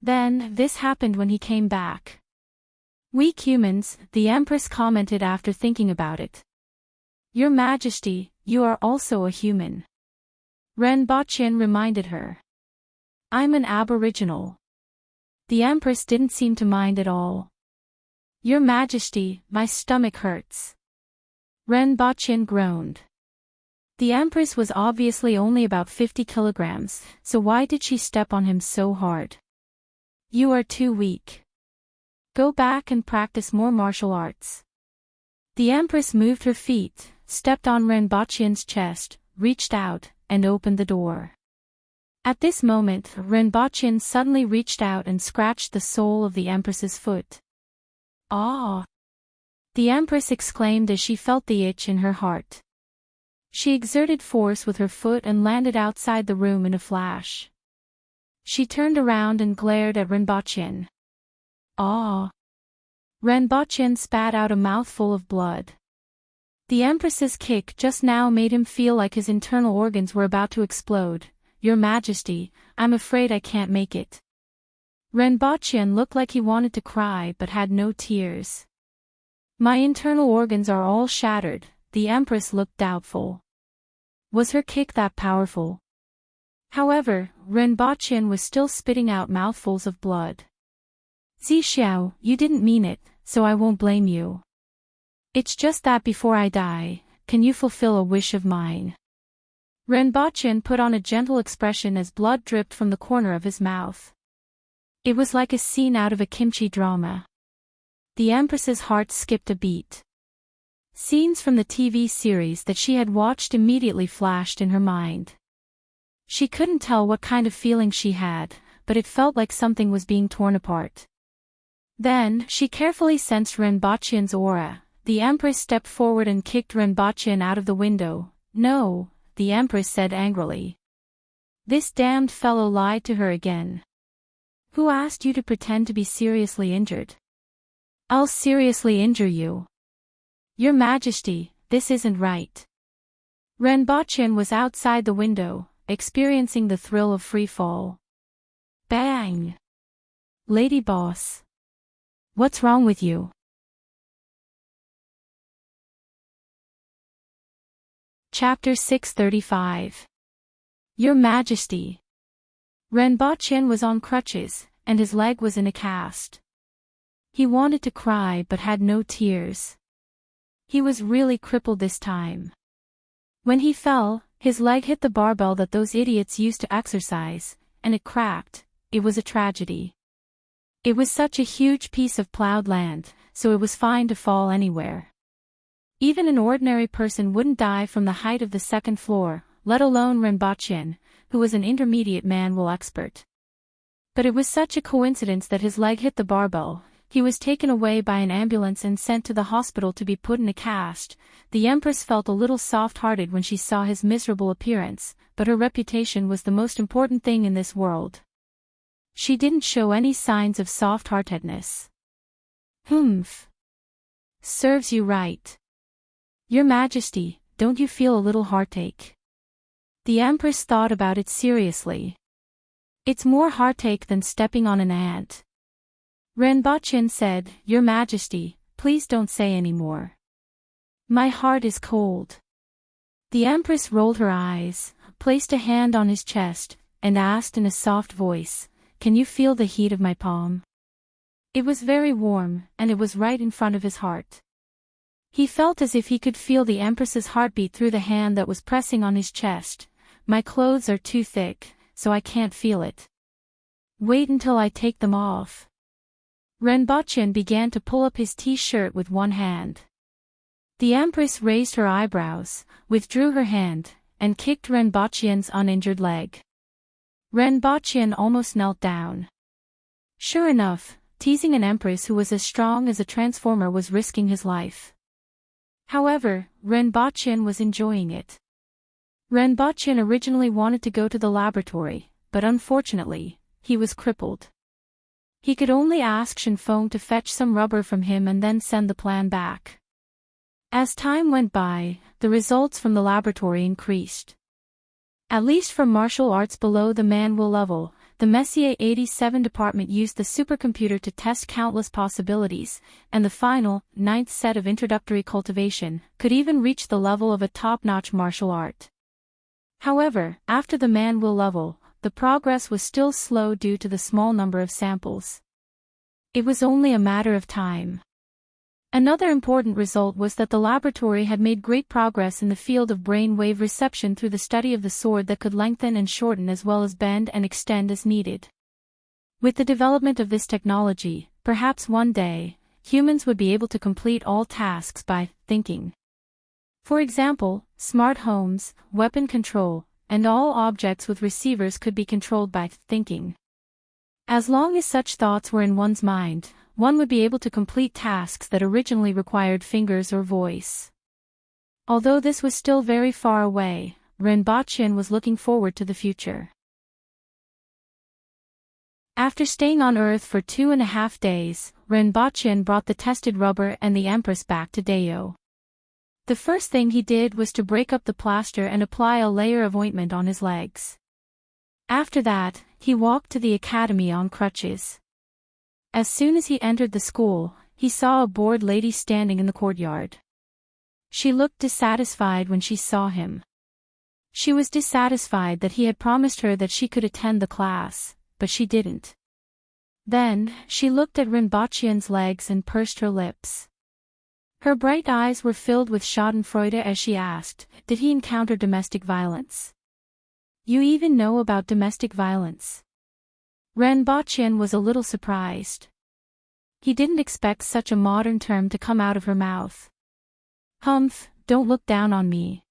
A: Then, this happened when he came back. Weak humans, the Empress commented after thinking about it. Your Majesty, you are also a human. Renbochin reminded her. I'm an aboriginal. The Empress didn't seem to mind at all. Your Majesty, my stomach hurts. Renbochin groaned. The Empress was obviously only about 50 kilograms, so why did she step on him so hard? You are too weak. Go back and practice more martial arts. The Empress moved her feet, stepped on Renbochin's chest, reached out, and opened the door. At this moment, Renbochin suddenly reached out and scratched the sole of the Empress's foot. Ah! The Empress exclaimed as she felt the itch in her heart. She exerted force with her foot and landed outside the room in a flash. She turned around and glared at Renbochin. Ah! Renbochin spat out a mouthful of blood. The Empress's kick just now made him feel like his internal organs were about to explode. Your Majesty, I'm afraid I can't make it. Renbocchen looked like he wanted to cry but had no tears. My internal organs are all shattered, the Empress looked doubtful. Was her kick that powerful? However, Renbocchen was still spitting out mouthfuls of blood. Zixiao, you didn't mean it, so I won't blame you. It's just that before I die, can you fulfill a wish of mine? Renbocchen put on a gentle expression as blood dripped from the corner of his mouth. It was like a scene out of a kimchi drama. The Empress's heart skipped a beat. Scenes from the TV series that she had watched immediately flashed in her mind. She couldn't tell what kind of feeling she had, but it felt like something was being torn apart. Then, she carefully sensed Renbochen's aura. The Empress stepped forward and kicked Renbocchen out of the window. No, the Empress said angrily. This damned fellow lied to her again. Who asked you to pretend to be seriously injured? I'll seriously injure you. Your Majesty, this isn't right. Renbocchen was outside the window, experiencing the thrill of free fall. Bang! Lady Boss. What's wrong with you? Chapter 635. Your Majesty. Renbocchen was on crutches, and his leg was in a cast. He wanted to cry but had no tears. He was really crippled this time. When he fell, his leg hit the barbell that those idiots used to exercise, and it cracked. It was a tragedy. It was such a huge piece of plowed land, so it was fine to fall anywhere. Even an ordinary person wouldn't die from the height of the second floor, let alone Renbocchen, who was an intermediate manual expert. But it was such a coincidence that his leg hit the barbell. He was taken away by an ambulance and sent to the hospital to be put in a cast. The Empress felt a little soft-hearted when she saw his miserable appearance, but her reputation was the most important thing in this world. She didn't show any signs of soft-heartedness. Humph. Serves you right. Your Majesty, don't you feel a little heartache? The Empress thought about it seriously. It's more heartache than stepping on an ant. Renbocchen said, Your Majesty, please don't say any more. My heart is cold. The Empress rolled her eyes, placed a hand on his chest, and asked in a soft voice, Can you feel the heat of my palm? It was very warm, and it was right in front of his heart. He felt as if he could feel the Empress's heartbeat through the hand that was pressing on his chest. My clothes are too thick, so I can't feel it. Wait until I take them off. Renbocchen began to pull up his t-shirt with one hand. The Empress raised her eyebrows, withdrew her hand, and kicked Renbochen's uninjured leg. Renbocchen almost knelt down. Sure enough, teasing an Empress who was as strong as a transformer was risking his life. However, Renbocchen was enjoying it. Renbocchen originally wanted to go to the laboratory, but unfortunately, he was crippled. He could only ask Shenfeng to fetch some rubber from him and then send the plan back. As time went by, the results from the laboratory increased. At least for martial arts below the manual level, the Messier 87 department used the supercomputer to test countless possibilities, and the final, 9th set of introductory cultivation, could even reach the level of a top-notch martial art. However, after the manual level, the progress was still slow due to the small number of samples. It was only a matter of time. Another important result was that the laboratory had made great progress in the field of brain wave reception through the study of the sword that could lengthen and shorten as well as bend and extend as needed. With the development of this technology, perhaps one day, humans would be able to complete all tasks by thinking. For example, smart homes, weapon control, and all objects with receivers could be controlled by thinking. As long as such thoughts were in one's mind, one would be able to complete tasks that originally required fingers or voice. Although this was still very far away, Renbocchen was looking forward to the future. After staying on Earth for 2.5 days, Renbocchen brought the tested rubber and the Empress back to Deo. The first thing he did was to break up the plaster and apply a layer of ointment on his legs. After that, he walked to the academy on crutches. As soon as he entered the school, he saw a bored lady standing in the courtyard. She looked dissatisfied when she saw him. She was dissatisfied that he had promised her that she could attend the class, but she didn't. Then, she looked at Rinpoche's legs and pursed her lips. Her bright eyes were filled with schadenfreude as she asked, did he encounter domestic violence? You even know about domestic violence? Rinpoche was a little surprised. He didn't expect such a modern term to come out of her mouth. Humph, don't look down on me.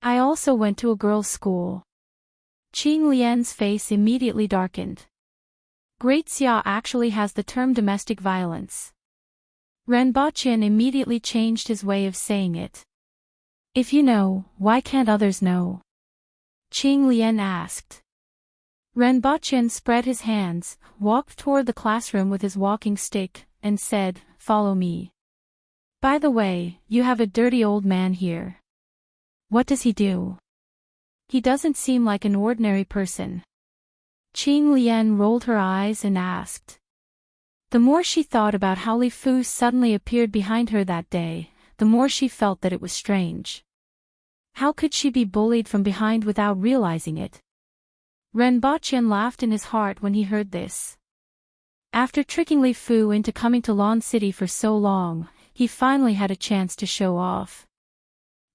A: I also went to a girls' school. Qing Lian's face immediately darkened. Great Xia actually has the term domestic violence. Rinpoche immediately changed his way of saying it. If you know, why can't others know? Qing Lian asked. Rinpoche spread his hands, walked toward the classroom with his walking stick, and said, follow me. By the way, you have a dirty old man here. What does he do? He doesn't seem like an ordinary person. Qing Lian rolled her eyes and asked. The more she thought about how Li Fu suddenly appeared behind her that day, the more she felt that it was strange. How could she be bullied from behind without realizing it? Rinpoche laughed in his heart when he heard this. After tricking Li Fu into coming to Lan City for so long, he finally had a chance to show off.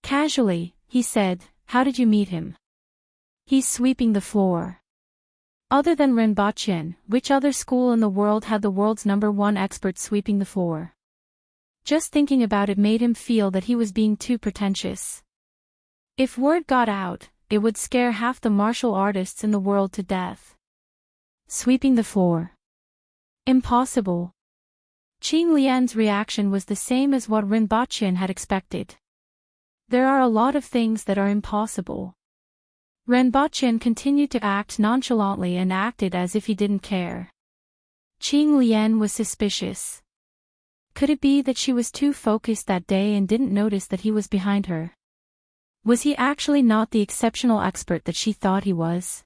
A: Casually, he said, how did you meet him? He's sweeping the floor. Other than Rinpoche, which other school in the world had the world's #1 expert sweeping the floor? Just thinking about it made him feel that he was being too pretentious. If word got out, it would scare half the martial artists in the world to death. Sweeping the floor. Impossible. Qing Lian's reaction was the same as what Rinpoche had expected. There are a lot of things that are impossible. Rinpoche continued to act nonchalantly and acted as if he didn't care. Qing Lian was suspicious. Could it be that she was too focused that day and didn't notice that he was behind her? Was he actually not the exceptional expert that she thought he was?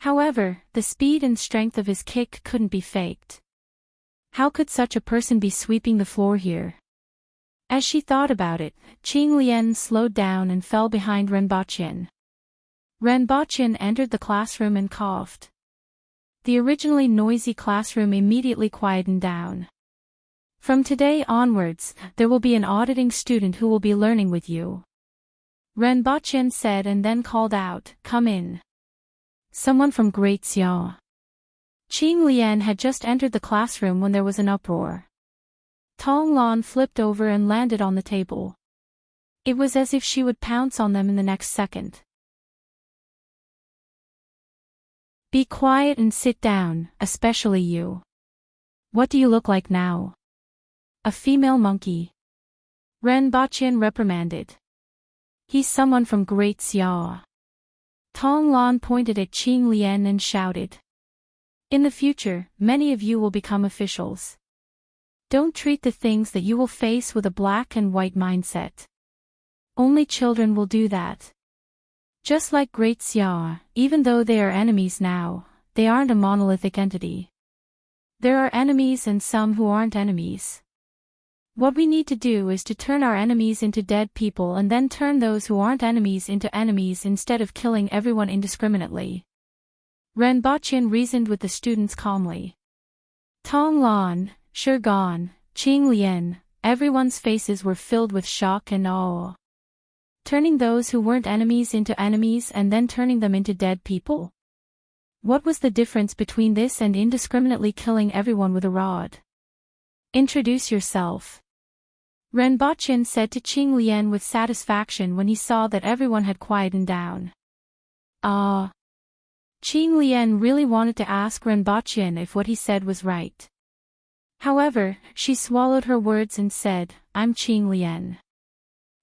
A: However, the speed and strength of his kick couldn't be faked. How could such a person be sweeping the floor here? As she thought about it, Qing Lian slowed down and fell behind Rinpoche. Rinpoche entered the classroom and coughed. The originally noisy classroom immediately quietened down. From today onwards, there will be an auditing student who will be learning with you. Rinpoche said and then called out, come in. Someone from Great Xia. Qing Lian had just entered the classroom when there was an uproar. Tong Lan flipped over and landed on the table. It was as if she would pounce on them in the next second. Be quiet and sit down, especially you. What do you look like now? A female monkey. Rinpoche reprimanded. He's someone from Great Xia. Tong Lan pointed at Qing Lian and shouted. In the future, many of you will become officials. Don't treat the things that you will face with a black and white mindset. Only children will do that. Just like Great Xia, even though they are enemies now, they aren't a monolithic entity. There are enemies and some who aren't enemies. What we need to do is to turn our enemies into dead people and then turn those who aren't enemies into enemies instead of killing everyone indiscriminately. Rinpoche reasoned with the students calmly. Tong Lan, Shurgan, Qing Lian, everyone's faces were filled with shock and awe. Turning those who weren't enemies into enemies and then turning them into dead people? What was the difference between this and indiscriminately killing everyone with a rod? Introduce yourself. Rinpoche said to Qing Lian with satisfaction when he saw that everyone had quietened down. Ah. Qing Lian really wanted to ask Rinpoche if what he said was right. However, she swallowed her words and said, I'm Qing Lian.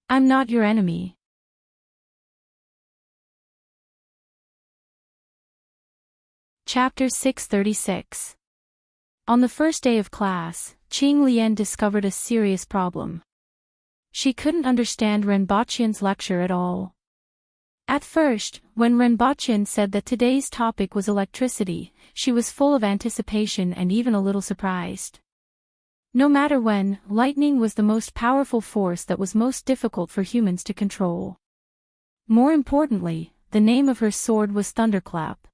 A: I'm not your enemy. Chapter 636. On the first day of class, Qing Lian discovered a serious problem. She couldn't understand Rinpoche's lecture at all. At first, when Renbochin said that today's topic was electricity, she was full of anticipation and even a little surprised. No matter when, lightning was the most powerful force that was most difficult for humans to control. More importantly, the name of her sword was Thunderclap.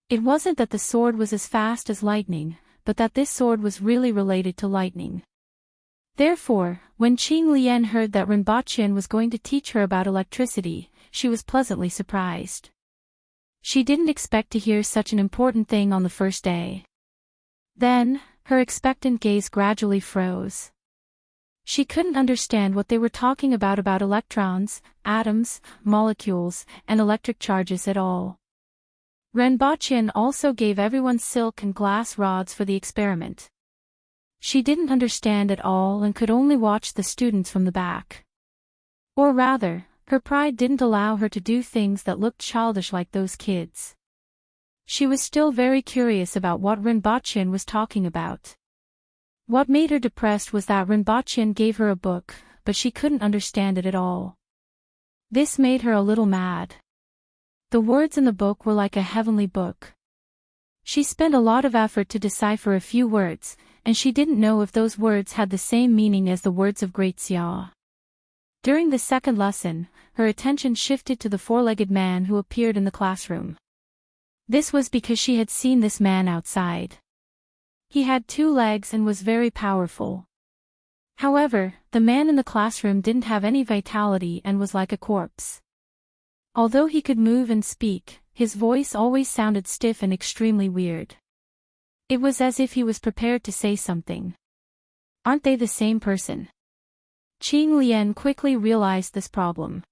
A: It wasn't that the sword was as fast as lightning, but that this sword was really related to lightning. Therefore, when Qing Lian heard that Renbochin was going to teach her about electricity, she was pleasantly surprised. She didn't expect to hear such an important thing on the first day. Then, her expectant gaze gradually froze. She couldn't understand what they were talking about electrons, atoms, molecules, and electric charges at all. Renbochin also gave everyone silk and glass rods for the experiment. She didn't understand at all and could only watch the students from the back. Or rather, her pride didn't allow her to do things that looked childish like those kids. She was still very curious about what Renbochin was talking about. What made her depressed was that Renbochin gave her a book, but she couldn't understand it at all. This made her a little mad. The words in the book were like a heavenly book. She spent a lot of effort to decipher a few words, and she didn't know if those words had the same meaning as the words of Great Xia. During the second lesson, her attention shifted to the four-legged man who appeared in the classroom. This was because she had seen this man outside. He had 2 legs and was very powerful. However, the man in the classroom didn't have any vitality and was like a corpse. Although he could move and speak, his voice always sounded stiff and extremely weird. It was as if he was prepared to say something. Aren't they the same person? Qing Lian quickly realized this problem.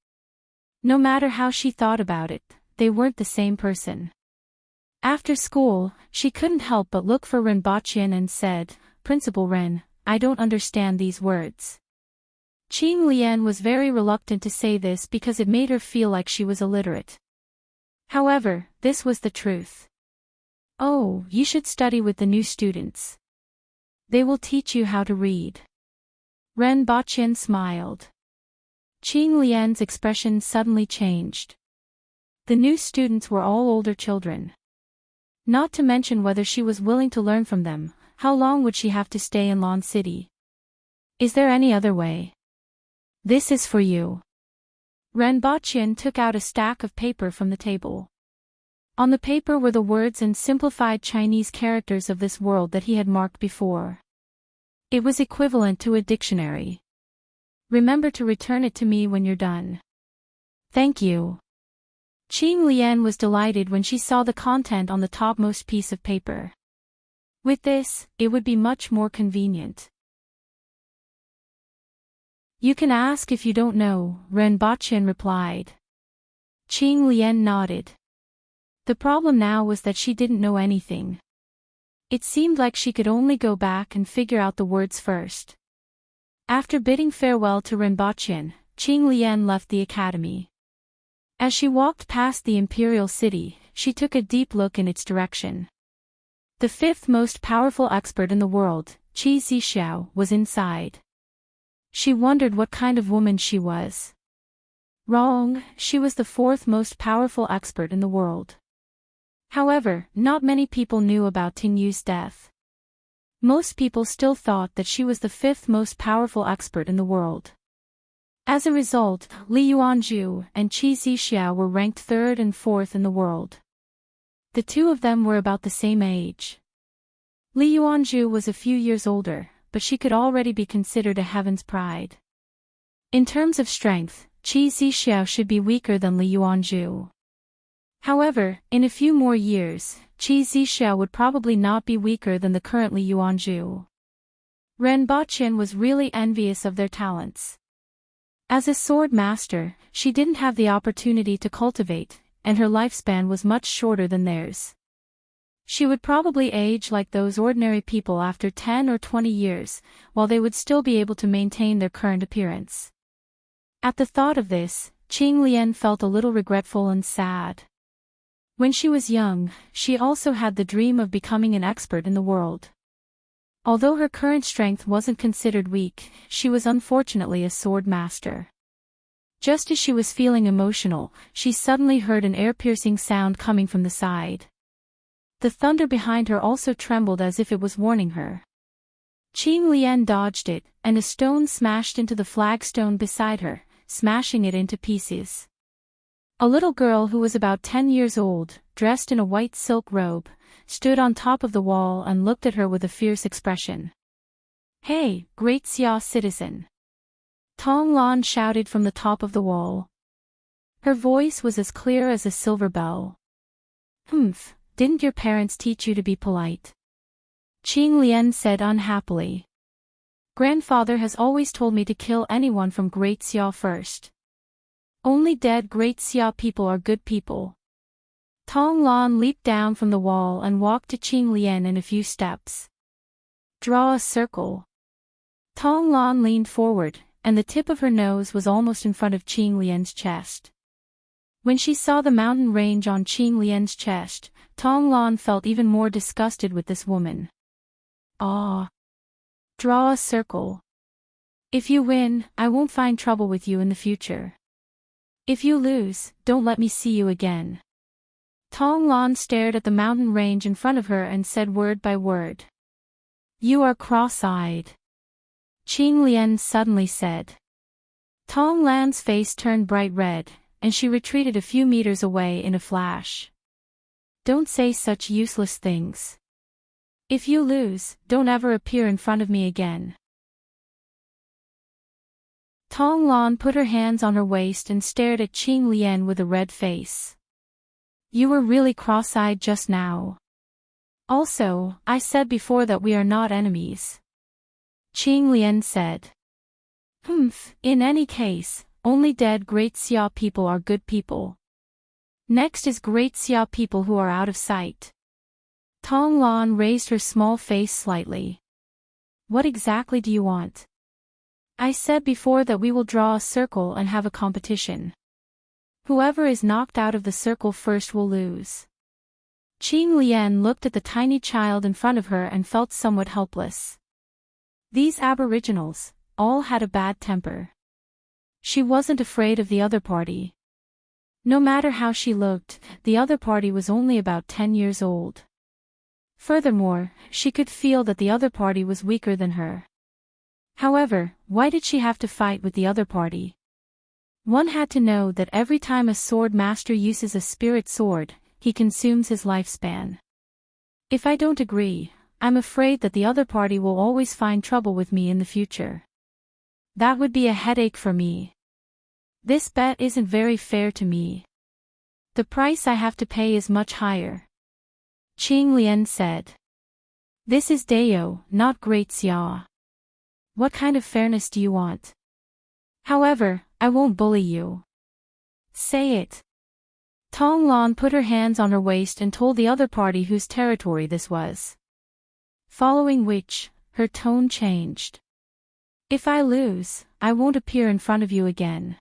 A: No matter how she thought about it, they weren't the same person. After school, she couldn't help but look for Renbochin and said, "Principal Ren, I don't understand these words." Qing Lian was very reluctant to say this because it made her feel like she was illiterate. However, this was the truth. "Oh, you should study with the new students. They will teach you how to read." Renbochin smiled. Qing Lian's expression suddenly changed. The new students were all older children. Not to mention whether she was willing to learn from them, how long would she have to stay in Lon City? Is there any other way? This is for you. Renbochin took out a stack of paper from the table. On the paper were the words in simplified Chinese characters of this world that he had marked before. It was equivalent to a dictionary. Remember to return it to me when you're done. Thank you. Qing Lian was delighted when she saw the content on the topmost piece of paper. With this, it would be much more convenient. You can ask if you don't know, Renbochin replied. Qing Lian nodded. The problem now was that she didn't know anything. It seemed like she could only go back and figure out the words first. After bidding farewell to Renbochin, Qing Lian left the academy. As she walked past the imperial city, she took a deep look in its direction. The 5th most powerful expert in the world, Qi Zixiao, was inside. She wondered what kind of woman she was. Wrong, she was the 4th most powerful expert in the world. However, not many people knew about Ting Yu's death. Most people still thought that she was the 5th most powerful expert in the world. As a result, Li Yuanzhu and Qi Zixiao were ranked 3rd and 4th in the world. The two of them were about the same age. Li Yuanzhu was a few years older, but she could already be considered a heaven's pride. In terms of strength, Qi Zixiao should be weaker than Li Yuanzhu. However, in a few more years, Qi Zixiao would probably not be weaker than the current Li Yuanzhu. Renbochin was really envious of their talents. As a sword master, she didn't have the opportunity to cultivate, and her lifespan was much shorter than theirs. She would probably age like those ordinary people after 10 or 20 years, while they would still be able to maintain their current appearance. At the thought of this, Qing Lian felt a little regretful and sad. When she was young, she also had the dream of becoming an expert in the world. Although her current strength wasn't considered weak, she was unfortunately a sword master. Just as she was feeling emotional, she suddenly heard an ear-piercing sound coming from the side. The thunder behind her also trembled as if it was warning her. Qing Lian dodged it, and a stone smashed into the flagstone beside her, smashing it into pieces. A little girl who was about 10 years old, dressed in a white silk robe, stood on top of the wall and looked at her with a fierce expression. "Hey, great Xia citizen!" Tong Lan shouted from the top of the wall. Her voice was as clear as a silver bell. "Humph, didn't your parents teach you to be polite?" Qing Lian said unhappily. "Grandfather has always told me to kill anyone from Great Xia first. Only dead Great Xia people are good people." Tong Lan leaped down from the wall and walked to Qing Lian in a few steps. "Draw a circle." Tong Lan leaned forward, and the tip of her nose was almost in front of Qing Lian's chest. When she saw the mountain range on Qing Lian's chest, Tong Lan felt even more disgusted with this woman. "Ah. Draw a circle. If you win, I won't find trouble with you in the future. If you lose, don't let me see you again." Tong Lan stared at the mountain range in front of her and said word by word. "You are cross-eyed," Qing Lian suddenly said. Tong Lan's face turned bright red, and she retreated a few meters away in a flash. "Don't say such useless things. If you lose, don't ever appear in front of me again." Tong Lan put her hands on her waist and stared at Qing Lian with a red face. "You were really cross-eyed just now. Also, I said before that we are not enemies," Qing Lian said. "Humph, in any case, only dead Great Xia people are good people. Next is Great Xia people who are out of sight." Tong Lan raised her small face slightly. "What exactly do you want?" "I said before that we will draw a circle and have a competition. Whoever is knocked out of the circle first will lose." Qing Lian looked at the tiny child in front of her and felt somewhat helpless. These aboriginals, all had a bad temper. She wasn't afraid of the other party. No matter how she looked, the other party was only about 10 years old. Furthermore, she could feel that the other party was weaker than her. However, why did she have to fight with the other party? One had to know that every time a sword master uses a spirit sword, he consumes his lifespan. If I don't agree, I'm afraid that the other party will always find trouble with me in the future. That would be a headache for me. This bet isn't very fair to me. The price I have to pay is much higher," Qing Lian said. "This is Dao, not Great Xia. What kind of fairness do you want? However, I won't bully you." "Say it." Tong Lan put her hands on her waist and told the other party whose territory this was. Following which, her tone changed. "If I lose, I won't appear in front of you again.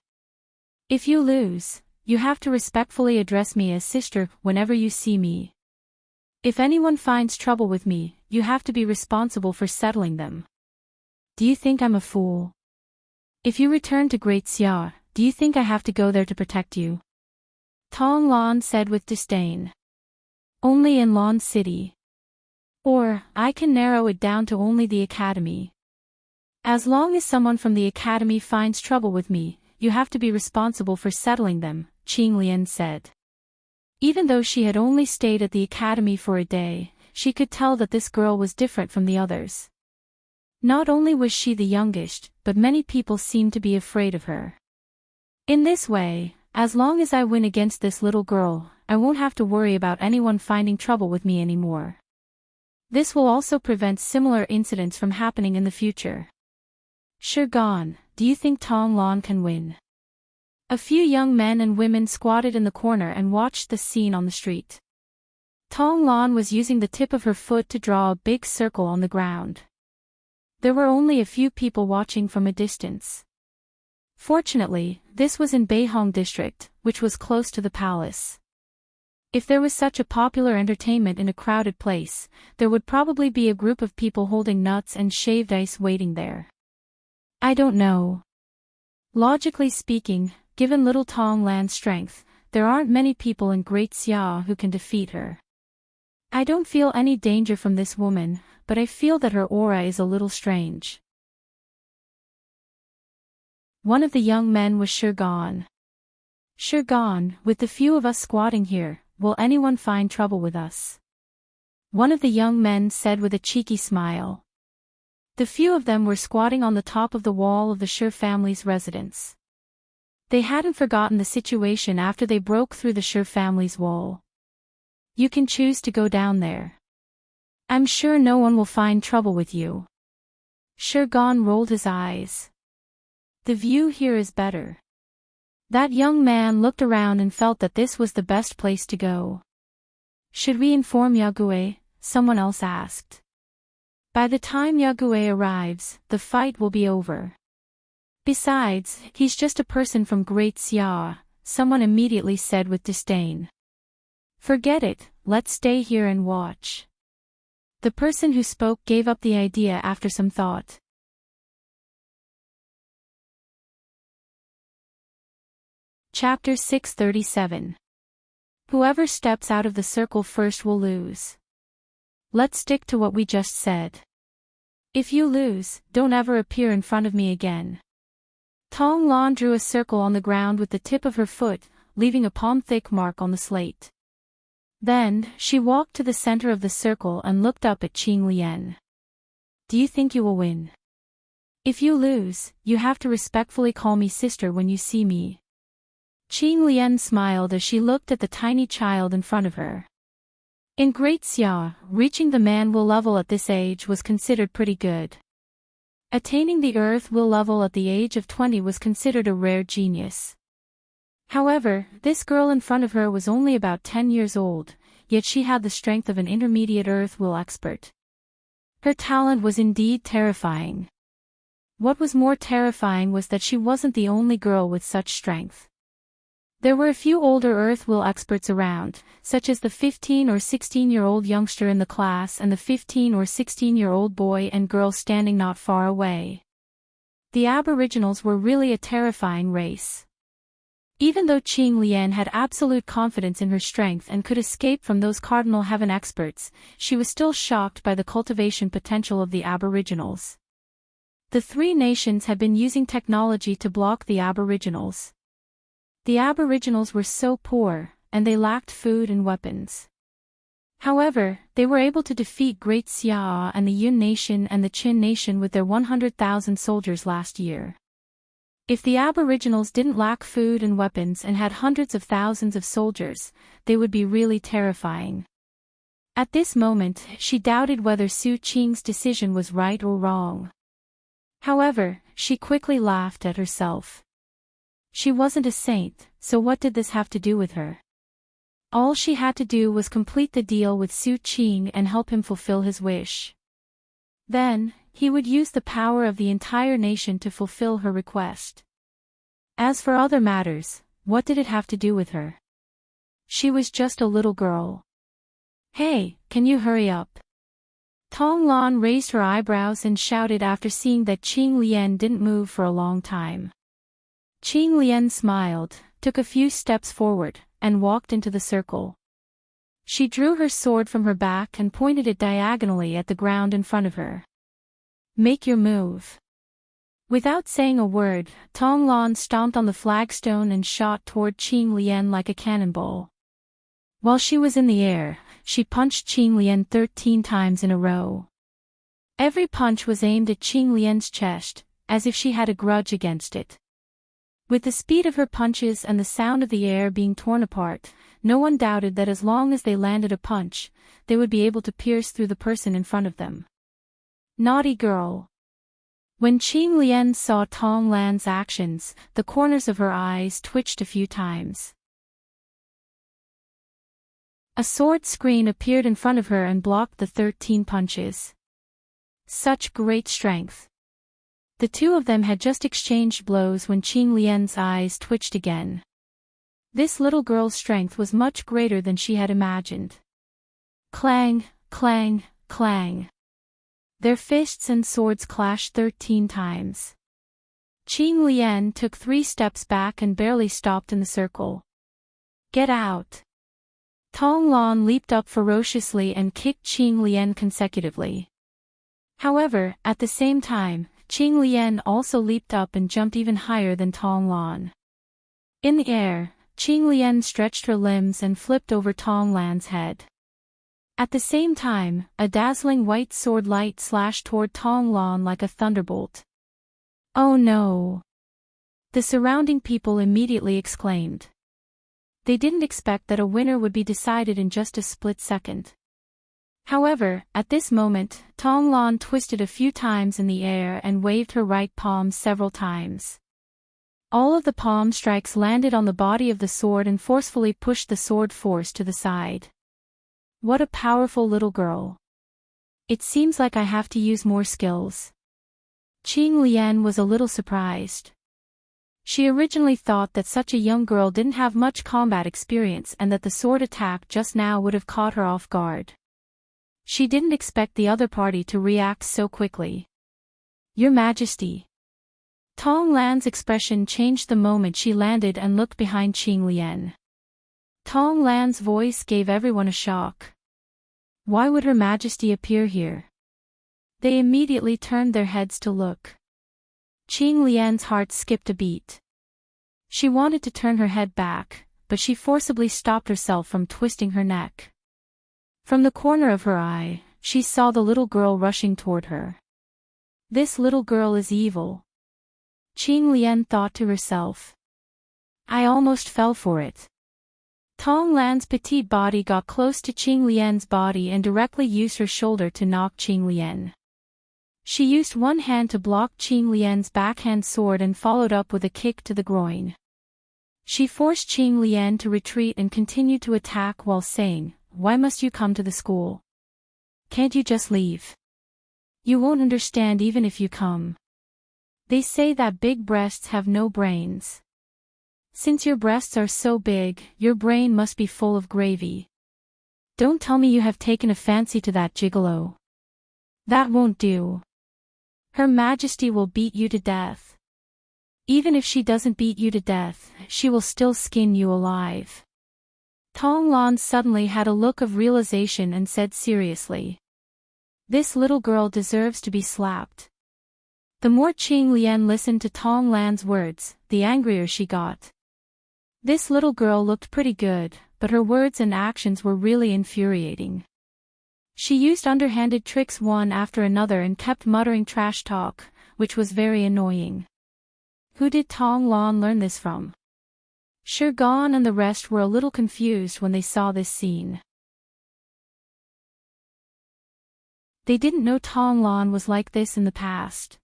A: If you lose, you have to respectfully address me as sister whenever you see me. If anyone finds trouble with me, you have to be responsible for settling them. Do you think I'm a fool? If you return to Great Xia, do you think I have to go there to protect you?" Tong Lan said with disdain. "Only in Lan City. Or, I can narrow it down to only the academy. As long as someone from the academy finds trouble with me, you have to be responsible for settling them," Qing Lian said. Even though she had only stayed at the academy for a day, she could tell that this girl was different from the others. Not only was she the youngest, but many people seemed to be afraid of her. In this way, as long as I win against this little girl, I won't have to worry about anyone finding trouble with me anymore. This will also prevent similar incidents from happening in the future. Shirgan, do you think Tong Lan can win? A few young men and women squatted in the corner and watched the scene on the street. Tong Lan was using the tip of her foot to draw a big circle on the ground. There were only a few people watching from a distance. Fortunately, this was in Beihong district, which was close to the palace. If there was such a popular entertainment in a crowded place, there would probably be a group of people holding nuts and shaved ice waiting there. I don't know. Logically speaking, given little Tong Lan's strength, there aren't many people in Great Xia who can defeat her. I don't feel any danger from this woman, but I feel that her aura is a little strange. One of the young men was sure gone. Sure gone, with the few of us squatting here, will anyone find trouble with us? One of the young men said with a cheeky smile. The few of them were squatting on the top of the wall of the Sure family's residence. They hadn't forgotten the situation after they broke through the Sure family's wall. You can choose to go down there. I'm sure no one will find trouble with you. Sure Gon rolled his eyes. The view here is better. That young man looked around and felt that this was the best place to go. Should we inform Yague? Someone else asked. By the time Yague arrives, the fight will be over. Besides, he's just a person from Great Xia, someone immediately said with disdain. Forget it, let's stay here and watch. The person who spoke gave up the idea after some thought. Chapter 637. Whoever steps out of the circle first will lose. Let's stick to what we just said. If you lose, don't ever appear in front of me again. Tong Lan drew a circle on the ground with the tip of her foot, leaving a palm-thick mark on the slate. Then, she walked to the center of the circle and looked up at Qing Lian. Do you think you will win? If you lose, you have to respectfully call me sister when you see me. Qing Lian smiled as she looked at the tiny child in front of her. In Great Xia, reaching the man will level at this age was considered pretty good. Attaining the earth will level at the age of 20 was considered a rare genius. However, this girl in front of her was only about 10 years old, yet she had the strength of an intermediate earth will expert. Her talent was indeed terrifying. What was more terrifying was that she wasn't the only girl with such strength. There were a few older earth will experts around, such as the 15 or 16-year-old youngster in the class and the 15 or 16-year-old boy and girl standing not far away. The Aboriginals were really a terrifying race. Even though Qing Lian had absolute confidence in her strength and could escape from those cardinal heaven experts, she was still shocked by the cultivation potential of the Aboriginals. The three nations had been using technology to block the Aboriginals. The Aboriginals were so poor, and they lacked food and weapons. However, they were able to defeat Great Xia and the Yun Nation and the Qin Nation with their 100,000 soldiers last year. If the Aboriginals didn't lack food and weapons and had hundreds of thousands of soldiers, they would be really terrifying. At this moment, she doubted whether Su Qing's decision was right or wrong. However, she quickly laughed at herself. She wasn't a saint, so what did this have to do with her? All she had to do was complete the deal with Su Qing and help him fulfill his wish. Then, he would use the power of the entire nation to fulfill her request. As for other matters, what did it have to do with her? She was just a little girl. Hey, can you hurry up? Tong Lan raised her eyebrows and shouted after seeing that Qing Lian didn't move for a long time. Qing Lian smiled, took a few steps forward, and walked into the circle. She drew her sword from her back and pointed it diagonally at the ground in front of her. Make your move. Without saying a word, Tong Lan stomped on the flagstone and shot toward Qing Lian like a cannonball. While she was in the air, she punched Qing Lian 13 times in a row. Every punch was aimed at Qing Lian's chest, as if she had a grudge against it. With the speed of her punches and the sound of the air being torn apart, no one doubted that as long as they landed a punch, they would be able to pierce through the person in front of them. Naughty girl. When Qing Lian saw Tong Lan's actions, the corners of her eyes twitched a few times. A sword screen appeared in front of her and blocked the 13 punches. Such great strength. The two of them had just exchanged blows when Qing Lian's eyes twitched again. This little girl's strength was much greater than she had imagined. Clang, clang, clang. Their fists and swords clashed 13 times. Qing Lian took 3 steps back and barely stopped in the circle. Get out! Tong Lan leaped up ferociously and kicked Qing Lian consecutively. However, at the same time, Qing Lian also leaped up and jumped even higher than Tong Lan. In the air, Qing Lian stretched her limbs and flipped over Tong Lan's head. At the same time, a dazzling white sword light slashed toward Tong Lan like a thunderbolt. Oh no! The surrounding people immediately exclaimed. They didn't expect that a winner would be decided in just a split second. However, at this moment, Tong Lan twisted a few times in the air and waved her right palm several times. All of the palm strikes landed on the body of the sword and forcefully pushed the sword force to the side. What a powerful little girl. It seems like I have to use more skills. Qing Lian was a little surprised. She originally thought that such a young girl didn't have much combat experience and that the sword attack just now would have caught her off guard. She didn't expect the other party to react so quickly. Your Majesty. Tong Lan's expression changed the moment she landed and looked behind Qing Lian. Tong Lan's voice gave everyone a shock. Why would Her Majesty appear here? They immediately turned their heads to look. Qing Lian's heart skipped a beat. She wanted to turn her head back, but she forcibly stopped herself from twisting her neck. From the corner of her eye, she saw the little girl rushing toward her. This little girl is evil. Qing Lian thought to herself. I almost fell for it. Tong Lan's petite body got close to Qing Lian's body and directly used her shoulder to knock Qing Lian. She used one hand to block Qing Lian's backhand sword and followed up with a kick to the groin. She forced Qing Lian to retreat and continued to attack while saying, Why must you come to the school? Can't you just leave? You won't understand even if you come. They say that big breasts have no brains. Since your breasts are so big, your brain must be full of gravy. Don't tell me you have taken a fancy to that gigolo. That won't do. Her Majesty will beat you to death. Even if she doesn't beat you to death, she will still skin you alive. Tong Lan suddenly had a look of realization and said seriously. This little girl deserves to be slapped. The more Qing Lian listened to Tong Lan's words, the angrier she got. This little girl looked pretty good, but her words and actions were really infuriating. She used underhanded tricks one after another and kept muttering trash talk, which was very annoying. Who did Tong Lan learn this from? Shirgan and the rest were a little confused when they saw this scene. They didn't know Tong Lan was like this in the past.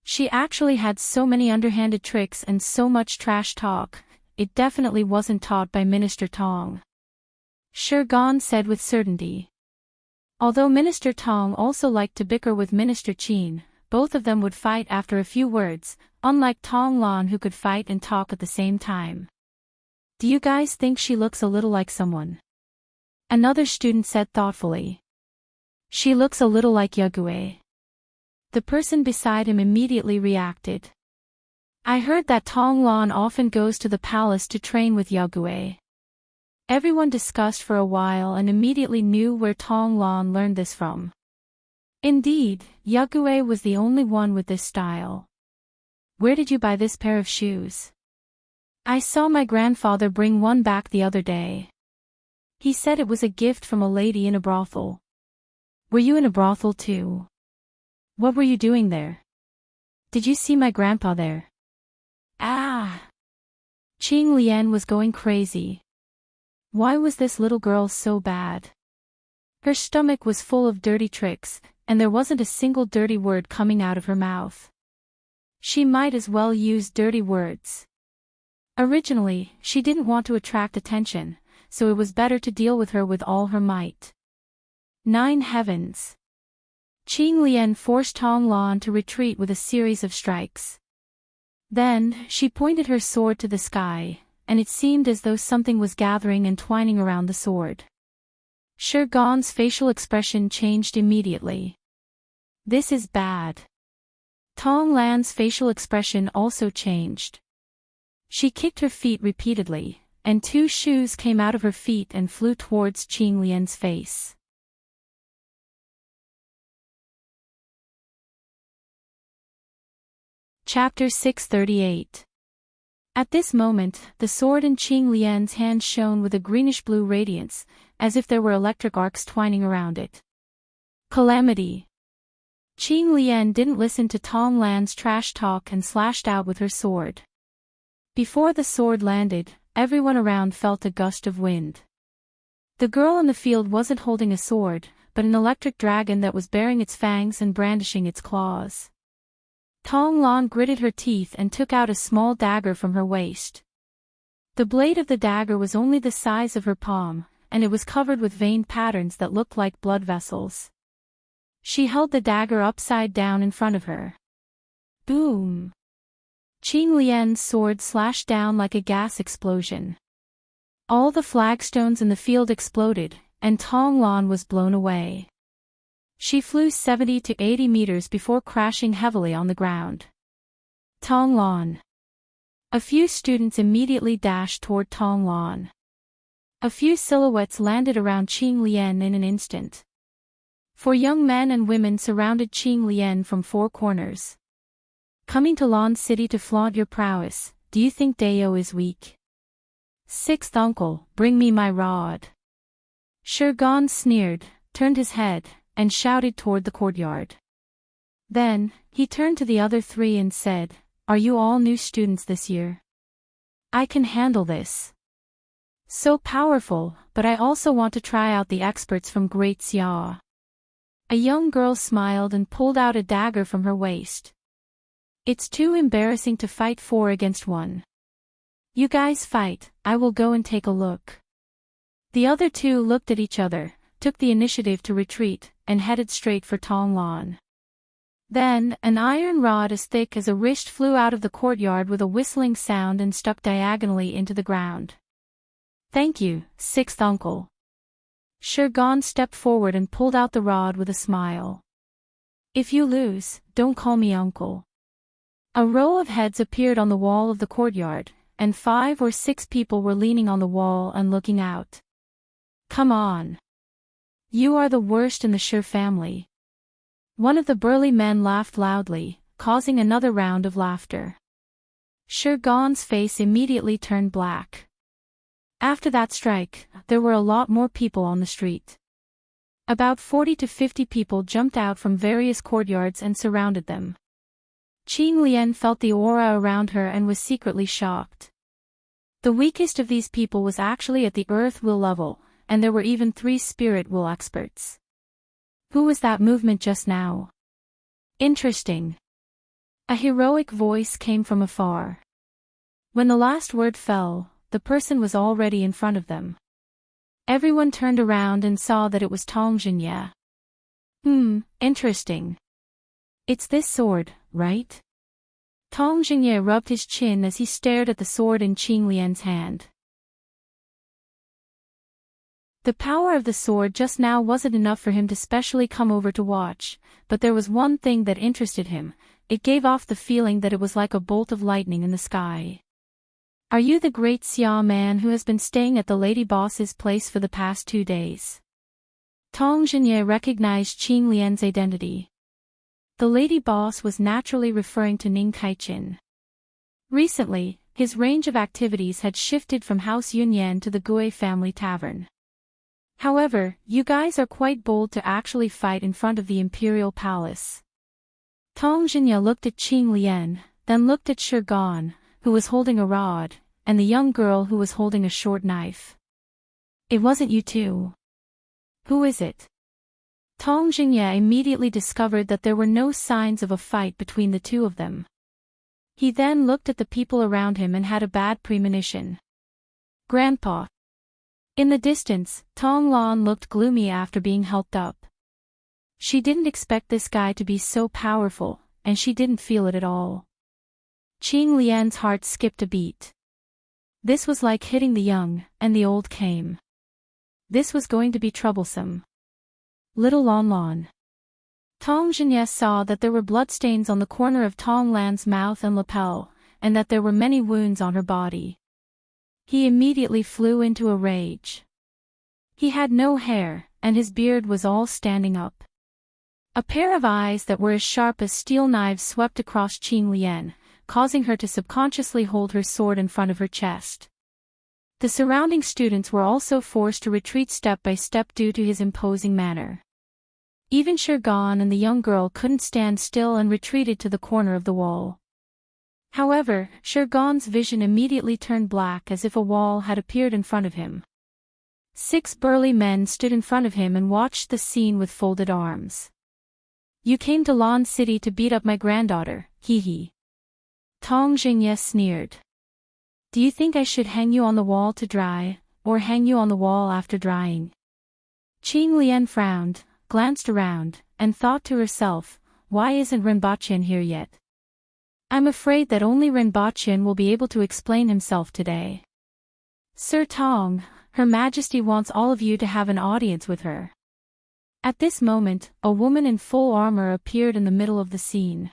A: She actually had so many underhanded tricks and so much trash talk, it definitely wasn't taught by Minister Tong. Shirgan said with certainty. Although Minister Tong also liked to bicker with Minister Qin, both of them would fight after a few words, unlike Tong Lan who could fight and talk at the same time. Do you guys think she looks a little like someone? Another student said thoughtfully. She looks a little like Yague. The person beside him immediately reacted. I heard that Tong Lan often goes to the palace to train with Yague. Everyone discussed for a while and immediately knew where Tong Lan learned this from. Indeed, Yague was the only one with this style. Where did you buy this pair of shoes? I saw my grandfather bring one back the other day. He said it was a gift from a lady in a brothel. Were you in a brothel too? What were you doing there? Did you see my grandpa there? Ah! Qing Lian was going crazy. Why was this little girl so bad? Her stomach was full of dirty tricks, and there wasn't a single dirty word coming out of her mouth. She might as well use dirty words. Originally, she didn't want to attract attention, so it was better to deal with her with all her might. 9 heavens! Qing Lian forced Tong Lan to retreat with a series of strikes. Then, she pointed her sword to the sky, and it seemed as though something was gathering and twining around the sword. Shirgan's facial expression changed immediately. This is bad. Tong Lan's facial expression also changed. She kicked her feet repeatedly, and two shoes came out of her feet and flew towards Qing Lian's face. Chapter 638. At this moment, the sword in Qing Lian's hand shone with a greenish-blue radiance, as if there were electric arcs twining around it. Calamity! Qing Lian didn't listen to Tong Lan's trash talk and slashed out with her sword. Before the sword landed, everyone around felt a gust of wind. The girl in the field wasn't holding a sword, but an electric dragon that was baring its fangs and brandishing its claws. Tong Lan gritted her teeth and took out a small dagger from her waist. The blade of the dagger was only the size of her palm, and it was covered with veined patterns that looked like blood vessels. She held the dagger upside down in front of her. Boom! Qing Lian's sword slashed down like a gas explosion. All the flagstones in the field exploded, and Tong Lan was blown away. She flew 70 to 80 meters before crashing heavily on the ground. Tong Lan. A few students immediately dashed toward Tong Lan. A few silhouettes landed around Qing Lian in an instant. 4 young men and women surrounded Qing Lian from 4 corners. Coming to Lan City to flaunt your prowess, do you think Dao is weak? 6th uncle, bring me my rod. Shurgan sneered, turned his head, and shouted toward the courtyard. Then, he turned to the other 3 and said, "Are you all new students this year? I can handle this. So powerful, but I also want to try out the experts from Great Xia." A young girl smiled and pulled out a dagger from her waist. "It's too embarrassing to fight 4 against 1. You guys fight, I will go and take a look." The other 2 looked at each other, took the initiative to retreat, and headed straight for Tong Lan. Then, an iron rod as thick as a wrist flew out of the courtyard with a whistling sound and stuck diagonally into the ground. "Thank you, 6th uncle." Shurgan stepped forward and pulled out the rod with a smile. "If you lose, don't call me uncle." A row of heads appeared on the wall of the courtyard, and 5 or 6 people were leaning on the wall and looking out. "Come on. You are the worst in the Shi family." One of the burly men laughed loudly, causing another round of laughter. Shurgan's face immediately turned black. After that strike, there were a lot more people on the street. About 40 to 50 people jumped out from various courtyards and surrounded them. Qing Lian felt the aura around her and was secretly shocked. The weakest of these people was actually at the Earth Will level, and there were even 3 Spirit Will experts. Who was that movement just now? Interesting. A heroic voice came from afar. When the last word fell, the person was already in front of them. Everyone turned around and saw that it was Tong Jinye. Interesting. It's this sword, right? Tong Jinye rubbed his chin as he stared at the sword in Qing Lian's hand. The power of the sword just now wasn't enough for him to specially come over to watch, but there was one thing that interested him. It gave off the feeling that it was like a bolt of lightning in the sky. "Are you the great Xia man who has been staying at the lady boss's place for the past 2 days?" Tong Jinye recognized Qing Lian's identity. The lady boss was naturally referring to Ning Kaichin. Recently, his range of activities had shifted from House Yunyan to the Gui family tavern. "However, you guys are quite bold to actually fight in front of the imperial palace." Tong Jinye looked at Qing Lian, then looked at Shurgan, who was holding a rod, and the young girl who was holding a short knife. "It wasn't you two. Who is it?" Tong Jinye immediately discovered that there were no signs of a fight between the 2 of them. He then looked at the people around him and had a bad premonition. "Grandpa." In the distance, Tong Lan looked gloomy after being helped up. She didn't expect this guy to be so powerful, and she didn't feel it at all. Qing Lian's heart skipped a beat. This was like hitting the young, and the old came. This was going to be troublesome. Little Lan Lan. Tong Jinye saw that there were bloodstains on the corner of Tong Lan's mouth and lapel, and that there were many wounds on her body. He immediately flew into a rage. He had no hair, and his beard was all standing up. A pair of eyes that were as sharp as steel knives swept across Qing Lian, causing her to subconsciously hold her sword in front of her chest. The surrounding students were also forced to retreat step by step due to his imposing manner. Even Shirgan and the young girl couldn't stand still and retreated to the corner of the wall. However, Shirgan's vision immediately turned black as if a wall had appeared in front of him. 6 burly men stood in front of him and watched the scene with folded arms. "You came to Lan City to beat up my granddaughter, hee. Tong Jinye sneered. "Do you think I should hang you on the wall to dry, or hang you on the wall after drying?" Qing Lian frowned, glanced around, and thought to herself, "Why isn't Rinpochen here yet? I'm afraid that only Rinpochen will be able to explain himself today. Sir Tong, Her Majesty wants all of you to have an audience with her." At this moment, a woman in full armor appeared in the middle of the scene.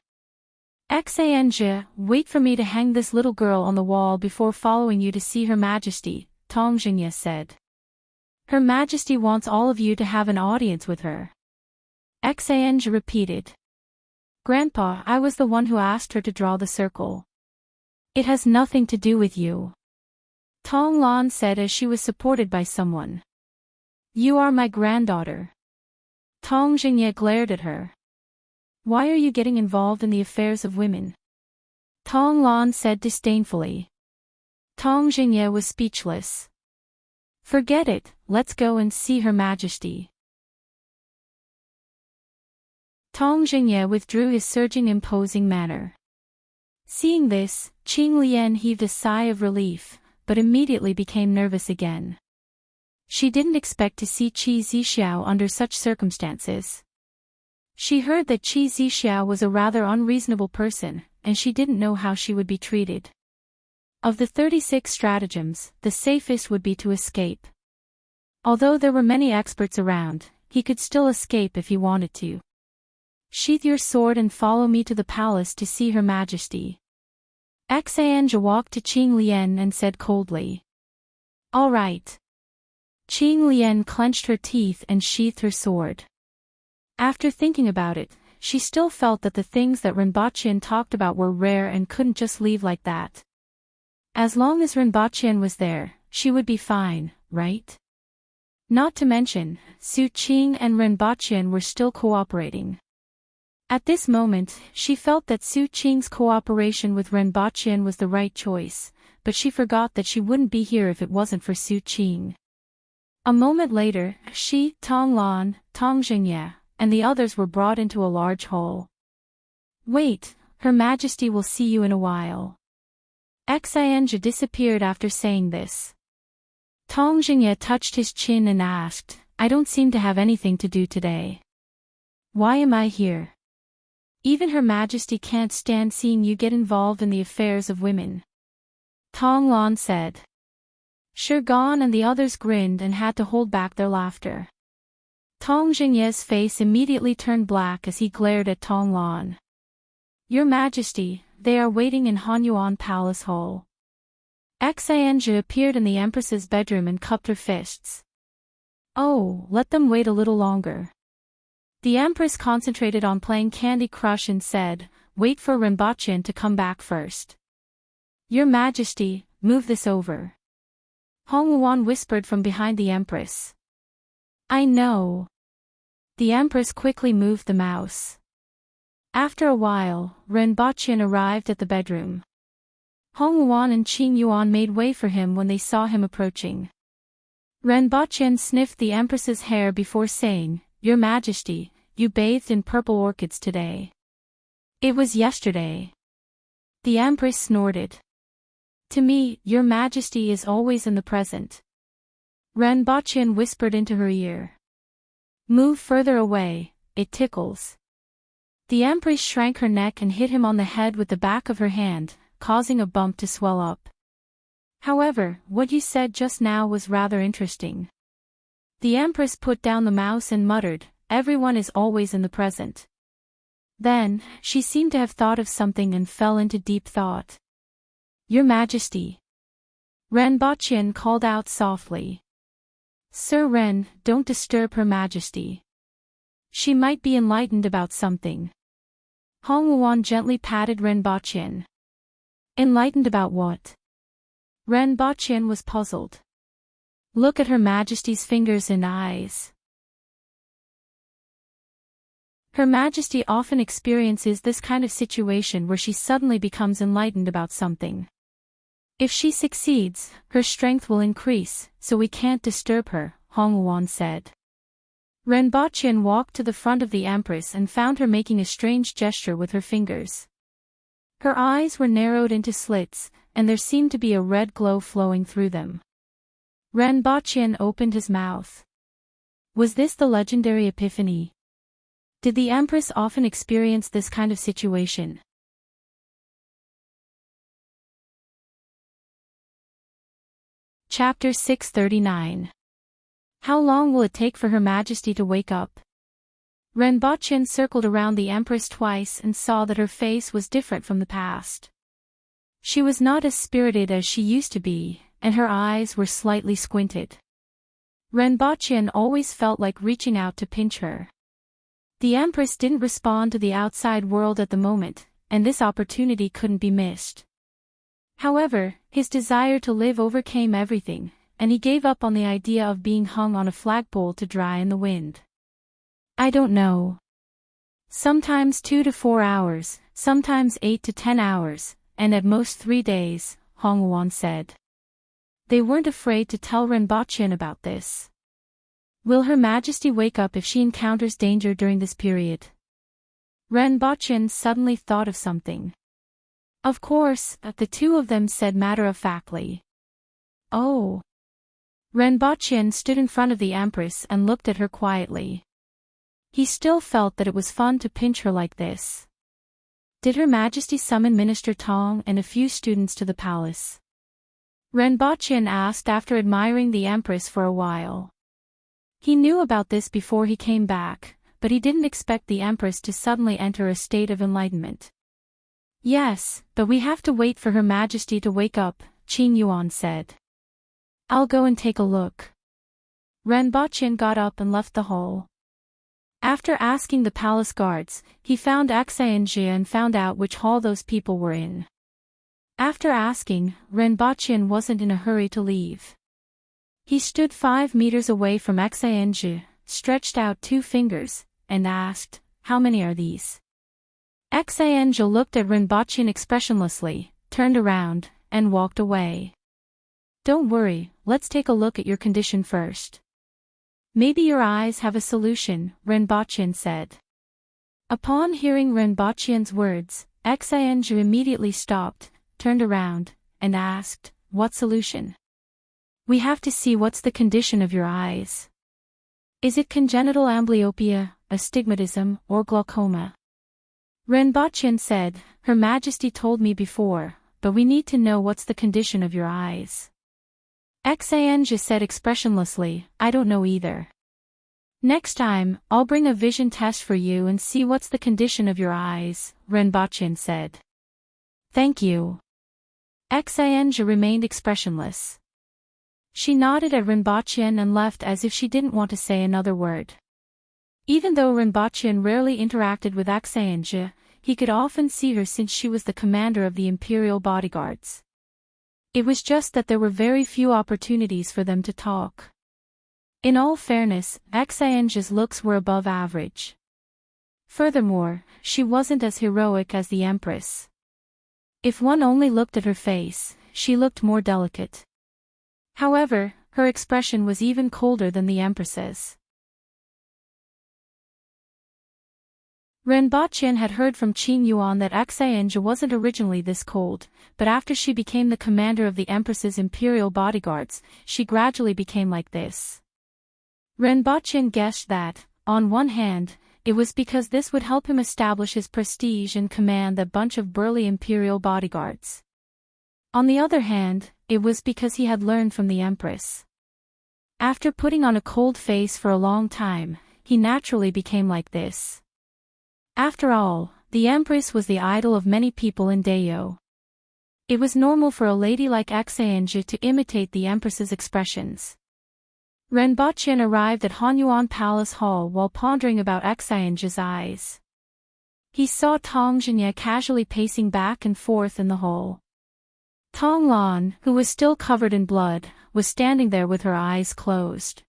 A: "Xange, wait for me to hang this little girl on the wall before following you to see Her Majesty," Tong Jinye said. "Her Majesty wants all of you to have an audience with her." Xange repeated. "Grandpa, I was the one who asked her to draw the circle." "It has nothing to do with you," Tong Lan said as she was supported by someone. "You are my granddaughter." Tong Jinye glared at her. "Why are you getting involved in the affairs of women?" Tong Lan said disdainfully. Tong Jinye was speechless. "Forget it, let's go and see Her Majesty." Tong Jinye withdrew his surging imposing manner. Seeing this, Qing Lian heaved a sigh of relief, but immediately became nervous again. She didn't expect to see Qi Zixiao under such circumstances. She heard that Qi Zixiao was a rather unreasonable person, and she didn't know how she would be treated. Of the 36 stratagems, the safest would be to escape. Although there were many experts around, he could still escape if he wanted to. "Sheath your sword and follow me to the palace to see Her Majesty." Xange walked to Qing Lian and said coldly. "All right." Qing Lian clenched her teeth and sheathed her sword. After thinking about it, she still felt that the things that Rinpochen talked about were rare and couldn't just leave like that. As long as Rinpochen was there, she would be fine, right? Not to mention, Su Qing and Rinpochen were still cooperating. At this moment, she felt that Su Qing's cooperation with Rinpochen was the right choice, but she forgot that she wouldn't be here if it wasn't for Su Qing. A moment later, she, Tong Lan, Tong Jinye, and the others were brought into a large hall. "Wait, Her Majesty will see you in a while." Xange disappeared after saying this. Tong Jinye touched his chin and asked, "I don't seem to have anything to do today. Why am I here? Even Her Majesty can't stand seeing you get involved in the affairs of women." Tong Lan said. Shirgan and the others grinned and had to hold back their laughter. Tong Jinye's face immediately turned black as he glared at Tong Lan. "Your Majesty, they are waiting in Hanyuan Palace Hall." Xange appeared in the Empress's bedroom and cupped her fists. "Oh, let them wait a little longer." The Empress concentrated on playing Candy Crush and said, "Wait for Rinpochen to come back first." "Your Majesty, move this over." Hongwuan whispered from behind the Empress. "I know." The Empress quickly moved the mouse. After a while, Rinpochen arrived at the bedroom. Hongwuan and Qing Yuan made way for him when they saw him approaching. Rinpochen sniffed the Empress's hair before saying, "Your Majesty, you bathed in purple orchids today." "It was yesterday." The Empress snorted. "To me, Your Majesty is always in the present." Rinpochen whispered into her ear. "Move further away, it tickles." The Empress shrank her neck and hit him on the head with the back of her hand, causing a bump to swell up. "However, what you said just now was rather interesting." The Empress put down the mouse and muttered, "Everyone is always in the present." Then, she seemed to have thought of something and fell into deep thought. Your Majesty. Renbochin called out softly. Sir Ren, don't disturb Her Majesty. She might be enlightened about something. Hong Wuan gently patted Renbochin. Enlightened about what? Renbochin was puzzled. Look at Her Majesty's fingers and eyes. Her Majesty often experiences this kind of situation where she suddenly becomes enlightened about something. If she succeeds, her strength will increase, so we can't disturb her, Hong Wuan said. Renbochin walked to the front of the Empress and found her making a strange gesture with her fingers. Her eyes were narrowed into slits, and there seemed to be a red glow flowing through them. Renbochin opened his mouth. Was this the legendary epiphany? Did the Empress often experience this kind of situation? Chapter 639. How long will it take for Her Majesty to wake up? Renbochin circled around the Empress twice and saw that her face was different from the past. She was not as spirited as she used to be, and her eyes were slightly squinted. Renbochin always felt like reaching out to pinch her. The Empress didn't respond to the outside world at the moment, and this opportunity couldn't be missed. However, his desire to live overcame everything, and he gave up on the idea of being hung on a flagpole to dry in the wind. I don't know. Sometimes 2 to 4 hours, sometimes 8 to 10 hours, and at most 3 days, Hong Wuan said. They weren't afraid to tell Renbochin about this. Will Her Majesty wake up if she encounters danger during this period? Renbochin suddenly thought of something. Of course, the two of them said matter-of-factly. Oh. Renbochin stood in front of the Empress and looked at her quietly. He still felt that it was fun to pinch her like this. Did Her Majesty summon Minister Tong and a few students to the palace? Renbochin asked after admiring the Empress for a while. He knew about this before he came back, but he didn't expect the Empress to suddenly enter a state of enlightenment. Yes, but we have to wait for Her Majesty to wake up, Qing Yuan said. I'll go and take a look. Renbochin got up and left the hall. After asking the palace guards, he found Xianzhi and found out which hall those people were in. After asking, Renbochin wasn't in a hurry to leave. He stood 5 meters away from Xianzhi, stretched out 2 fingers, and asked, How many are these? Xianzhi looked at Renbochin expressionlessly, turned around, and walked away. Don't worry, let's take a look at your condition first. Maybe your eyes have a solution, Renbochin said. Upon hearing Renbochin's words, Xianzhi immediately stopped, turned around, and asked, What solution? We have to see what's the condition of your eyes. Is it congenital amblyopia, astigmatism, or glaucoma? Renbochin said, Her Majesty told me before, but we need to know what's the condition of your eyes. Xianzhi said expressionlessly, I don't know either. Next time, I'll bring a vision test for you and see what's the condition of your eyes, Renbochin said. Thank you. Xianzhi remained expressionless. She nodded at Renbochin and left as if she didn't want to say another word. Even though Renbochin rarely interacted with Xianzhi, he could often see her since she was the commander of the imperial bodyguards. It was just that there were very few opportunities for them to talk. In all fairness, Xianzhi's looks were above average. Furthermore, she wasn't as heroic as the Empress. If one only looked at her face, she looked more delicate. However, her expression was even colder than the Empress's. Renbochin had heard from Qing Yuan that Xianzhi wasn't originally this cold, but after she became the commander of the Empress's imperial bodyguards, she gradually became like this. Renbochin guessed that, on one hand, it was because this would help him establish his prestige and command that bunch of burly imperial bodyguards. On the other hand, it was because he had learned from the Empress. After putting on a cold face for a long time, he naturally became like this. After all, the Empress was the idol of many people in Dayo. It was normal for a lady like Xianzhi to imitate the Empress's expressions. Renbochin arrived at Hanyuan Palace Hall while pondering about Xianzhi's eyes. He saw Tong Zhinya casually pacing back and forth in the hall. Tong Lan, who was still covered in blood, was standing there with her eyes closed.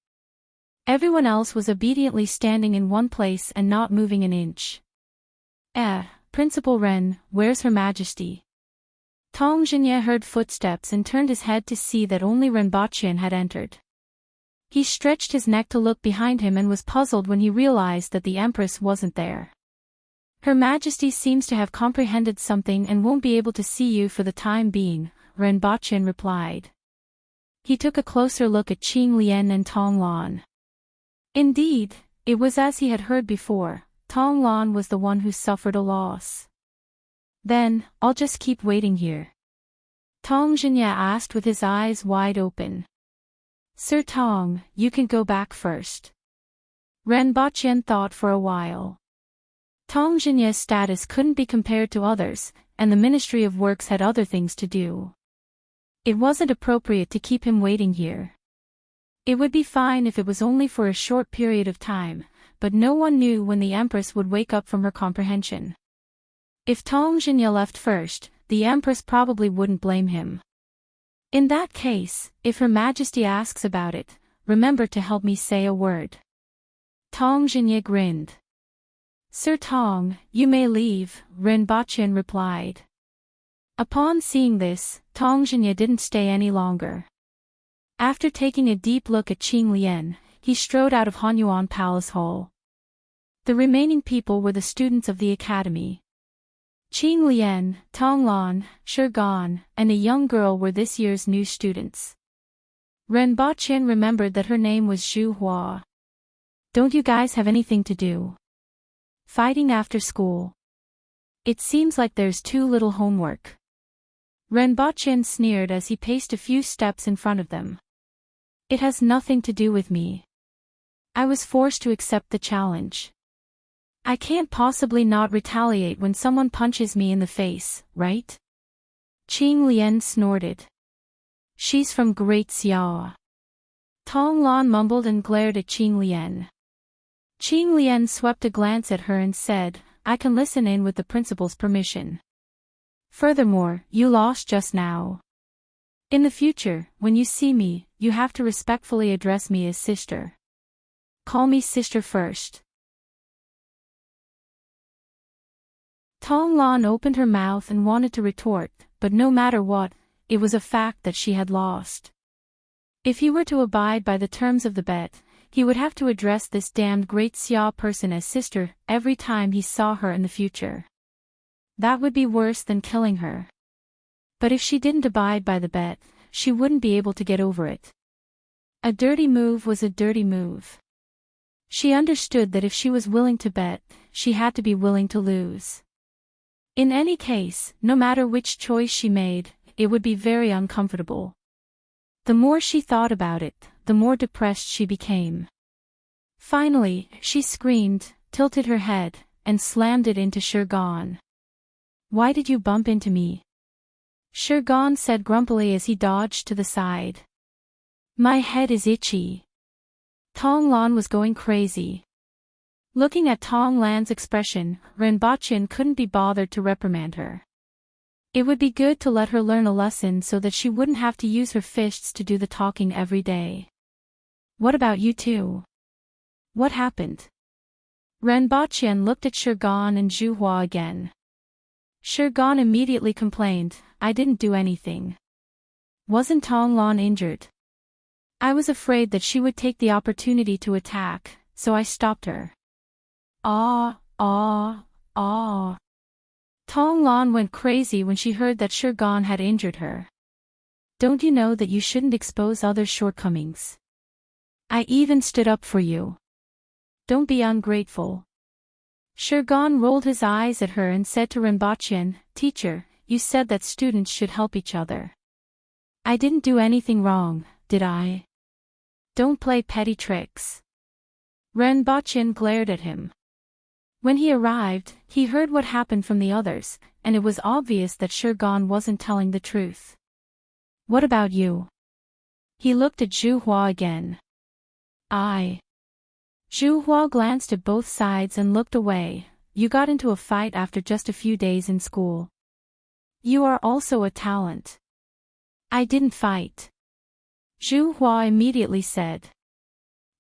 A: Everyone else was obediently standing in one place and not moving an inch. Principal Ren, where's Her Majesty? Tong Zhinya heard footsteps and turned his head to see that only Renbochin had entered. He stretched his neck to look behind him and was puzzled when he realized that the Empress wasn't there. Her Majesty seems to have comprehended something and won't be able to see you for the time being, Renbochin replied. He took a closer look at Qing Lian and Tong Lan. Indeed, it was as he had heard before, Tong Lan was the one who suffered a loss. Then, I'll just keep waiting here. Tong Zhinya asked with his eyes wide open. Sir Tong, you can go back first. Renbochin thought for a while. Tong Zhinya's status couldn't be compared to others, and the Ministry of Works had other things to do. It wasn't appropriate to keep him waiting here. It would be fine if it was only for a short period of time, but no one knew when the Empress would wake up from her comprehension. If Tong Zhinya left first, the Empress probably wouldn't blame him. In that case, if Her Majesty asks about it, remember to help me say a word. Tong Zhinya grinned. Sir Tong, you may leave, Renbochin replied. Upon seeing this, Tong Zhinya didn't stay any longer. After taking a deep look at Qing Lian, he strode out of Hanyuan Palace Hall. The remaining people were the students of the academy. Qing Lian, Tong Lan, Gan, and a young girl were this year's new students. Renbochin remembered that her name was Zhu Hua. Don't you guys have anything to do? Fighting after school. It seems like there's too little homework. Renbochin sneered as he paced a few steps in front of them. It has nothing to do with me. I was forced to accept the challenge. I can't possibly not retaliate when someone punches me in the face, right? Qing Lian snorted. She's from Great Xiao. Tong Lan mumbled and glared at Qing Lian. Qing Lian swept a glance at her and said, I can listen in with the principal's permission. Furthermore, you lost just now. In the future, when you see me, you have to respectfully address me as sister. Call me sister first. Tong Lan opened her mouth and wanted to retort, but no matter what, it was a fact that she had lost. If he were to abide by the terms of the bet, he would have to address this damned Great Xia person as sister every time he saw her in the future. That would be worse than killing her. But if she didn't abide by the bet, she wouldn't be able to get over it. A dirty move was a dirty move. She understood that if she was willing to bet, she had to be willing to lose. In any case, no matter which choice she made, it would be very uncomfortable. The more she thought about it, the more depressed she became. Finally, she screamed, tilted her head, and slammed it into Gan. Why did you bump into me? Gan said grumpily as he dodged to the side. My head is itchy. Tong Lan was going crazy. Looking at Tong Lan's expression, Renbochin couldn't be bothered to reprimand her. It would be good to let her learn a lesson so that she wouldn't have to use her fists to do the talking every day. What about you two? What happened? Renbochin looked at Gan and Zhu Hua again. Gan immediately complained, I didn't do anything. Wasn't Tong Lan injured? I was afraid that she would take the opportunity to attack, so I stopped her. Ah. Tong Lan went crazy when she heard that Gan had injured her. Don't you know that you shouldn't expose others' shortcomings? I even stood up for you. Don't be ungrateful. Gan rolled his eyes at her and said to Renbochin, Teacher, you said that students should help each other. I didn't do anything wrong, did I? Don't play petty tricks. Renbochin glared at him. When he arrived, he heard what happened from the others, and it was obvious that Shurgon wasn't telling the truth. What about you? He looked at Zhu Hua again. Zhu Hua glanced at both sides and looked away. You got into a fight after just a few days in school. You are also a talent. I didn't fight. Zhu Hua immediately said.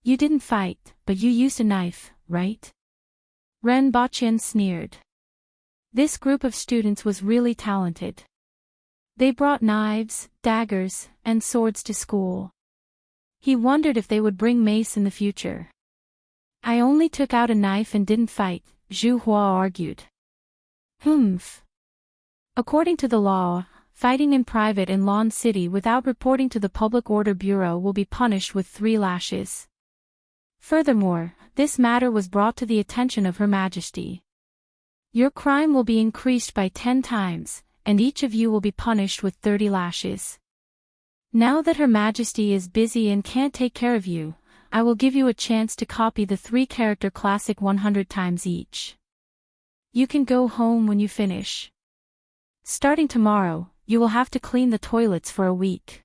A: You didn't fight, but you used a knife, right? Ren Baqian sneered. This group of students was really talented. They brought knives, daggers, and swords to school. He wondered if they would bring mace in the future. I only took out a knife and didn't fight, Zhu Hua argued. Humph. According to the law, fighting in private in Lon City without reporting to the Public Order Bureau will be punished with 3 lashes. Furthermore, this matter was brought to the attention of Her Majesty. Your crime will be increased by 10 times, and each of you will be punished with 30 lashes. Now that Her Majesty is busy and can't take care of you, I will give you a chance to copy the 3-character classic 100 times each. You can go home when you finish. Starting tomorrow, you will have to clean the toilets for a week.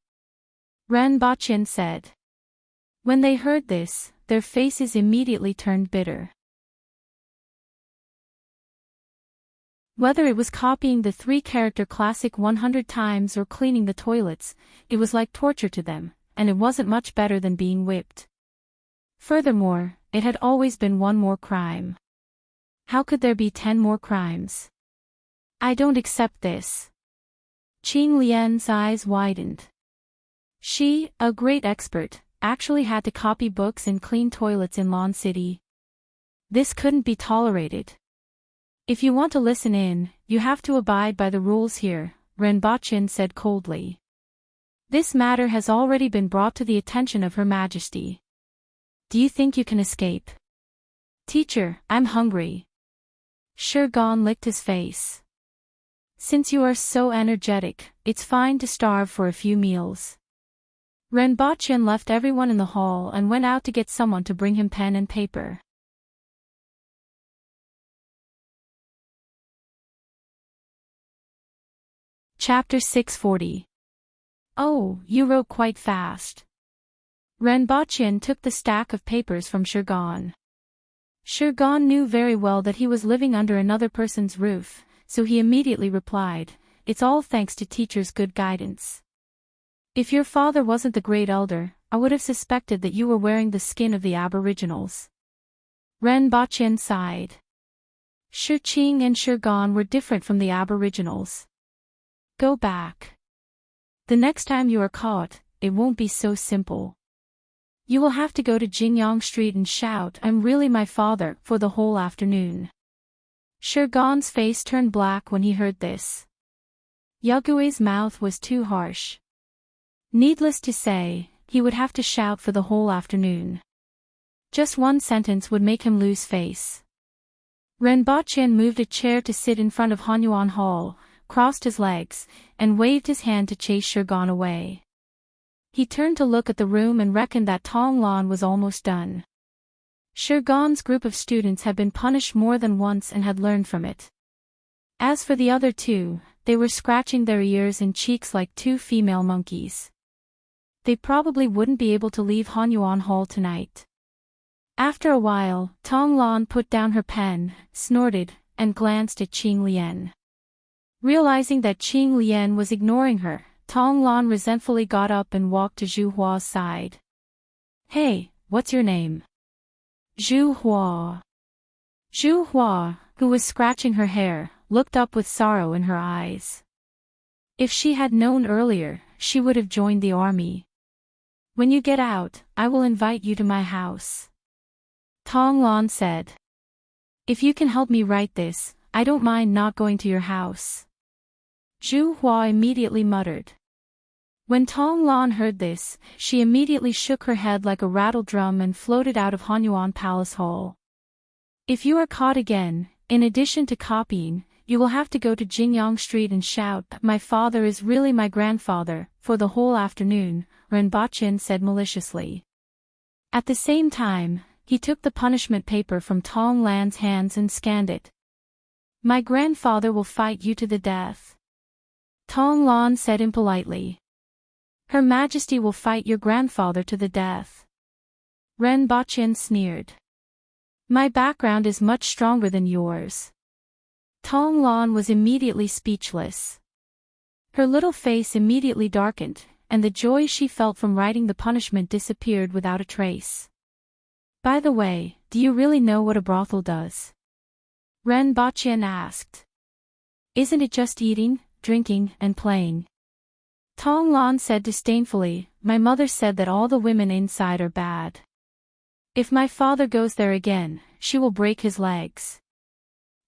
A: Ren Baqian said. When they heard this, their faces immediately turned bitter. Whether it was copying the 3-character classic 100 times or cleaning the toilets, it was like torture to them, and it wasn't much better than being whipped. Furthermore, it had always been 1 more crime. How could there be 10 more crimes? I don't accept this. Qing Lian's eyes widened. She, a great expert, actually had to copy books and clean toilets in Lon City. This couldn't be tolerated. If you want to listen in, you have to abide by the rules here, Ren Baqian said coldly. This matter has already been brought to the attention of Her Majesty. Do you think you can escape? Teacher, I'm hungry. Shurgon licked his face. Since you are so energetic, it's fine to starve for a few meals. Ren Baqian left everyone in the hall and went out to get someone to bring him pen and paper. Chapter 640. Oh, you wrote quite fast. Ren Baqian took the stack of papers from Shurgon. Shurgon knew very well that he was living under another person's roof, so he immediately replied, It's all thanks to teacher's good guidance. If your father wasn't the great elder, I would have suspected that you were wearing the skin of the aboriginals. Ren Baqian sighed. Shi Qing and Shurgon were different from the aboriginals. Go back. The next time you are caught, it won't be so simple. You will have to go to Jingyang Street and shout, I'm really my father, for the whole afternoon. Shurgon's face turned black when he heard this. Yagui's mouth was too harsh. Needless to say, he would have to shout for the whole afternoon. Just 1 sentence would make him lose face. Ren Baqian moved a chair to sit in front of Hanyuan Hall, crossed his legs, and waved his hand to chase Shurgon away. He turned to look at the room and reckoned that Tong Lan was almost done. Shurgon's group of students had been punished more than once and had learned from it. As for the other 2, they were scratching their ears and cheeks like 2 female monkeys. They probably wouldn't be able to leave Hanyuan Hall tonight. After a while, Tong Lan put down her pen, snorted, and glanced at Qing Lian. Realizing that Qing Lian was ignoring her, Tong Lan resentfully got up and walked to Zhu Hua's side. Hey, what's your name? Zhu Hua. Zhu Hua, who was scratching her hair, looked up with sorrow in her eyes. If she had known earlier, she would have joined the army. When you get out, I will invite you to my house. Tong Lan said. If you can help me write this, I don't mind not going to your house. Zhu Hua immediately muttered. When Tong Lan heard this, she immediately shook her head like a rattle drum and floated out of Hanyuan Palace Hall. If you are caught again, in addition to copying, you will have to go to Jingyang Street and shout, My father is really my grandfather, for the whole afternoon, Ren Baqian said maliciously. At the same time, he took the punishment paper from Tong Lan's hands and scanned it. "My grandfather will fight you to the death," Tong Lan said impolitely. "Her Majesty will fight your grandfather to the death." Ren Baqin sneered. "My background is much stronger than yours." Tong Lan was immediately speechless. Her little face immediately darkened, and the joy she felt from writing the punishment disappeared without a trace. "By the way, do you really know what a brothel does?" Ren Baqin asked. "Isn't it just eating, drinking, and playing?" Tong Lan said disdainfully, "My mother said that all the women inside are bad. If my father goes there again, she will break his legs.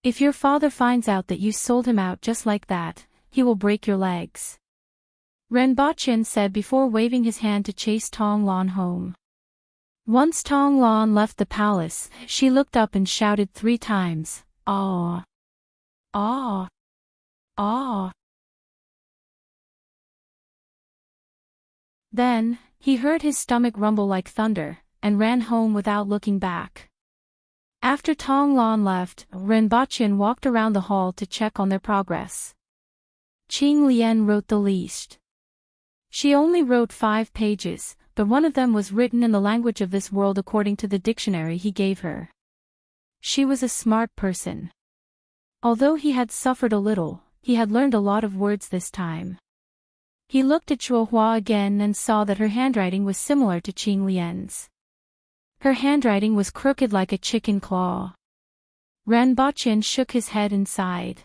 A: If your father finds out that you sold him out just like that, he will break your legs," Ren Baqin said before waving his hand to chase Tong Lan home. Once Tong Lan left the palace, she looked up and shouted 3 times, "Ah! Ah! Ah!" Then, he heard his stomach rumble like thunder, and ran home without looking back. After Tong Lan left, Ren Baqin walked around the hall to check on their progress. Qing Lian wrote the least. She only wrote 5 pages, but one of them was written in the language of this world according to the dictionary he gave her. She was a smart person. Although he had suffered a little, he had learned a lot of words this time. He looked at Zhuohua again and saw that her handwriting was similar to Qing Lian's. Her handwriting was crooked like a chicken claw. Ren Baqin shook his head and sighed.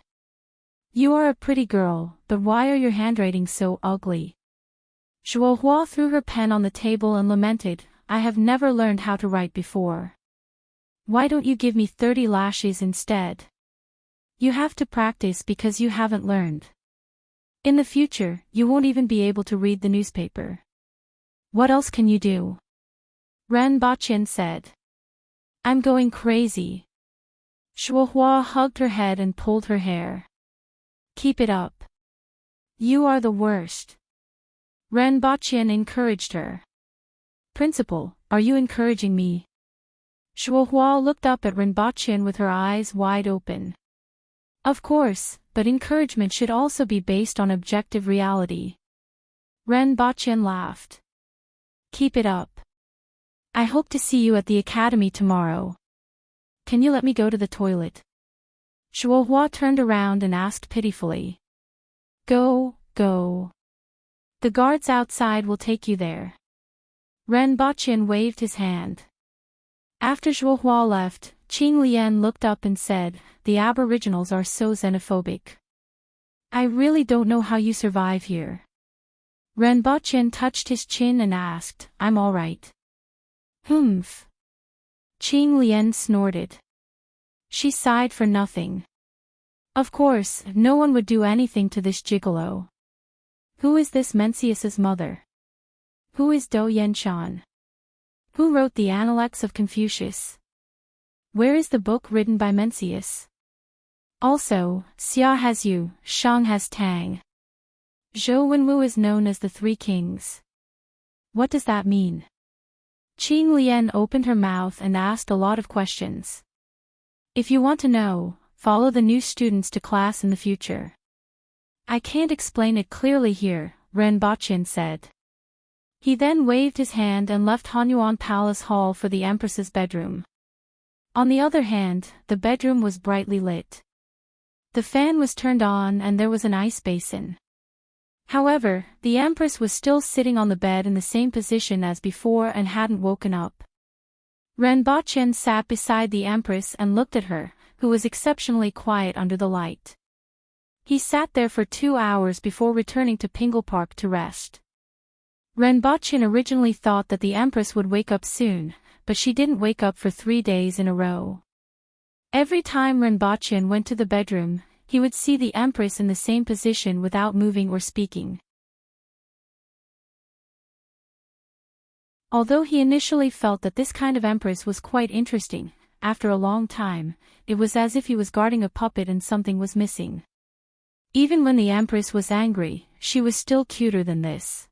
A: "You are a pretty girl, but why are your handwriting so ugly?" Zhuohua threw her pen on the table and lamented, "I have never learned how to write before. Why don't you give me 30 lashes instead? You have to practice because you haven't learned. In the future, you won't even be able to read the newspaper. What else can you do?" Ren Baqin said. "I'm going crazy." Zhuohua hugged her head and pulled her hair. "Keep it up. You are the worst." Ren Baqin encouraged her. "Principal, are you encouraging me?" Zhuohua looked up at Ren Baqin with her eyes wide open. "Of course, but encouragement should also be based on objective reality." Ren Baqin laughed. "Keep it up. I hope to see you at the academy tomorrow. Can you let me go to the toilet?" Zhuohua turned around and asked pitifully. Go. The guards outside will take you there." Ren Baqin waved his hand. After Zhuohua left, Qing Lian looked up and said, "The aboriginals are so xenophobic. I really don't know how you survive here." Ren Baqin touched his chin and asked, "I'm all right." "Humph." Qing Lian snorted. She sighed for nothing. Of course, no one would do anything to this gigolo. Who is this Mencius's mother? Who is Do Yenshan? Who wrote the Analects of Confucius? Where is the book written by Mencius? Also, Xia has Yu, Shang has Tang. Zhou Wenwu is known as the 3 Kings. What does that mean? Qing Lian opened her mouth and asked a lot of questions. If you want to know, follow the new students to class in the future. I can't explain it clearly here, Ren Baqin said. He then waved his hand and left Hanyuan Palace Hall for the Empress's bedroom. On the other hand, the bedroom was brightly lit. The fan was turned on and there was an ice basin. However, the Empress was still sitting on the bed in the same position as before and hadn't woken up. Ren Baqin sat beside the Empress and looked at her, who was exceptionally quiet under the light. He sat there for 2 hours before returning to Pingle Park to rest. Ren Baqin originally thought that the Empress would wake up soon, but she didn't wake up for 3 days in a row. Every time Ren Baqin went to the bedroom, he would see the Empress in the same position without moving or speaking. Although he initially felt that this kind of Empress was quite interesting, after a long time, it was as if he was guarding a puppet and something was missing. Even when the Empress was angry, she was still cuter than this.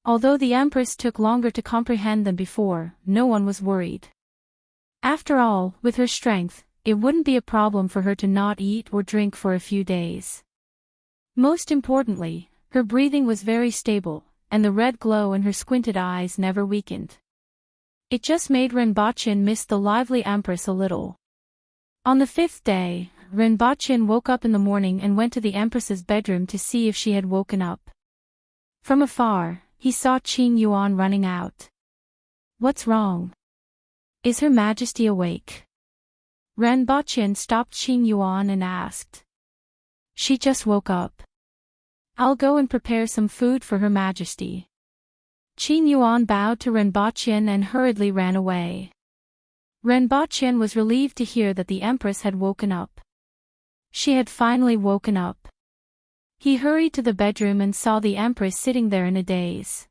A: Although the Empress took longer to comprehend than before, no one was worried. After all, with her strength, it wouldn't be a problem for her to not eat or drink for a few days. Most importantly, her breathing was very stable, and the red glow in her squinted eyes never weakened. It just made Renbochin miss the lively Empress a little. On the 5th day, Renbochin woke up in the morning and went to the Empress's bedroom to see if she had woken up. From afar, he saw Qing Yuan running out. "What's wrong? Is Her Majesty awake?" Renbochin stopped Qing Yuan and asked. "She just woke up. I'll go and prepare some food for Her Majesty." Qing Yuan bowed to Renbochin and hurriedly ran away. Renbochin was relieved to hear that the Empress had woken up. She had finally woken up. He hurried to the bedroom and saw the Empress sitting there in a daze.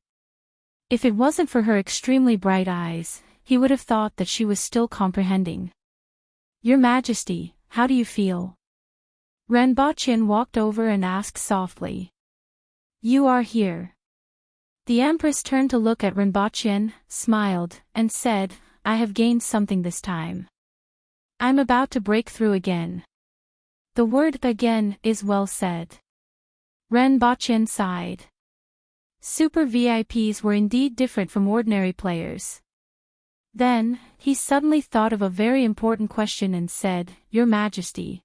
A: If it wasn't for her extremely bright eyes, he would have thought that she was still comprehending. "Your Majesty, how do you feel?" Renbochin walked over and asked softly. "You are here." The Empress turned to look at Renbochin, smiled, and said, "I have gained something this time. I'm about to break through again." The word "again" is well said. Renbochin sighed. Super VIPs were indeed different from ordinary players. Then, he suddenly thought of a very important question and said, "Your Majesty,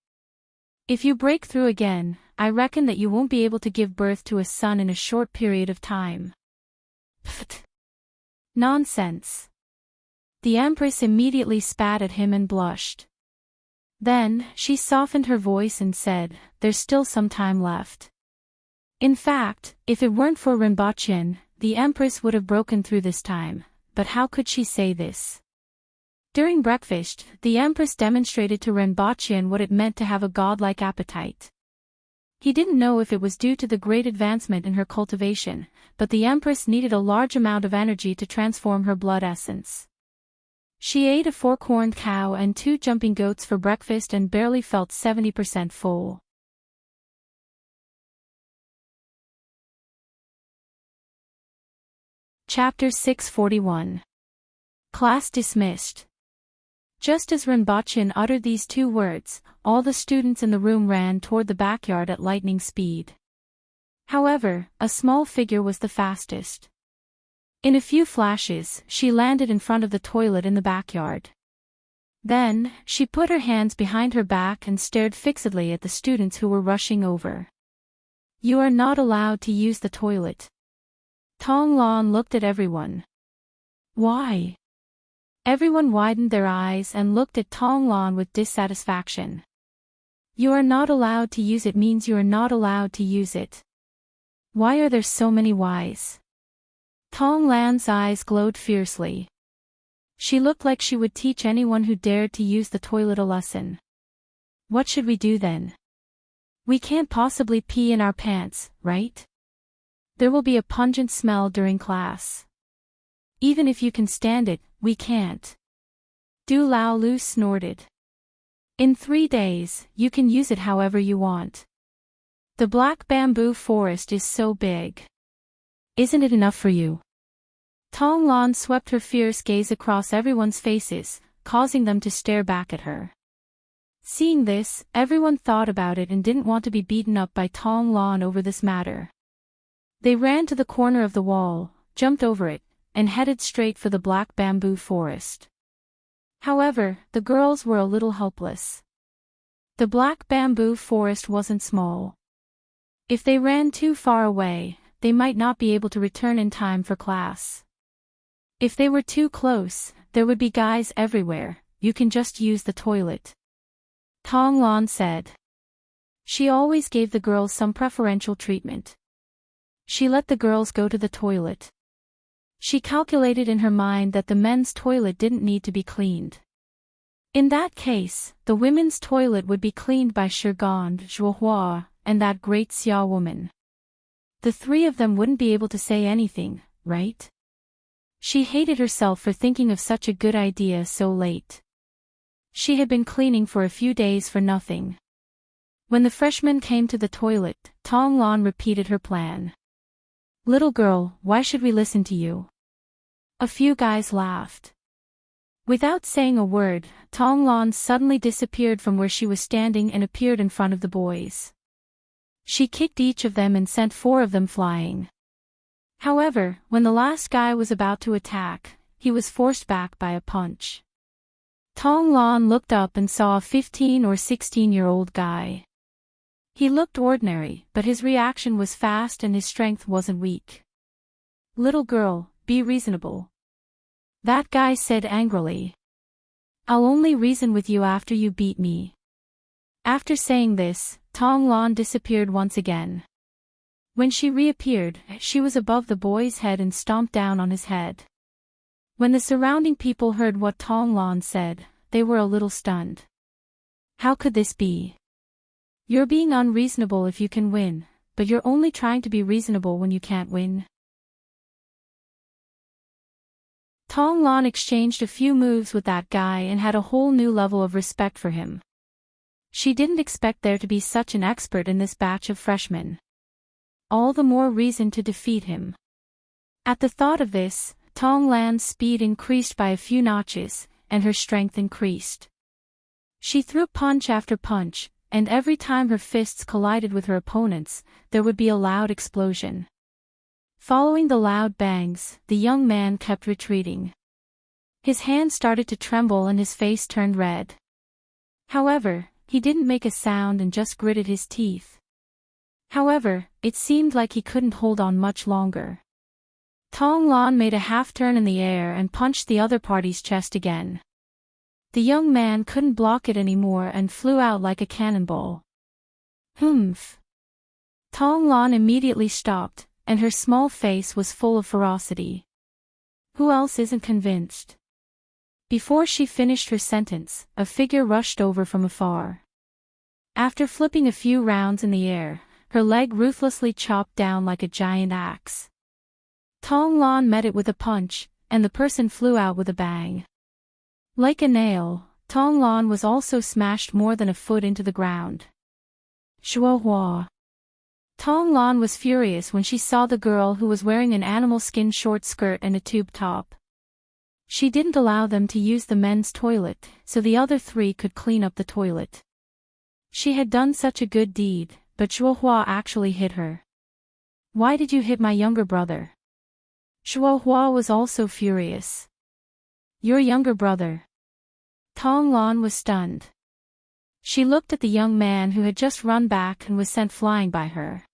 A: if you break through again, I reckon that you won't be able to give birth to a son in a short period of time." Pfft! Nonsense. The Empress immediately spat at him and blushed. Then, she softened her voice and said, "There's still some time left." In fact, if it weren't for Renbochin, the Empress would have broken through this time, but how could she say this? During breakfast, the Empress demonstrated to Renbochin what it meant to have a godlike appetite. He didn't know if it was due to the great advancement in her cultivation, but the Empress needed a large amount of energy to transform her blood essence. She ate a 4-corned cow and 2 jumping goats for breakfast and barely felt 70% full. Chapter 641. Class dismissed. Just as Renbochin uttered these 2 words, all the students in the room ran toward the backyard at lightning speed. However, a small figure was the fastest. In a few flashes, she landed in front of the toilet in the backyard. Then, she put her hands behind her back and stared fixedly at the students who were rushing over. "You are not allowed to use the toilet." Tonglon looked at everyone. "Why?" Everyone widened their eyes and looked at Tonglon with dissatisfaction. "You are not allowed to use it means you are not allowed to use it. Why are there so many whys?" Tonglan's eyes glowed fiercely. She looked like she would teach anyone who dared to use the toilet a lesson. "What should we do then? We can't possibly pee in our pants, right? There will be a pungent smell during class. Even if you can stand it, we can't." Du Laolu snorted. "In 3 days, you can use it however you want. The black bamboo forest is so big. Isn't it enough for you?" Tonglon swept her fierce gaze across everyone's faces, causing them to stare back at her. Seeing this, everyone thought about it and didn't want to be beaten up by Tonglon over this matter. They ran to the corner of the wall, jumped over it, and headed straight for the black bamboo forest. However, the girls were a little helpless. The black bamboo forest wasn't small. If they ran too far away, they might not be able to return in time for class. If they were too close, there would be guys everywhere. "You can just use the toilet," Tonglon said. She always gave the girls some preferential treatment. She let the girls go to the toilet. She calculated in her mind that the men's toilet didn't need to be cleaned. In that case, the women's toilet would be cleaned by Shirgond, Zhuohua, and that great Xia woman. The 3 of them wouldn't be able to say anything, right? She hated herself for thinking of such a good idea so late. She had been cleaning for a few days for nothing. When the freshmen came to the toilet, Tonglon repeated her plan. "Little girl, why should we listen to you?" A few guys laughed. Without saying a word, Tong Lan suddenly disappeared from where she was standing and appeared in front of the boys. She kicked each of them and sent 4 of them flying. However, when the last guy was about to attack, he was forced back by a punch. Tong Lan looked up and saw a 15 or 16-year-old guy. He looked ordinary, but his reaction was fast and his strength wasn't weak. "Little girl, be reasonable," that guy said angrily. "I'll only reason with you after you beat me." After saying this, Tong Lan disappeared once again. When she reappeared, she was above the boy's head and stomped down on his head. When the surrounding people heard what Tong Lan said, they were a little stunned. "How could this be? You're being unreasonable if you can win, but you're only trying to be reasonable when you can't win." Tong Lan exchanged a few moves with that guy and had a whole new level of respect for him. She didn't expect there to be such an expert in this batch of freshmen. All the more reason to defeat him. At the thought of this, Tong Lan's speed increased by a few notches, and her strength increased. She threw punch after punch, and every time her fists collided with her opponent's, there would be a loud explosion. Following the loud bangs, the young man kept retreating. His hands started to tremble and his face turned red. However, he didn't make a sound and just gritted his teeth. However, it seemed like he couldn't hold on much longer. Tong Lan made a half-turn in the air and punched the other party's chest again. The young man couldn't block it anymore and flew out like a cannonball. Humph! Tong Lan immediately stopped, and her small face was full of ferocity. Who else isn't convinced? Before she finished her sentence, a figure rushed over from afar. After flipping a few rounds in the air, her leg ruthlessly chopped down like a giant axe. Tong Lan met it with a punch, and the person flew out with a bang. Like a nail, Tong Lan was also smashed more than a foot into the ground. Shuohua. Tong Lan was furious when she saw the girl who was wearing an animal skin short skirt and a tube top. She didn't allow them to use the men's toilet, so the other 3 could clean up the toilet. She had done such a good deed, but Shuohua actually hit her. "Why did you hit my younger brother?" Shuohua was also furious. "Your younger brother?" Tong Lan was stunned. She looked at the young man who had just run back and was sent flying by her.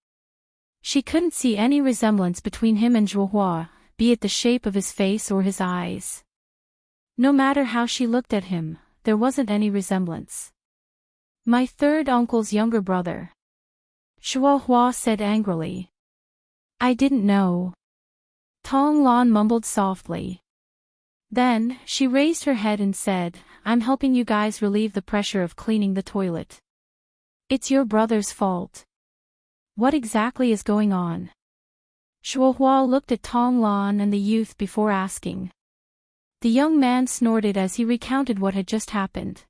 A: She couldn't see any resemblance between him and Shuohua, be it the shape of his face or his eyes. No matter how she looked at him, there wasn't any resemblance. "My third uncle's younger brother," Shuohua said angrily. "I didn't know." Tong Lan mumbled softly. Then, she raised her head and said, "I'm helping you guys relieve the pressure of cleaning the toilet. It's your brother's fault. What exactly is going on?" Shuohua looked at Tong Lan and the youth before asking. The young man snorted as he recounted what had just happened.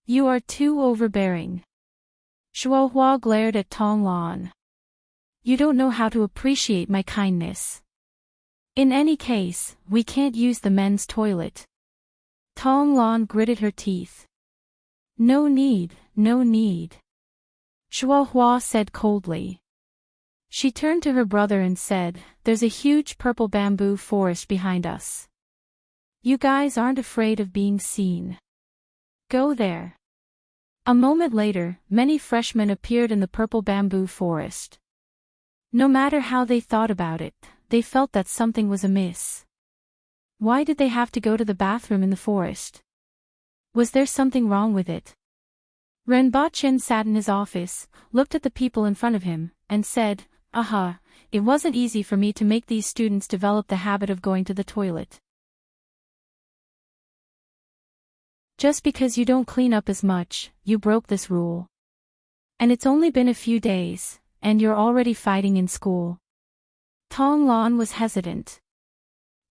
A: "You are too overbearing." Shuohua glared at Tong Lan. "You don't know how to appreciate my kindness. In any case, we can't use the men's toilet." Tong Lan gritted her teeth. "No need, no need," Shuohua said coldly. She turned to her brother and said, "There's a huge purple bamboo forest behind us. You guys aren't afraid of being seen. Go there." A moment later, many freshmen appeared in the purple bamboo forest. No matter how they thought about it, they felt that something was amiss. Why did they have to go to the bathroom in the forest? Was there something wrong with it? Renbochin sat in his office, looked at the people in front of him, and said, "Aha, it wasn't easy for me to make these students develop the habit of going to the toilet. Just because you don't clean up as much, you broke this rule. And it's only been a few days, and you're already fighting in school." Tong Lan was hesitant.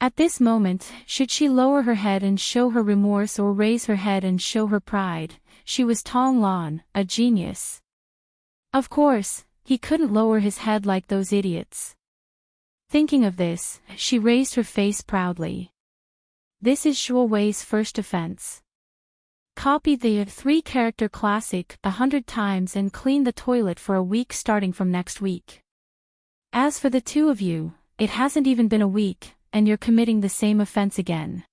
A: At this moment, should she lower her head and show her remorse or raise her head and show her pride? She was Tong Lan, a genius. Of course, he couldn't lower his head like those idiots. Thinking of this, she raised her face proudly. This is Shuowei's first offense. Copy the 3-character classic 100 times and clean the toilet for a week starting from next week. As for the two of you, it hasn't even been a week, and you're committing the same offense again.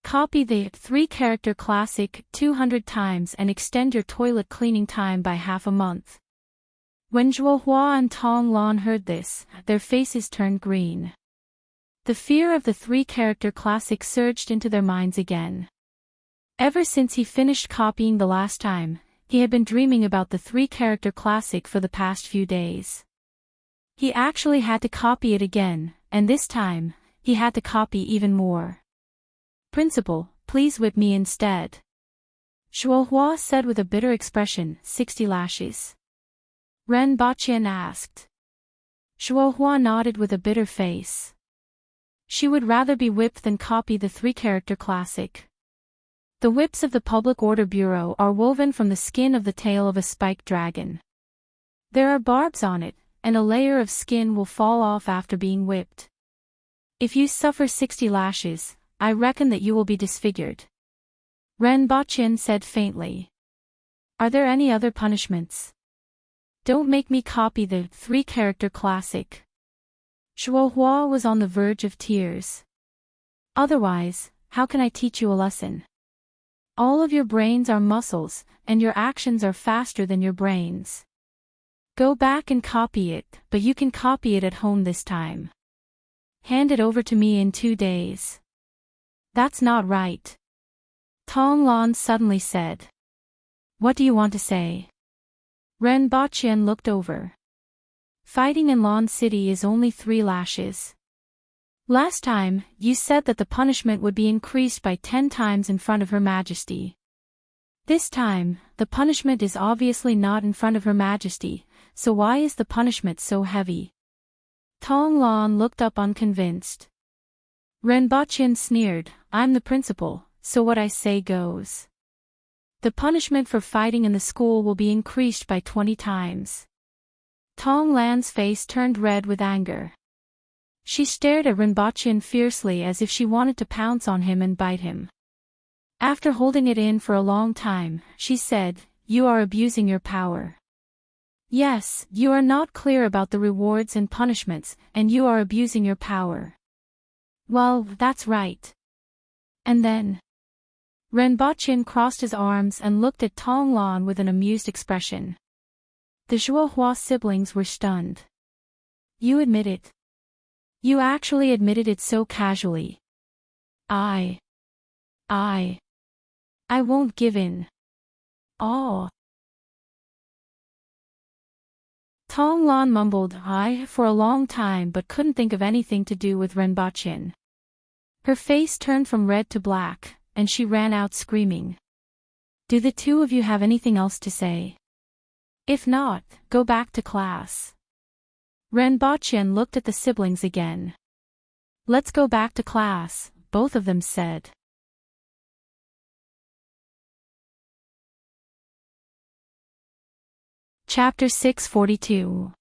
A: Copy the 3-character classic 200 times and extend your toilet cleaning time by half a month. When Zhuohua and Tong Lan heard this, their faces turned green. The fear of the 3-character classic surged into their minds again. Ever since he finished copying the last time, he had been dreaming about the 3-character classic for the past few days. He actually had to copy it again, and this time, he had to copy even more. Principal, please whip me instead. Zhuohua said with a bitter expression, 60 lashes. Ren Baqian asked. Zhuohua nodded with a bitter face. She would rather be whipped than copy the 3-character classic. The whips of the Public Order Bureau are woven from the skin of the tail of a spiked dragon. There are barbs on it, and a layer of skin will fall off after being whipped. If you suffer 60 lashes, I reckon that you will be disfigured. Ren Baqian said faintly. Are there any other punishments? Don't make me copy the 3-character classic. Zhuohua was on the verge of tears. Otherwise, how can I teach you a lesson? All of your brains are muscles, and your actions are faster than your brains. Go back and copy it, but you can copy it at home this time. Hand it over to me in 2 days. That's not right. Tong Lan suddenly said. What do you want to say? Ren Baqian looked over. Fighting in Lan City is only 3 lashes. Last time, you said that the punishment would be increased by 10 times in front of Her Majesty. This time, the punishment is obviously not in front of Her Majesty, so why is the punishment so heavy? Tong Lan looked up unconvinced. Ren Baqian sneered, I'm the principal, so what I say goes. The punishment for fighting in the school will be increased by 20 times. Tong Lan's face turned red with anger. She stared at Ren Baqian fiercely as if she wanted to pounce on him and bite him. After holding it in for a long time, she said, You are abusing your power. Yes, you are not clear about the rewards and punishments, and you are abusing your power. Well, that's right. And then? Ren Baqian crossed his arms and looked at Tong Lan with an amused expression. The Zhuohua siblings were stunned. You admit it. You actually admitted it so casually. I won't give in. Oh. Tong Lan mumbled "I" for a long time but couldn't think of anything to do with Ren Baqian. Her face turned from red to black, and she ran out screaming. Do the two of you have anything else to say? If not, go back to class. Ren Baqian looked at the siblings again. Let's go back to class, both of them said. Chapter 642.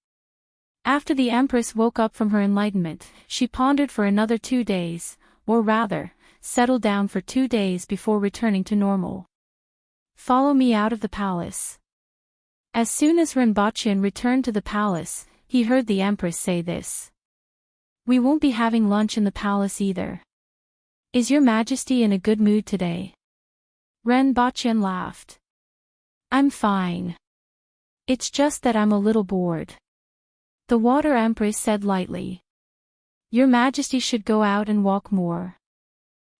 A: After the Empress woke up from her enlightenment, she pondered for another 2 days, or rather, settled down for 2 days before returning to normal. Follow me out of the palace. As soon as Ren Baqian returned to the palace, he heard the Empress say this. We won't be having lunch in the palace either. Is your Majesty in a good mood today? Ren Baqian laughed. I'm fine. It's just that I'm a little bored. The Water Empress said lightly. Your Majesty should go out and walk more.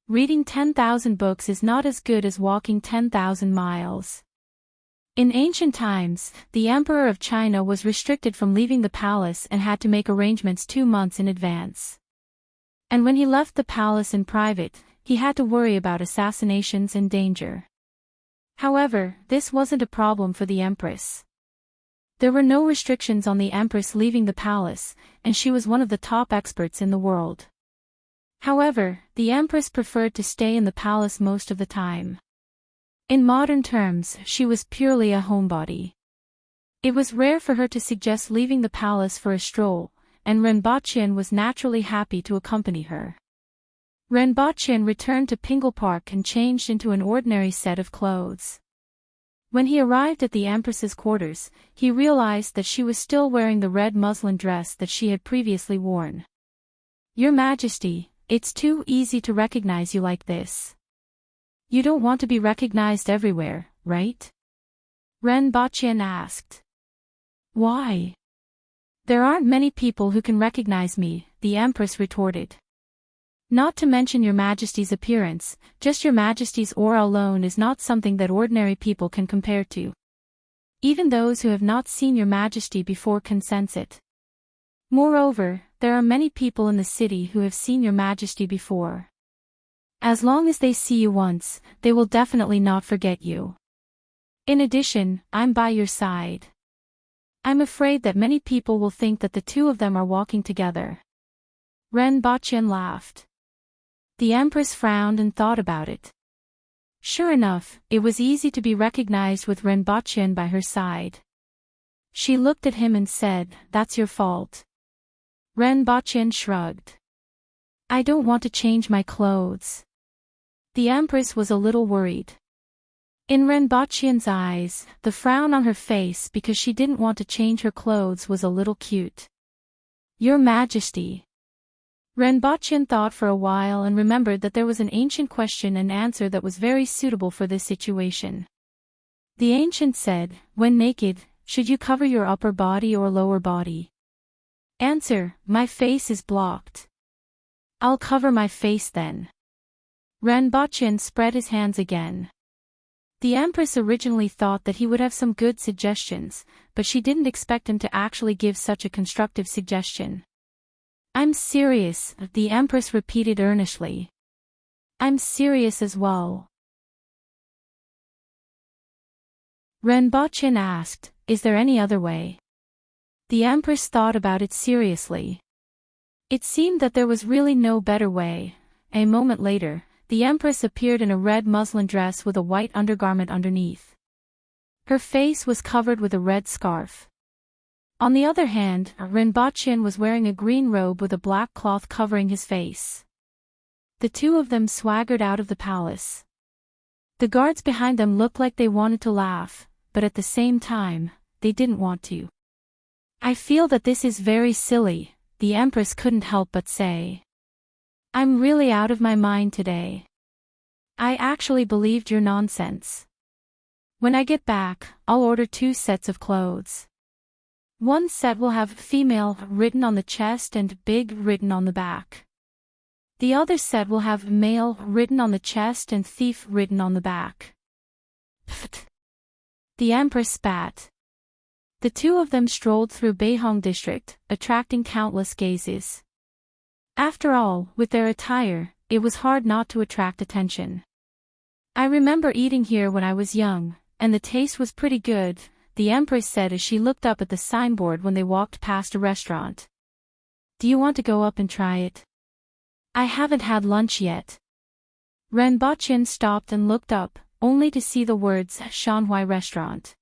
A: Reading 10,000 books is not as good as walking 10,000 miles. In ancient times, the Emperor of China was restricted from leaving the palace and had to make arrangements 2 months in advance. And when he left the palace in private, he had to worry about assassinations and danger. However, this wasn't a problem for the Empress. There were no restrictions on the Empress leaving the palace, and she was one of the top experts in the world. However, the Empress preferred to stay in the palace most of the time. In modern terms, she was purely a homebody. It was rare for her to suggest leaving the palace for a stroll, and Ren Baqian was naturally happy to accompany her. Renbochin returned to Pingle Park and changed into an ordinary set of clothes. When he arrived at the Empress's quarters, he realized that she was still wearing the red muslin dress that she had previously worn. "Your Majesty, it's too easy to recognize you like this. You don't want to be recognized everywhere, right?" Renbochin asked. "Why? There aren't many people who can recognize me," the Empress retorted. "Not to mention Your Majesty's appearance, just Your Majesty's aura alone is not something that ordinary people can compare to. Even those who have not seen Your Majesty before can sense it. Moreover, there are many people in the city who have seen Your Majesty before. As long as they see you once, they will definitely not forget you. In addition, I'm by your side. I'm afraid that many people will think that the two of them are walking together." Renbochin laughed. The Empress frowned and thought about it. Sure enough, it was easy to be recognized with Renbochin by her side. She looked at him and said, "That's your fault." Renbochin shrugged. "I don't want to change my clothes." The Empress was a little worried. In Renbochin's eyes, the frown on her face because she didn't want to change her clothes was a little cute. "Your Majesty." Renbochin thought for a while and remembered that there was an ancient question and answer that was very suitable for this situation. The ancient said, "When naked, should you cover your upper body or lower body?" Answer, "My face is blocked." "I'll cover my face then." Renbochin spread his hands again. The Empress originally thought that he would have some good suggestions, but she didn't expect him to actually give such a constructive suggestion. "I'm serious," the Empress repeated earnestly. "I'm serious as well." Renbochin asked, "Is there any other way?" The Empress thought about it seriously. It seemed that there was really no better way. A moment later, the Empress appeared in a red muslin dress with a white undergarment underneath. Her face was covered with a red scarf. On the other hand, Renbochin was wearing a green robe with a black cloth covering his face. The two of them swaggered out of the palace. The guards behind them looked like they wanted to laugh, but at the same time, they didn't want to. "I feel that this is very silly," the Empress couldn't help but say. "I'm really out of my mind today. I actually believed your nonsense. When I get back, I'll order 2 sets of clothes. One set will have female written on the chest and big written on the back. The other set will have male written on the chest and thief written on the back." Pfft. The Empress spat. The two of them strolled through Beihong district, attracting countless gazes. After all, with their attire, it was hard not to attract attention. "I remember eating here when I was young, and the taste was pretty good," the Empress said as she looked up at the signboard when they walked past a restaurant. "Do you want to go up and try it?" "I haven't had lunch yet." Renbochin stopped and looked up, only to see the words Shanhuai Restaurant.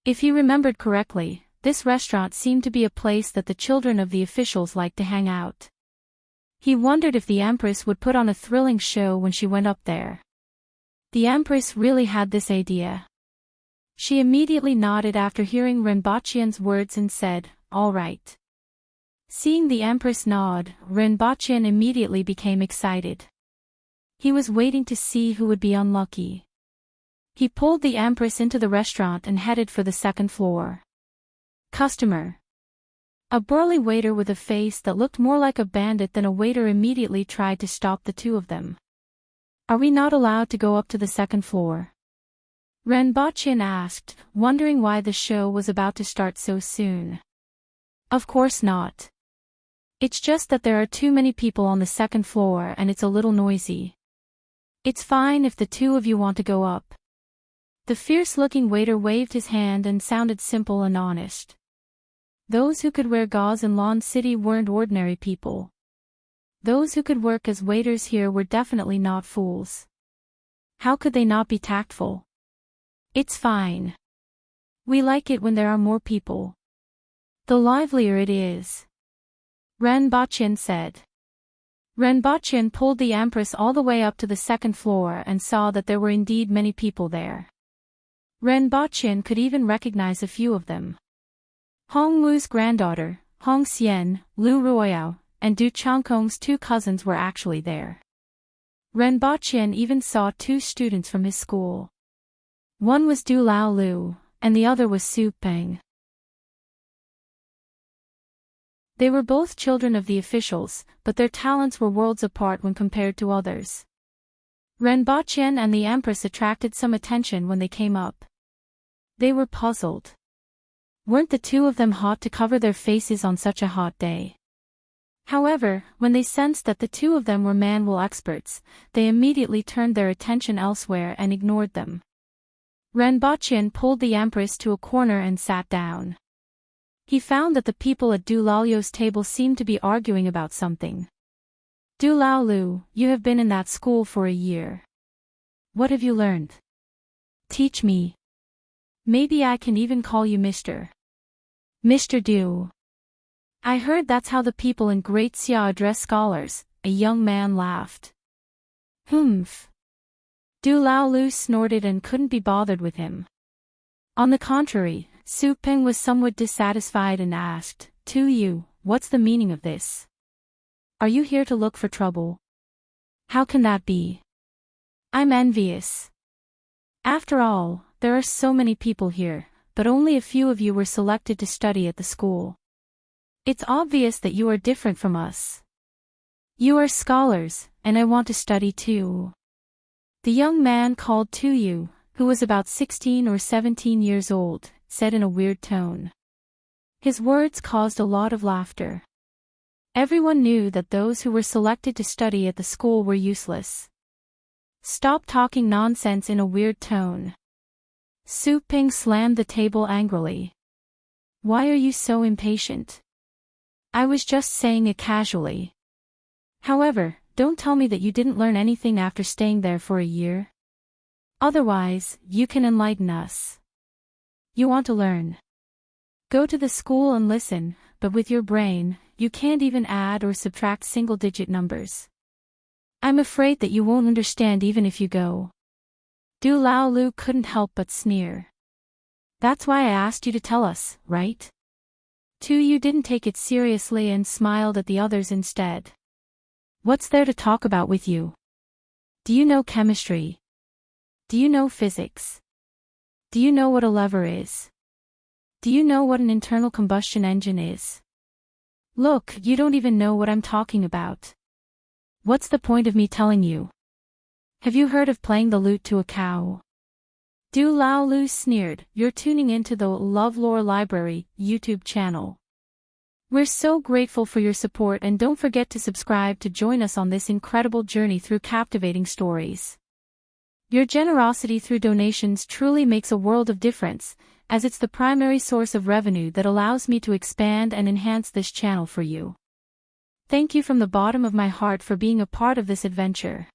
A: If he remembered correctly, this restaurant seemed to be a place that the children of the officials liked to hang out. He wondered if the Empress would put on a thrilling show when she went up there. The Empress really had this idea. She immediately nodded after hearing Renbochin's words and said, "All right." Seeing the Empress nod, Renbochin immediately became excited. He was waiting to see who would be unlucky. He pulled the Empress into the restaurant and headed for the 2nd floor. "Customer." A burly waiter with a face that looked more like a bandit than a waiter immediately tried to stop the two of them. "Are we not allowed to go up to the 2nd floor?" Renbochin asked, wondering why the show was about to start so soon. "Of course not. It's just that there are too many people on the 2nd floor and it's a little noisy. It's fine if the two of you want to go up." The fierce-looking waiter waved his hand and sounded simple and honest. Those who could wear gauze in Lawn City weren't ordinary people. Those who could work as waiters here were definitely not fools. How could they not be tactful? "It's fine. We like it when there are more people. The livelier it is," Renbochin said. Renbochin pulled the Empress all the way up to the second floor and saw that there were indeed many people there. Renbochin could even recognize a few of them. Hong Wu's granddaughter, Hong Xian, Lu Ruoyao, and Du Changkong's two cousins were actually there. Renbochin even saw two students from his school. One was Du Lao Lu, and the other was Su Peng. They were both children of the officials, but their talents were worlds apart when compared to others. Renbochin and the Empress attracted some attention when they came up. They were puzzled. Weren't the two of them hot to cover their faces on such a hot day? However, when they sensed that the two of them were manual experts, they immediately turned their attention elsewhere and ignored them. Renbochin pulled the Empress to a corner and sat down. He found that the people at Du Lao's table seemed to be arguing about something. Du Lao Lu, you have been in that school for a year. What have you learned? Teach me. Maybe I can even call you Mr. Du. I heard that's how the people in Great Xia address scholars, a young man laughed. Humph. Du Lao Lu snorted and couldn't be bothered with him. On the contrary, Su Peng was somewhat dissatisfied and asked, "To you, what's the meaning of this? Are you here to look for trouble? How can that be? I'm envious. After all, there are so many people here, but only a few of you were selected to study at the school. It's obvious that you are different from us. You are scholars, and I want to study too." The young man called Tu Yu, who was about 16 or 17 years old, said in a weird tone. His words caused a lot of laughter. Everyone knew that those who were selected to study at the school were useless. Stop talking nonsense in a weird tone. Su Ping slammed the table angrily. Why are you so impatient? I was just saying it casually. However, don't tell me that you didn't learn anything after staying there for a year. Otherwise, you can enlighten us. You want to learn. Go to the school and listen, but with your brain, you can't even add or subtract single-digit numbers. I'm afraid that you won't understand even if you go. Du Lao Lu couldn't help but sneer. That's why I asked you to tell us, right? Tu Yu didn't take it seriously and smiled at the others instead. What's there to talk about with you? Do you know chemistry? Do you know physics? Do you know what a lever is? Do you know what an internal combustion engine is? Look, you don't even know what I'm talking about. What's the point of me telling you? Have you heard of playing the lute to a cow? Du Lao Lu sneered. You're tuning into the LoveLore Library YouTube channel. We're so grateful for your support, and don't forget to subscribe to join us on this incredible journey through captivating stories. Your generosity through donations truly makes a world of difference, as it's the primary source of revenue that allows me to expand and enhance this channel for you. Thank you from the bottom of my heart for being a part of this adventure.